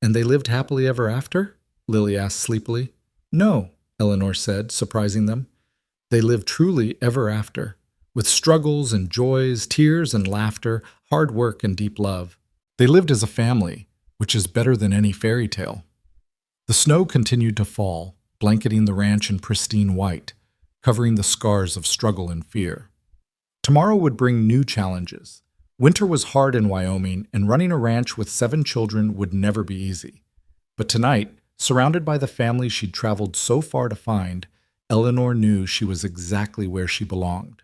And they lived happily ever after? Lily asked sleepily. No, Eleanor said, surprising them. They lived truly ever after, with struggles and joys, tears and laughter, hard work and deep love. They lived as a family, which is better than any fairy tale. The snow continued to fall, blanketing the ranch in pristine white, covering the scars of struggle and fear. Tomorrow would bring new challenges. Winter was hard in Wyoming, and running a ranch with 7 children would never be easy. But tonight, surrounded by the family she'd traveled so far to find, Eleanor knew she was exactly where she belonged.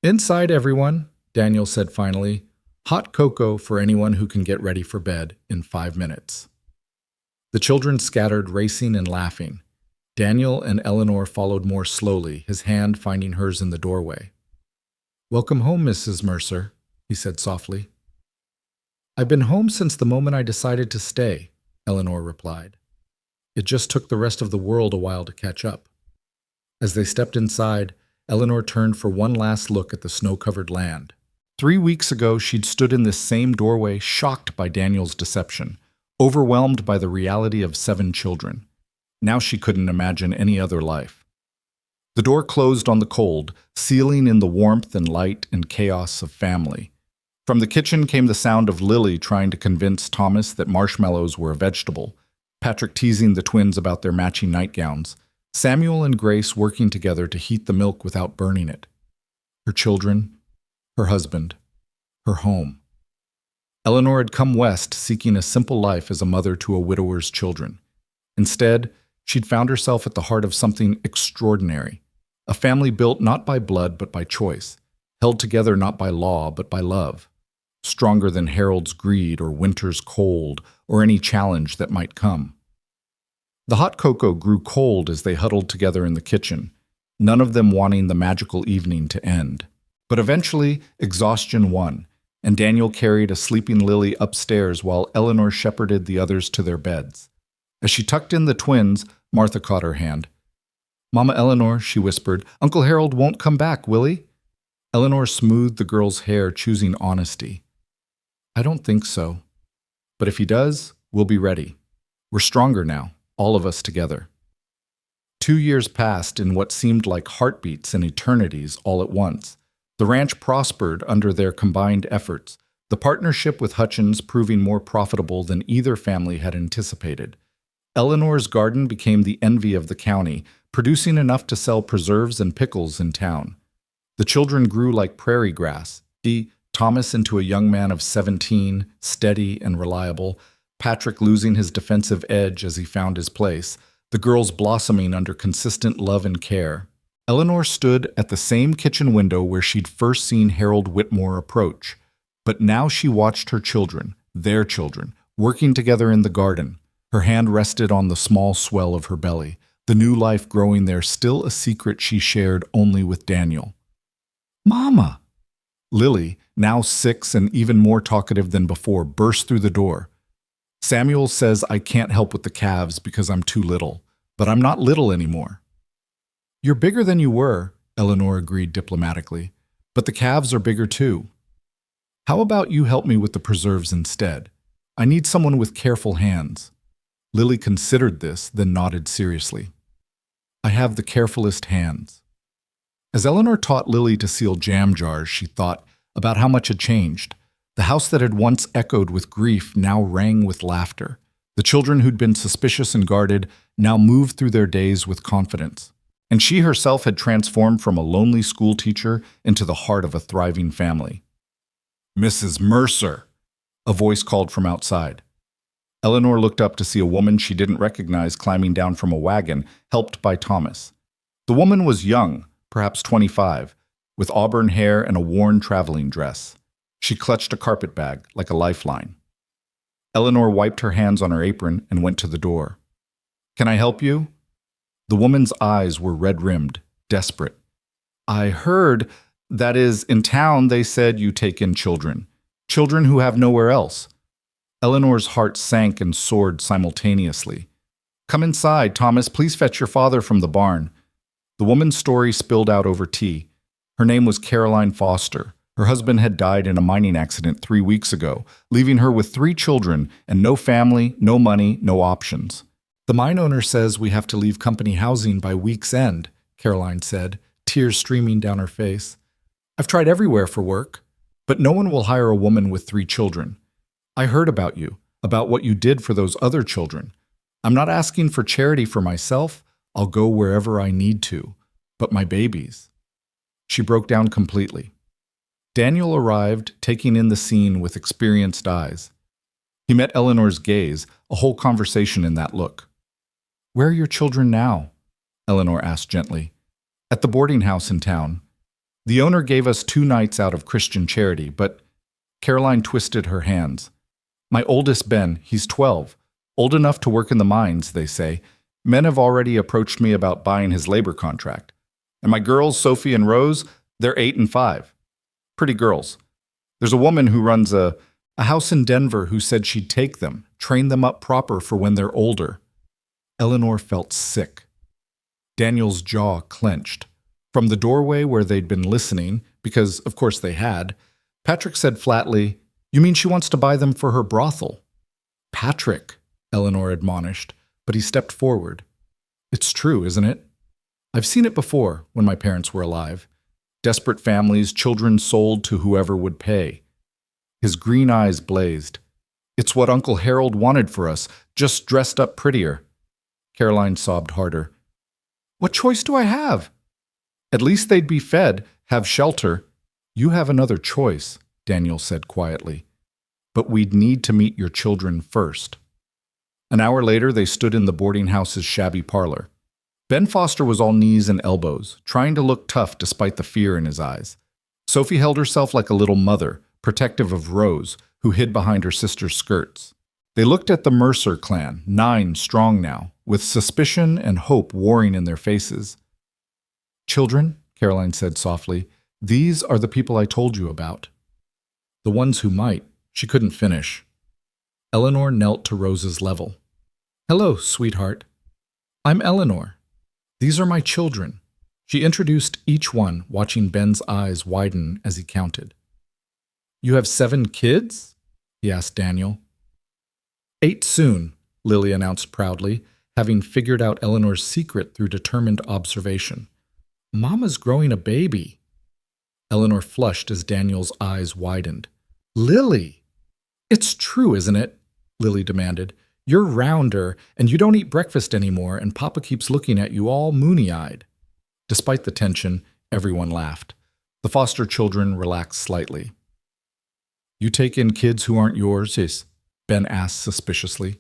Inside, everyone, Daniel said finally. Hot cocoa for anyone who can get ready for bed in 5 minutes. The children scattered, racing and laughing. Daniel and Eleanor followed more slowly, his hand finding hers in the doorway. Welcome home, Mrs. Mercer, he said softly. I've been home since the moment I decided to stay, Eleanor replied. It just took the rest of the world a while to catch up. As they stepped inside, Eleanor turned for one last look at the snow-covered land. 3 weeks ago, she'd stood in this same doorway, shocked by Daniel's deception, overwhelmed by the reality of 7 children. Now she couldn't imagine any other life. The door closed on the cold, sealing in the warmth and light and chaos of family. From the kitchen came the sound of Lily trying to convince Thomas that marshmallows were a vegetable, Patrick teasing the twins about their matching nightgowns, Samuel and Grace working together to heat the milk without burning it. Her children, her husband, her home. Eleanor had come west seeking a simple life as a mother to a widower's children. Instead, she'd found herself at the heart of something extraordinary, a family built not by blood but by choice, held together not by law but by love, stronger than Harold's greed or winter's cold or any challenge that might come. The hot cocoa grew cold as they huddled together in the kitchen, none of them wanting the magical evening to end. But eventually, exhaustion won, and Daniel carried a sleeping Lily upstairs while Eleanor shepherded the others to their beds. As she tucked in the twins, Martha caught her hand. Mama Eleanor, she whispered, Uncle Harold won't come back, will he? Eleanor smoothed the girl's hair, choosing honesty. I don't think so. But if he does, we'll be ready. We're stronger now, all of us together. 2 years passed in what seemed like heartbeats and eternities all at once. The ranch prospered under their combined efforts, the partnership with Hutchins proving more profitable than either family had anticipated. Eleanor's garden became the envy of the county, producing enough to sell preserves and pickles in town. The children grew like prairie grass, Thomas into a young man of 17, steady and reliable, Patrick losing his defensive edge as he found his place, the girls blossoming under consistent love and care. Eleanor stood at the same kitchen window where she'd first seen Harold Whitmore approach, but now she watched her children, their children, working together in the garden. Her hand rested on the small swell of her belly, the new life growing there, still a secret she shared only with Daniel. Mama! Lily, now 6 and even more talkative than before, burst through the door. Samuel says I can't help with the calves because I'm too little, but I'm not little anymore. You're bigger than you were, Eleanor agreed diplomatically, but the calves are bigger too. How about you help me with the preserves instead? I need someone with careful hands. Lily considered this, then nodded seriously. I have the carefulest hands. As Eleanor taught Lily to seal jam jars, she thought about how much had changed. The house that had once echoed with grief now rang with laughter. The children who'd been suspicious and guarded now moved through their days with confidence. And she herself had transformed from a lonely schoolteacher into the heart of a thriving family. Mrs. Mercer, a voice called from outside. Eleanor looked up to see a woman she didn't recognize climbing down from a wagon, helped by Thomas. The woman was young, perhaps 25, with auburn hair and a worn traveling dress. She clutched a carpet bag like a lifeline. Eleanor wiped her hands on her apron and went to the door. Can I help you? The woman's eyes were red-rimmed, desperate. I heard, That is, in town they said you take in children. Children who have nowhere else. Eleanor's heart sank and soared simultaneously. Come inside, Thomas. Please fetch your father from the barn. The woman's story spilled out over tea. Her name was Caroline Foster. Her husband had died in a mining accident 3 weeks ago, leaving her with 3 children and no family, no money, no options. The mine owner says we have to leave company housing by week's end, Caroline said, tears streaming down her face. I've tried everywhere for work, but no one will hire a woman with 3 children. I heard about you, about what you did for those other children. I'm not asking for charity for myself. I'll go wherever I need to. But my babies. She broke down completely. Daniel arrived, taking in the scene with experienced eyes. He met Eleanor's gaze, a whole conversation in that look. Where are your children now? Eleanor asked gently. At the boarding house in town. The owner gave us 2 nights out of Christian charity, but Caroline twisted her hands. My oldest Ben, he's 12. Old enough to work in the mines, they say. Men have already approached me about buying his labor contract. And my girls, Sophie and Rose, they're 8 and 5. Pretty girls. There's a woman who runs a house in Denver who said she'd take them, train them up proper for when they're older. Eleanor felt sick. Daniel's jaw clenched. From the doorway where they'd been listening, because of course they had, Patrick said flatly, You mean she wants to buy them for her brothel? Patrick, Eleanor admonished, but he stepped forward. It's true, isn't it? I've seen it before when my parents were alive. Desperate families, children sold to whoever would pay. His green eyes blazed. It's what Uncle Harold wanted for us, just dressed up prettier. Caroline sobbed harder. What choice do I have? At least they'd be fed, have shelter. You have another choice, Daniel said quietly. But we'd need to meet your children first. An hour later, they stood in the boarding house's shabby parlor. Ben Foster was all knees and elbows, trying to look tough despite the fear in his eyes. Sophie held herself like a little mother, protective of Rose, who hid behind her sister's skirts. They looked at the Mercer clan, 9 strong now, with suspicion and hope warring in their faces. Children, Caroline said softly, these are the people I told you about. The ones who might. She couldn't finish. Eleanor knelt to Rose's level. Hello, sweetheart. I'm Eleanor. These are my children. She introduced each one, watching Ben's eyes widen as he counted. You have 7 kids? He asked Daniel. 8 soon, Lily announced proudly, having figured out Eleanor's secret through determined observation. Mama's growing a baby. Eleanor flushed as Daniel's eyes widened. Lily! It's true, isn't it? Lily demanded. You're rounder, and you don't eat breakfast anymore, and Papa keeps looking at you all moony-eyed. Despite the tension, everyone laughed. The Foster children relaxed slightly. You take in kids who aren't yours, sis? Ben asked suspiciously.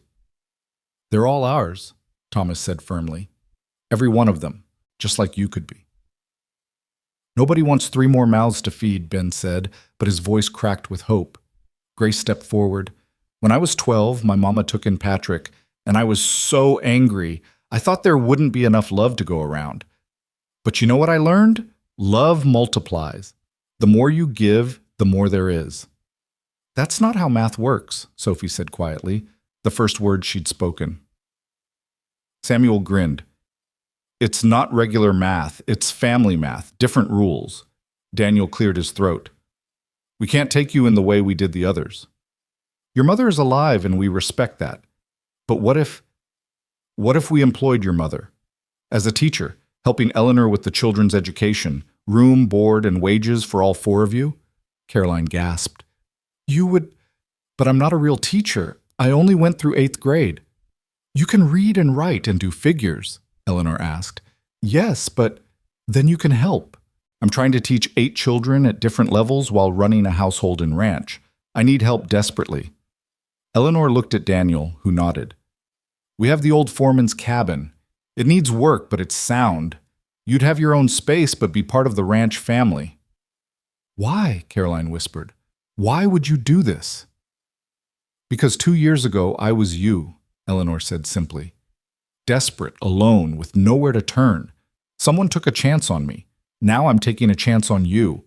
They're all ours, Thomas said firmly. Every one of them, just like you could be. Nobody wants 3 more mouths to feed, Ben said, but his voice cracked with hope. Grace stepped forward. When I was 12, my mama took in Patrick, and I was so angry. I thought there wouldn't be enough love to go around. But you know what I learned? Love multiplies. The more you give, the more there is. That's not how math works, Sophie said quietly, the first word she'd spoken. Samuel grinned. It's not regular math, it's family math, different rules. Daniel cleared his throat. We can't take you in the way we did the others. Your mother is alive and we respect that. But what if we employed your mother? As a teacher, helping Eleanor with the children's education, room, board, and wages for all 4 of you? Caroline gasped. You would... But I'm not a real teacher. I only went through 8th grade. You can read and write and do figures, Eleanor asked. Yes, but then you can help. I'm trying to teach 8 children at different levels while running a household and ranch. I need help desperately. Eleanor looked at Daniel, who nodded. We have the old foreman's cabin. It needs work, but it's sound. You'd have your own space, but be part of the ranch family. Why? Caroline whispered. Why would you do this? Because 2 years ago, I was you, Eleanor said simply. Desperate, alone, with nowhere to turn. Someone took a chance on me. Now I'm taking a chance on you.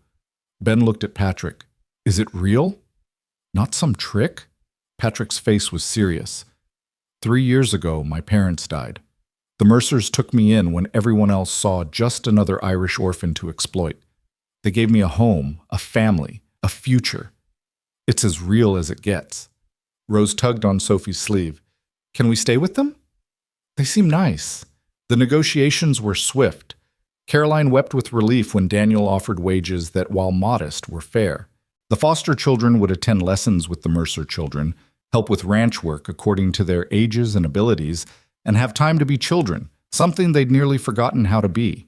Ben looked at Patrick. Is it real? Not some trick? Patrick's face was serious. 3 years ago, my parents died. The Mercers took me in when everyone else saw just another Irish orphan to exploit. They gave me a home, a family, a future. It's as real as it gets. Rose tugged on Sophie's sleeve. Can we stay with them? They seem nice. The negotiations were swift. Caroline wept with relief when Daniel offered wages that, while modest, were fair. The foster children would attend lessons with the Mercer children, help with ranch work according to their ages and abilities, and have time to be children, something they'd nearly forgotten how to be.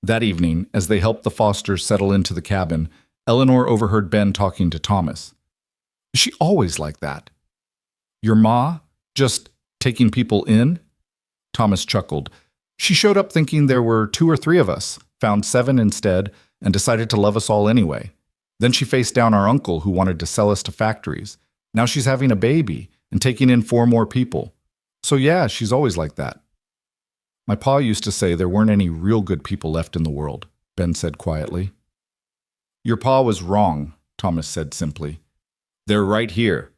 That evening, as they helped the Fosters settle into the cabin, Eleanor overheard Ben talking to Thomas. Is she always like that? Your ma? Just taking people in? Thomas chuckled. She showed up thinking there were 2 or 3 of us, found 7 instead, and decided to love us all anyway. Then she faced down our uncle who wanted to sell us to factories. Now she's having a baby and taking in 4 more people. So yeah, she's always like that. My pa used to say there weren't any real good people left in the world, Ben said quietly. Your pa was wrong, Thomas said simply. They're right here.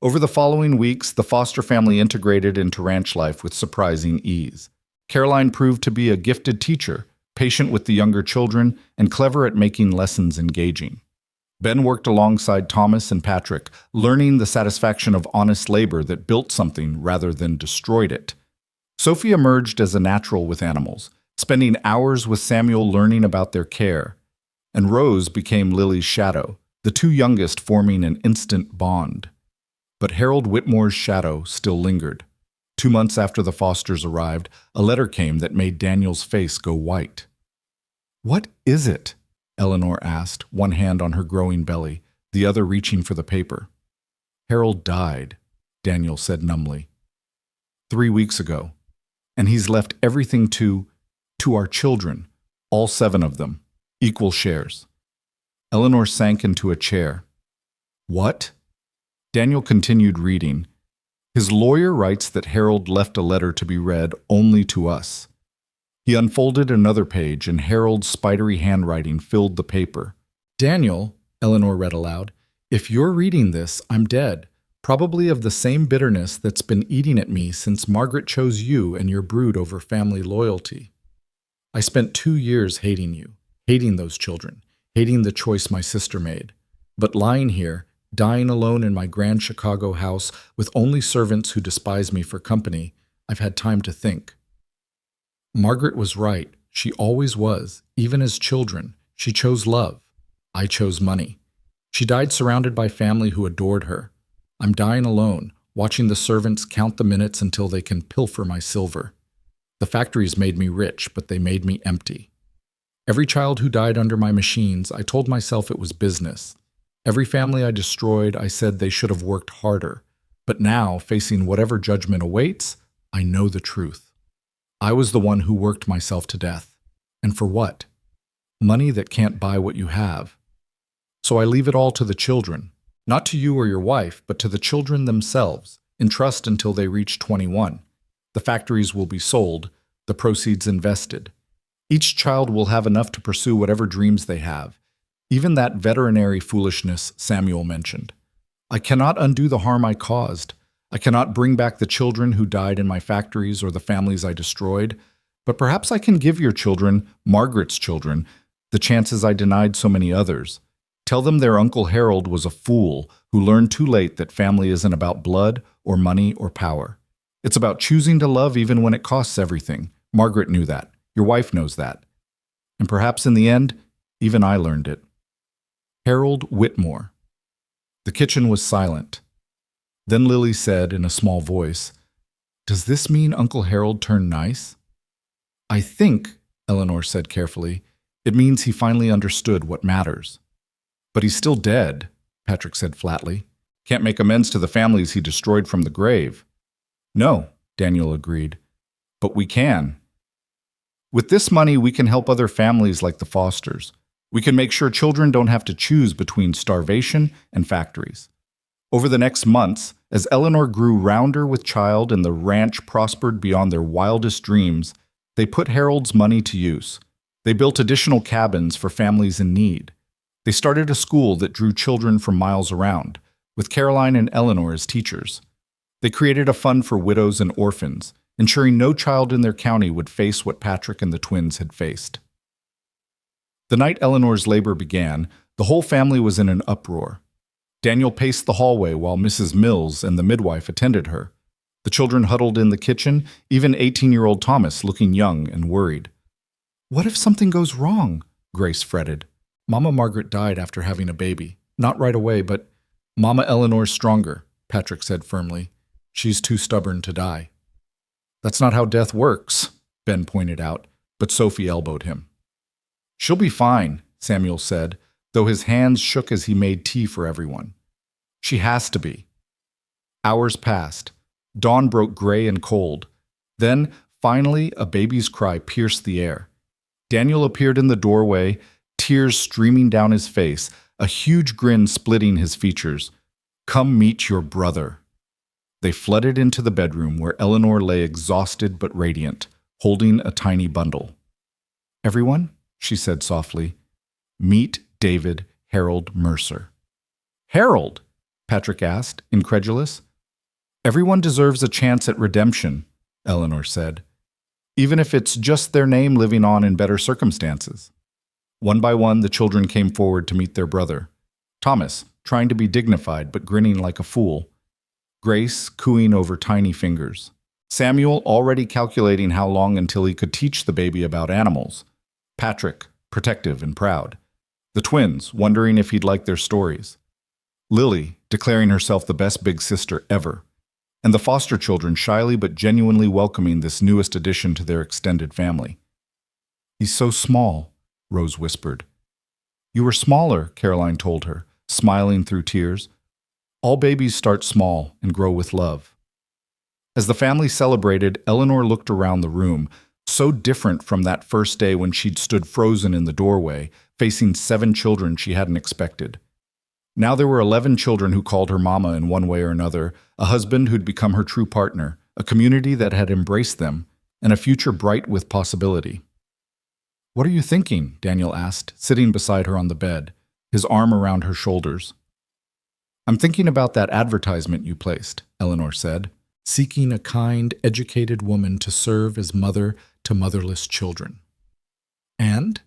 Over the following weeks, the foster family integrated into ranch life with surprising ease. Caroline proved to be a gifted teacher, patient with the younger children, and clever at making lessons engaging. Ben worked alongside Thomas and Patrick, learning the satisfaction of honest labor that built something rather than destroyed it. Sophie emerged as a natural with animals, spending hours with Samuel learning about their care. And Rose became Lily's shadow, the 2 youngest forming an instant bond. But Harold Whitmore's shadow still lingered. 2 months after the Fosters arrived, a letter came that made Daniel's face go white. What is it? Eleanor asked, one hand on her growing belly, the other reaching for the paper. Harold died, Daniel said numbly. 3 weeks ago. And he's left everything to our children, all 7 of them, equal shares. Eleanor sank into a chair. What? Daniel continued reading. His lawyer writes that Harold left a letter to be read only to us. He unfolded another page, and Harold's spidery handwriting filled the paper. Daniel, Eleanor read aloud, if you're reading this, I'm dead, probably of the same bitterness that's been eating at me since Margaret chose you and your brood over family loyalty. I spent 2 years hating you, hating those children, hating the choice my sister made. But lying here, dying alone in my grand Chicago house with only servants who despise me for company, I've had time to think. Margaret was right. She always was, even as children. She chose love. I chose money. She died surrounded by family who adored her. I'm dying alone, watching the servants count the minutes until they can pilfer my silver. The factories made me rich, but they made me empty. Every child who died under my machines, I told myself it was business. Every family I destroyed, I said they should have worked harder. But now, facing whatever judgment awaits, I know the truth. I was the one who worked myself to death. And for what? Money that can't buy what you have. So I leave it all to the children. Not to you or your wife, but to the children themselves, in trust until they reach 21. The factories will be sold, the proceeds invested. Each child will have enough to pursue whatever dreams they have, even that veterinary foolishness Samuel mentioned. I cannot undo the harm I caused. I cannot bring back the children who died in my factories or the families I destroyed, but perhaps I can give your children, Margaret's children, the chances I denied so many others. Tell them their Uncle Harold was a fool who learned too late that family isn't about blood or money or power. It's about choosing to love even when it costs everything. Margaret knew that. Your wife knows that. And perhaps in the end, even I learned it. Harold Whitmore. The kitchen was silent. Then Lily said in a small voice, Does this mean Uncle Harold turned nice? I think, Eleanor said carefully, it means he finally understood what matters. But he's still dead, Patrick said flatly. Can't make amends to the families he destroyed from the grave. No, Daniel agreed. But we can. With this money, we can help other families like the Fosters. We can make sure children don't have to choose between starvation and factories. Over the next months, as Eleanor grew rounder with child and the ranch prospered beyond their wildest dreams, they put Harold's money to use. They built additional cabins for families in need. They started a school that drew children from miles around, with Caroline and Eleanor as teachers. They created a fund for widows and orphans, ensuring no child in their county would face what Patrick and the twins had faced. The night Eleanor's labor began, the whole family was in an uproar. Daniel paced the hallway while Mrs. Mills and the midwife attended her. The children huddled in the kitchen, even 18-year-old Thomas looking young and worried. "What if something goes wrong?" Grace fretted. "Mama Margaret died after having a baby. Not right away, but Mama Eleanor's stronger," Patrick said firmly. "She's too stubborn to die." "That's not how death works," Ben pointed out, but Sophie elbowed him. "She'll be fine," Samuel said, though his hands shook as he made tea for everyone. "She has to be." Hours passed. Dawn broke gray and cold. Then, finally, a baby's cry pierced the air. Daniel appeared in the doorway, tears streaming down his face, a huge grin splitting his features. "Come meet your brother." They flooded into the bedroom where Eleanor lay exhausted but radiant, holding a tiny bundle. "Everyone," she said softly, "meet David Harold Mercer." "Harold?" Patrick asked, incredulous. "Everyone deserves a chance at redemption," Eleanor said, "even if it's just their name living on in better circumstances." One by one, the children came forward to meet their brother. Thomas, trying to be dignified but grinning like a fool. Grace, cooing over tiny fingers. Samuel, already calculating how long until he could teach the baby about animals. Patrick, protective and proud. The twins, wondering if he'd like their stories. Lily, declaring herself the best big sister ever. And the foster children shyly but genuinely welcoming this newest addition to their extended family. "He's so small," Rose whispered. "You were smaller," Caroline told her, smiling through tears. "All babies start small and grow with love." As the family celebrated, Eleanor looked around the room, so different from that first day when she'd stood frozen in the doorway, facing 7 children she hadn't expected. Now there were 11 children who called her mama in one way or another, a husband who'd become her true partner, a community that had embraced them, and a future bright with possibility. "What are you thinking?" Daniel asked, sitting beside her on the bed, his arm around her shoulders. "I'm thinking about that advertisement you placed," Eleanor said, "seeking a kind, educated woman to serve as mother to motherless children." "And?"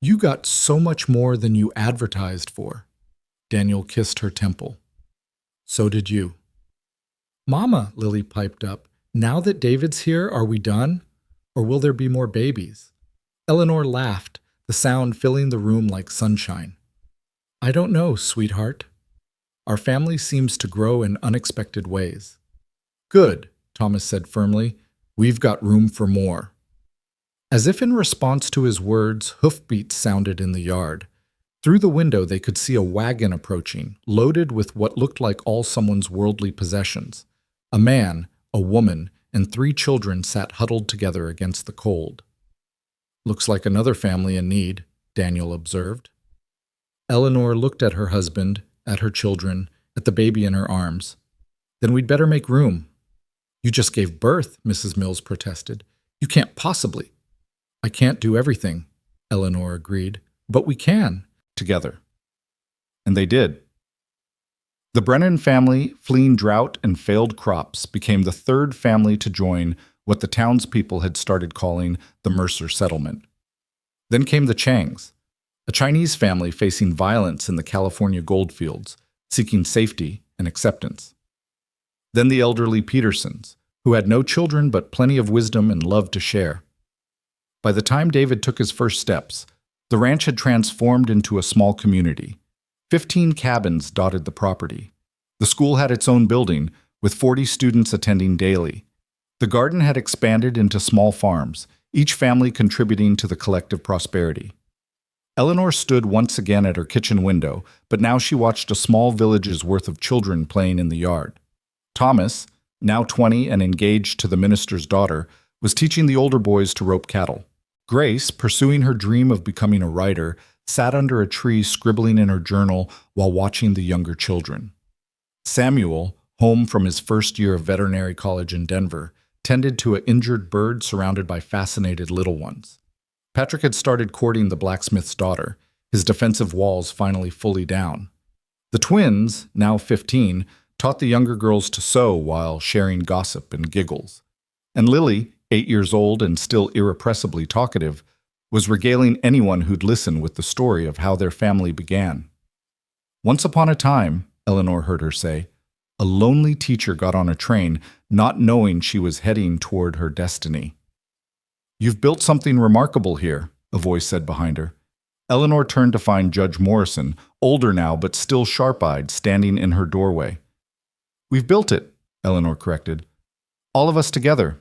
"You got so much more than you advertised for." Daniel kissed her temple. "So did you." "Mama," Lily piped up, "now that David's here, are we done? Or will there be more babies?" Eleanor laughed, the sound filling the room like sunshine. "I don't know, sweetheart. Our family seems to grow in unexpected ways." "Good," Thomas said firmly. "We've got room for more." As if in response to his words, hoofbeats sounded in the yard. Through the window they could see a wagon approaching, loaded with what looked like all someone's worldly possessions. A man, a woman, and 3 children sat huddled together against the cold. "Looks like another family in need," Daniel observed. Eleanor looked at her husband, at her children, at the baby in her arms. "Then we'd better make room." "You just gave birth," Mrs. Mills protested. "You can't possibly." "I can't do everything," Eleanor agreed. "But we can, together." And they did. The Brennan family, fleeing drought and failed crops, became the 3rd family to join what the townspeople had started calling the Mercer settlement. Then came the Changs, a Chinese family facing violence in the California goldfields, seeking safety and acceptance. Then the elderly Petersons, who had no children but plenty of wisdom and love to share. By the time David took his first steps, the ranch had transformed into a small community. 15 cabins dotted the property. The school had its own building, with 40 students attending daily. The garden had expanded into small farms, each family contributing to the collective prosperity. Eleanor stood once again at her kitchen window, but now she watched a small village's worth of children playing in the yard. Thomas, now 20 and engaged to the minister's daughter, was teaching the older boys to rope cattle. Grace, pursuing her dream of becoming a writer, sat under a tree scribbling in her journal while watching the younger children. Samuel, home from his first year of veterinary college in Denver, tended to an injured bird surrounded by fascinated little ones. Patrick had started courting the blacksmith's daughter, his defensive walls finally fully down. The twins, now 15, taught the younger girls to sew while sharing gossip and giggles. And Lily, 8 years old and still irrepressibly talkative, was regaling anyone who'd listen with the story of how their family began. Once upon a time, Eleanor heard her say, a lonely teacher got on a train, not knowing she was heading toward her destiny. You've built something remarkable here, a voice said behind her. Eleanor turned to find Judge Morrison, older now but still sharp-eyed, standing in her doorway. We've built it, Eleanor corrected. All of us together.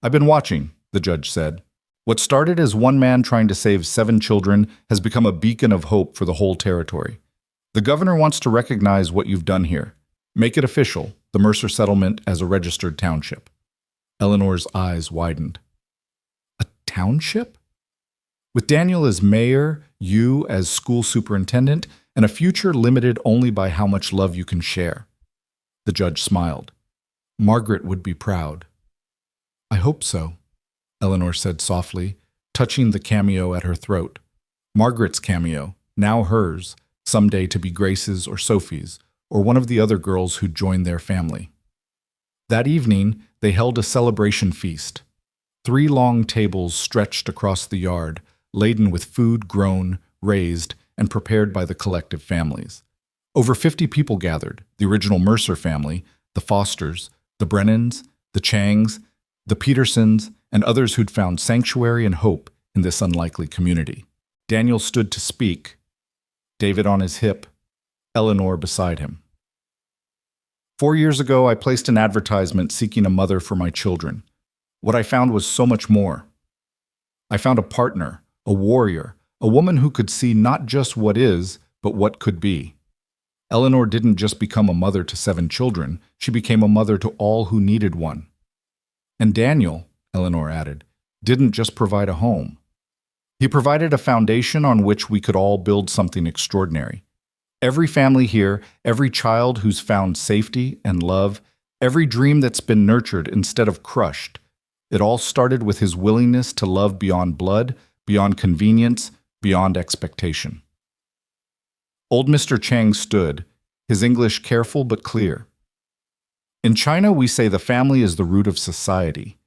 I've been watching, the judge said. What started as one man trying to save 7 children has become a beacon of hope for the whole territory. The governor wants to recognize what you've done here. Make it official, the Mercer settlement as a registered township. Eleanor's eyes widened. A township? With Daniel as mayor, you as school superintendent, and a future limited only by how much love you can share. The judge smiled. Margaret would be proud. I hope so, Eleanor said softly, touching the cameo at her throat. Margaret's cameo, now hers, someday to be Grace's or Sophie's, or one of the other girls who'd joined their family. That evening, they held a celebration feast. 3 long tables stretched across the yard, laden with food grown, raised, and prepared by the collective families. Over 50 people gathered, the original Mercer family, the Fosters, the Brennans, the Changs, the Petersons, and others who'd found sanctuary and hope in this unlikely community. Daniel stood to speak, David on his hip, Eleanor beside him. 4 years ago, I placed an advertisement seeking a mother for my children. What I found was so much more. I found a partner, a warrior, a woman who could see not just what is, but what could be. Eleanor didn't just become a mother to 7 children, she became a mother to all who needed one. And Daniel, Eleanor added, didn't just provide a home. He provided a foundation on which we could all build something extraordinary. Every family here, every child who's found safety and love, every dream that's been nurtured instead of crushed, it all started with his willingness to love beyond blood, beyond convenience, beyond expectation. Old Mr. Chang stood, his English careful but clear. In China, we say the family is the root of society.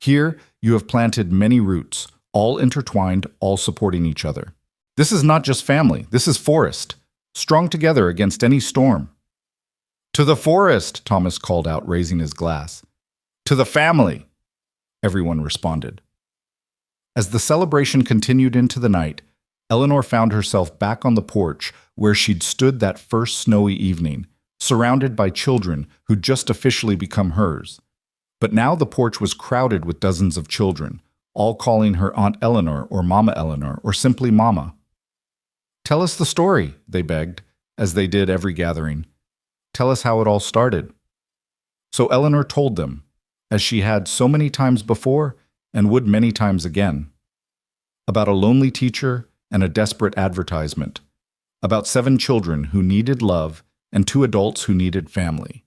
Here, you have planted many roots, all intertwined, all supporting each other. This is not just family, this is forest, strong together against any storm. To the forest, Thomas called out, raising his glass. To the family, everyone responded. As the celebration continued into the night, Eleanor found herself back on the porch where she'd stood that first snowy evening, surrounded by children who'd just officially become hers. But now the porch was crowded with dozens of children, all calling her Aunt Eleanor or Mama Eleanor or simply Mama. Tell us the story, they begged, as they did every gathering. Tell us how it all started. So Eleanor told them, as she had so many times before and would many times again, about a lonely teacher and a desperate advertisement, about 7 children who needed love and 2 adults who needed family,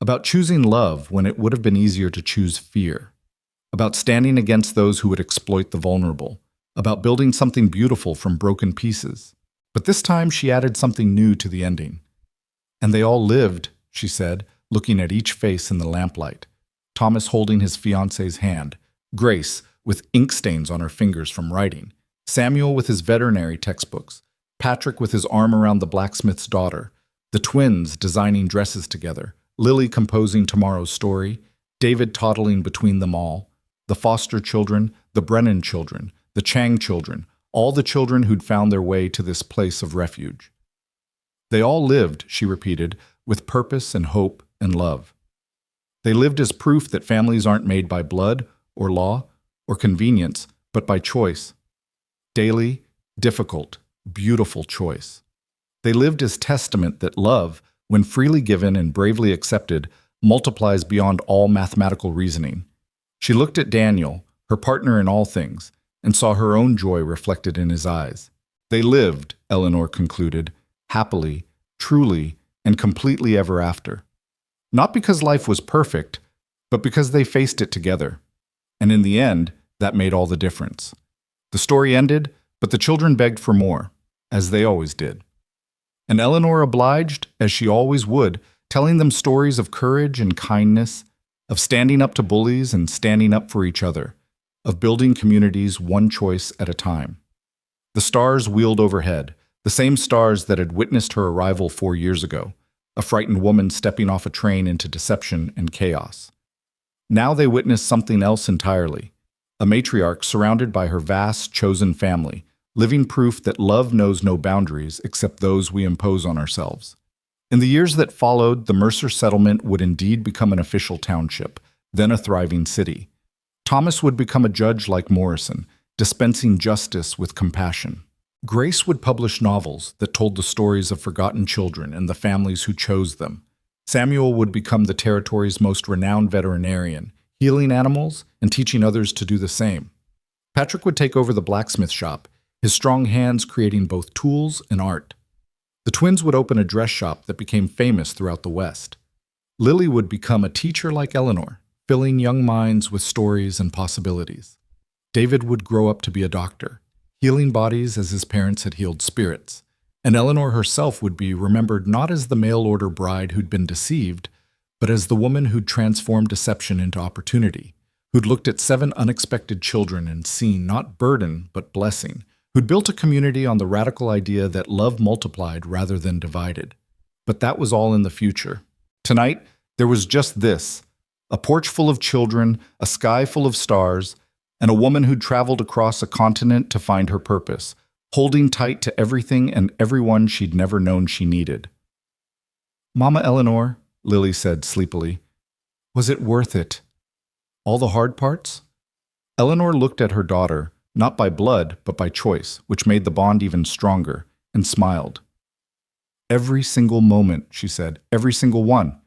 about choosing love when it would have been easier to choose fear, about standing against those who would exploit the vulnerable, about building something beautiful from broken pieces. But this time she added something new to the ending. And they all lived, she said, looking at each face in the lamplight, Thomas holding his fiancée's hand, Grace with ink stains on her fingers from writing, Samuel with his veterinary textbooks, Patrick with his arm around the blacksmith's daughter, the twins designing dresses together, Lily composing tomorrow's story, David toddling between them all, the Foster children, the Brennan children, the Chang children, all the children who'd found their way to this place of refuge. They all lived, she repeated, with purpose and hope and love. They lived as proof that families aren't made by blood or law or convenience, but by choice. Daily, difficult, beautiful choice. They lived as testament that love, when freely given and bravely accepted, multiplies beyond all mathematical reasoning. She looked at Daniel, her partner in all things, and saw her own joy reflected in his eyes. They lived, Eleanor concluded, happily, truly, and completely ever after. Not because life was perfect, but because they faced it together. And in the end, that made all the difference. The story ended, But the children begged for more, as they always did. And Eleanor obliged, as she always would, telling them stories of courage and kindness, of standing up to bullies and standing up for each other, of building communities one choice at a time. The stars wheeled overhead, the same stars that had witnessed her arrival 4 years ago, a frightened woman stepping off a train into deception and chaos. Now they witnessed something else entirely, a matriarch surrounded by her vast, chosen family, living proof that love knows no boundaries except those we impose on ourselves. In the years that followed, the Mercer settlement would indeed become an official township, then a thriving city. Thomas would become a judge like Morrison, dispensing justice with compassion. Grace would publish novels that told the stories of forgotten children and the families who chose them. Samuel would become the territory's most renowned veterinarian, healing animals and teaching others to do the same. Patrick would take over the blacksmith shop, his strong hands creating both tools and art. The twins would open a dress shop that became famous throughout the West. Lily would become a teacher like Eleanor, filling young minds with stories and possibilities. David would grow up to be a doctor, healing bodies as his parents had healed spirits. And Eleanor herself would be remembered not as the mail-order bride who'd been deceived, but as the woman who'd transformed deception into opportunity, who'd looked at 7 unexpected children and seen not burden but blessing, who'd built a community on the radical idea that love multiplied rather than divided. But that was all in the future. Tonight, there was just this: a porch full of children, a sky full of stars, and a woman who'd traveled across a continent to find her purpose, holding tight to everything and everyone she'd never known she needed. "Mama Eleanor," Lily said sleepily, "was it worth it? All the hard parts?" Eleanor looked at her daughter, not by blood, but by choice, which made the bond even stronger, and smiled. "Every single moment," she said, "every single one.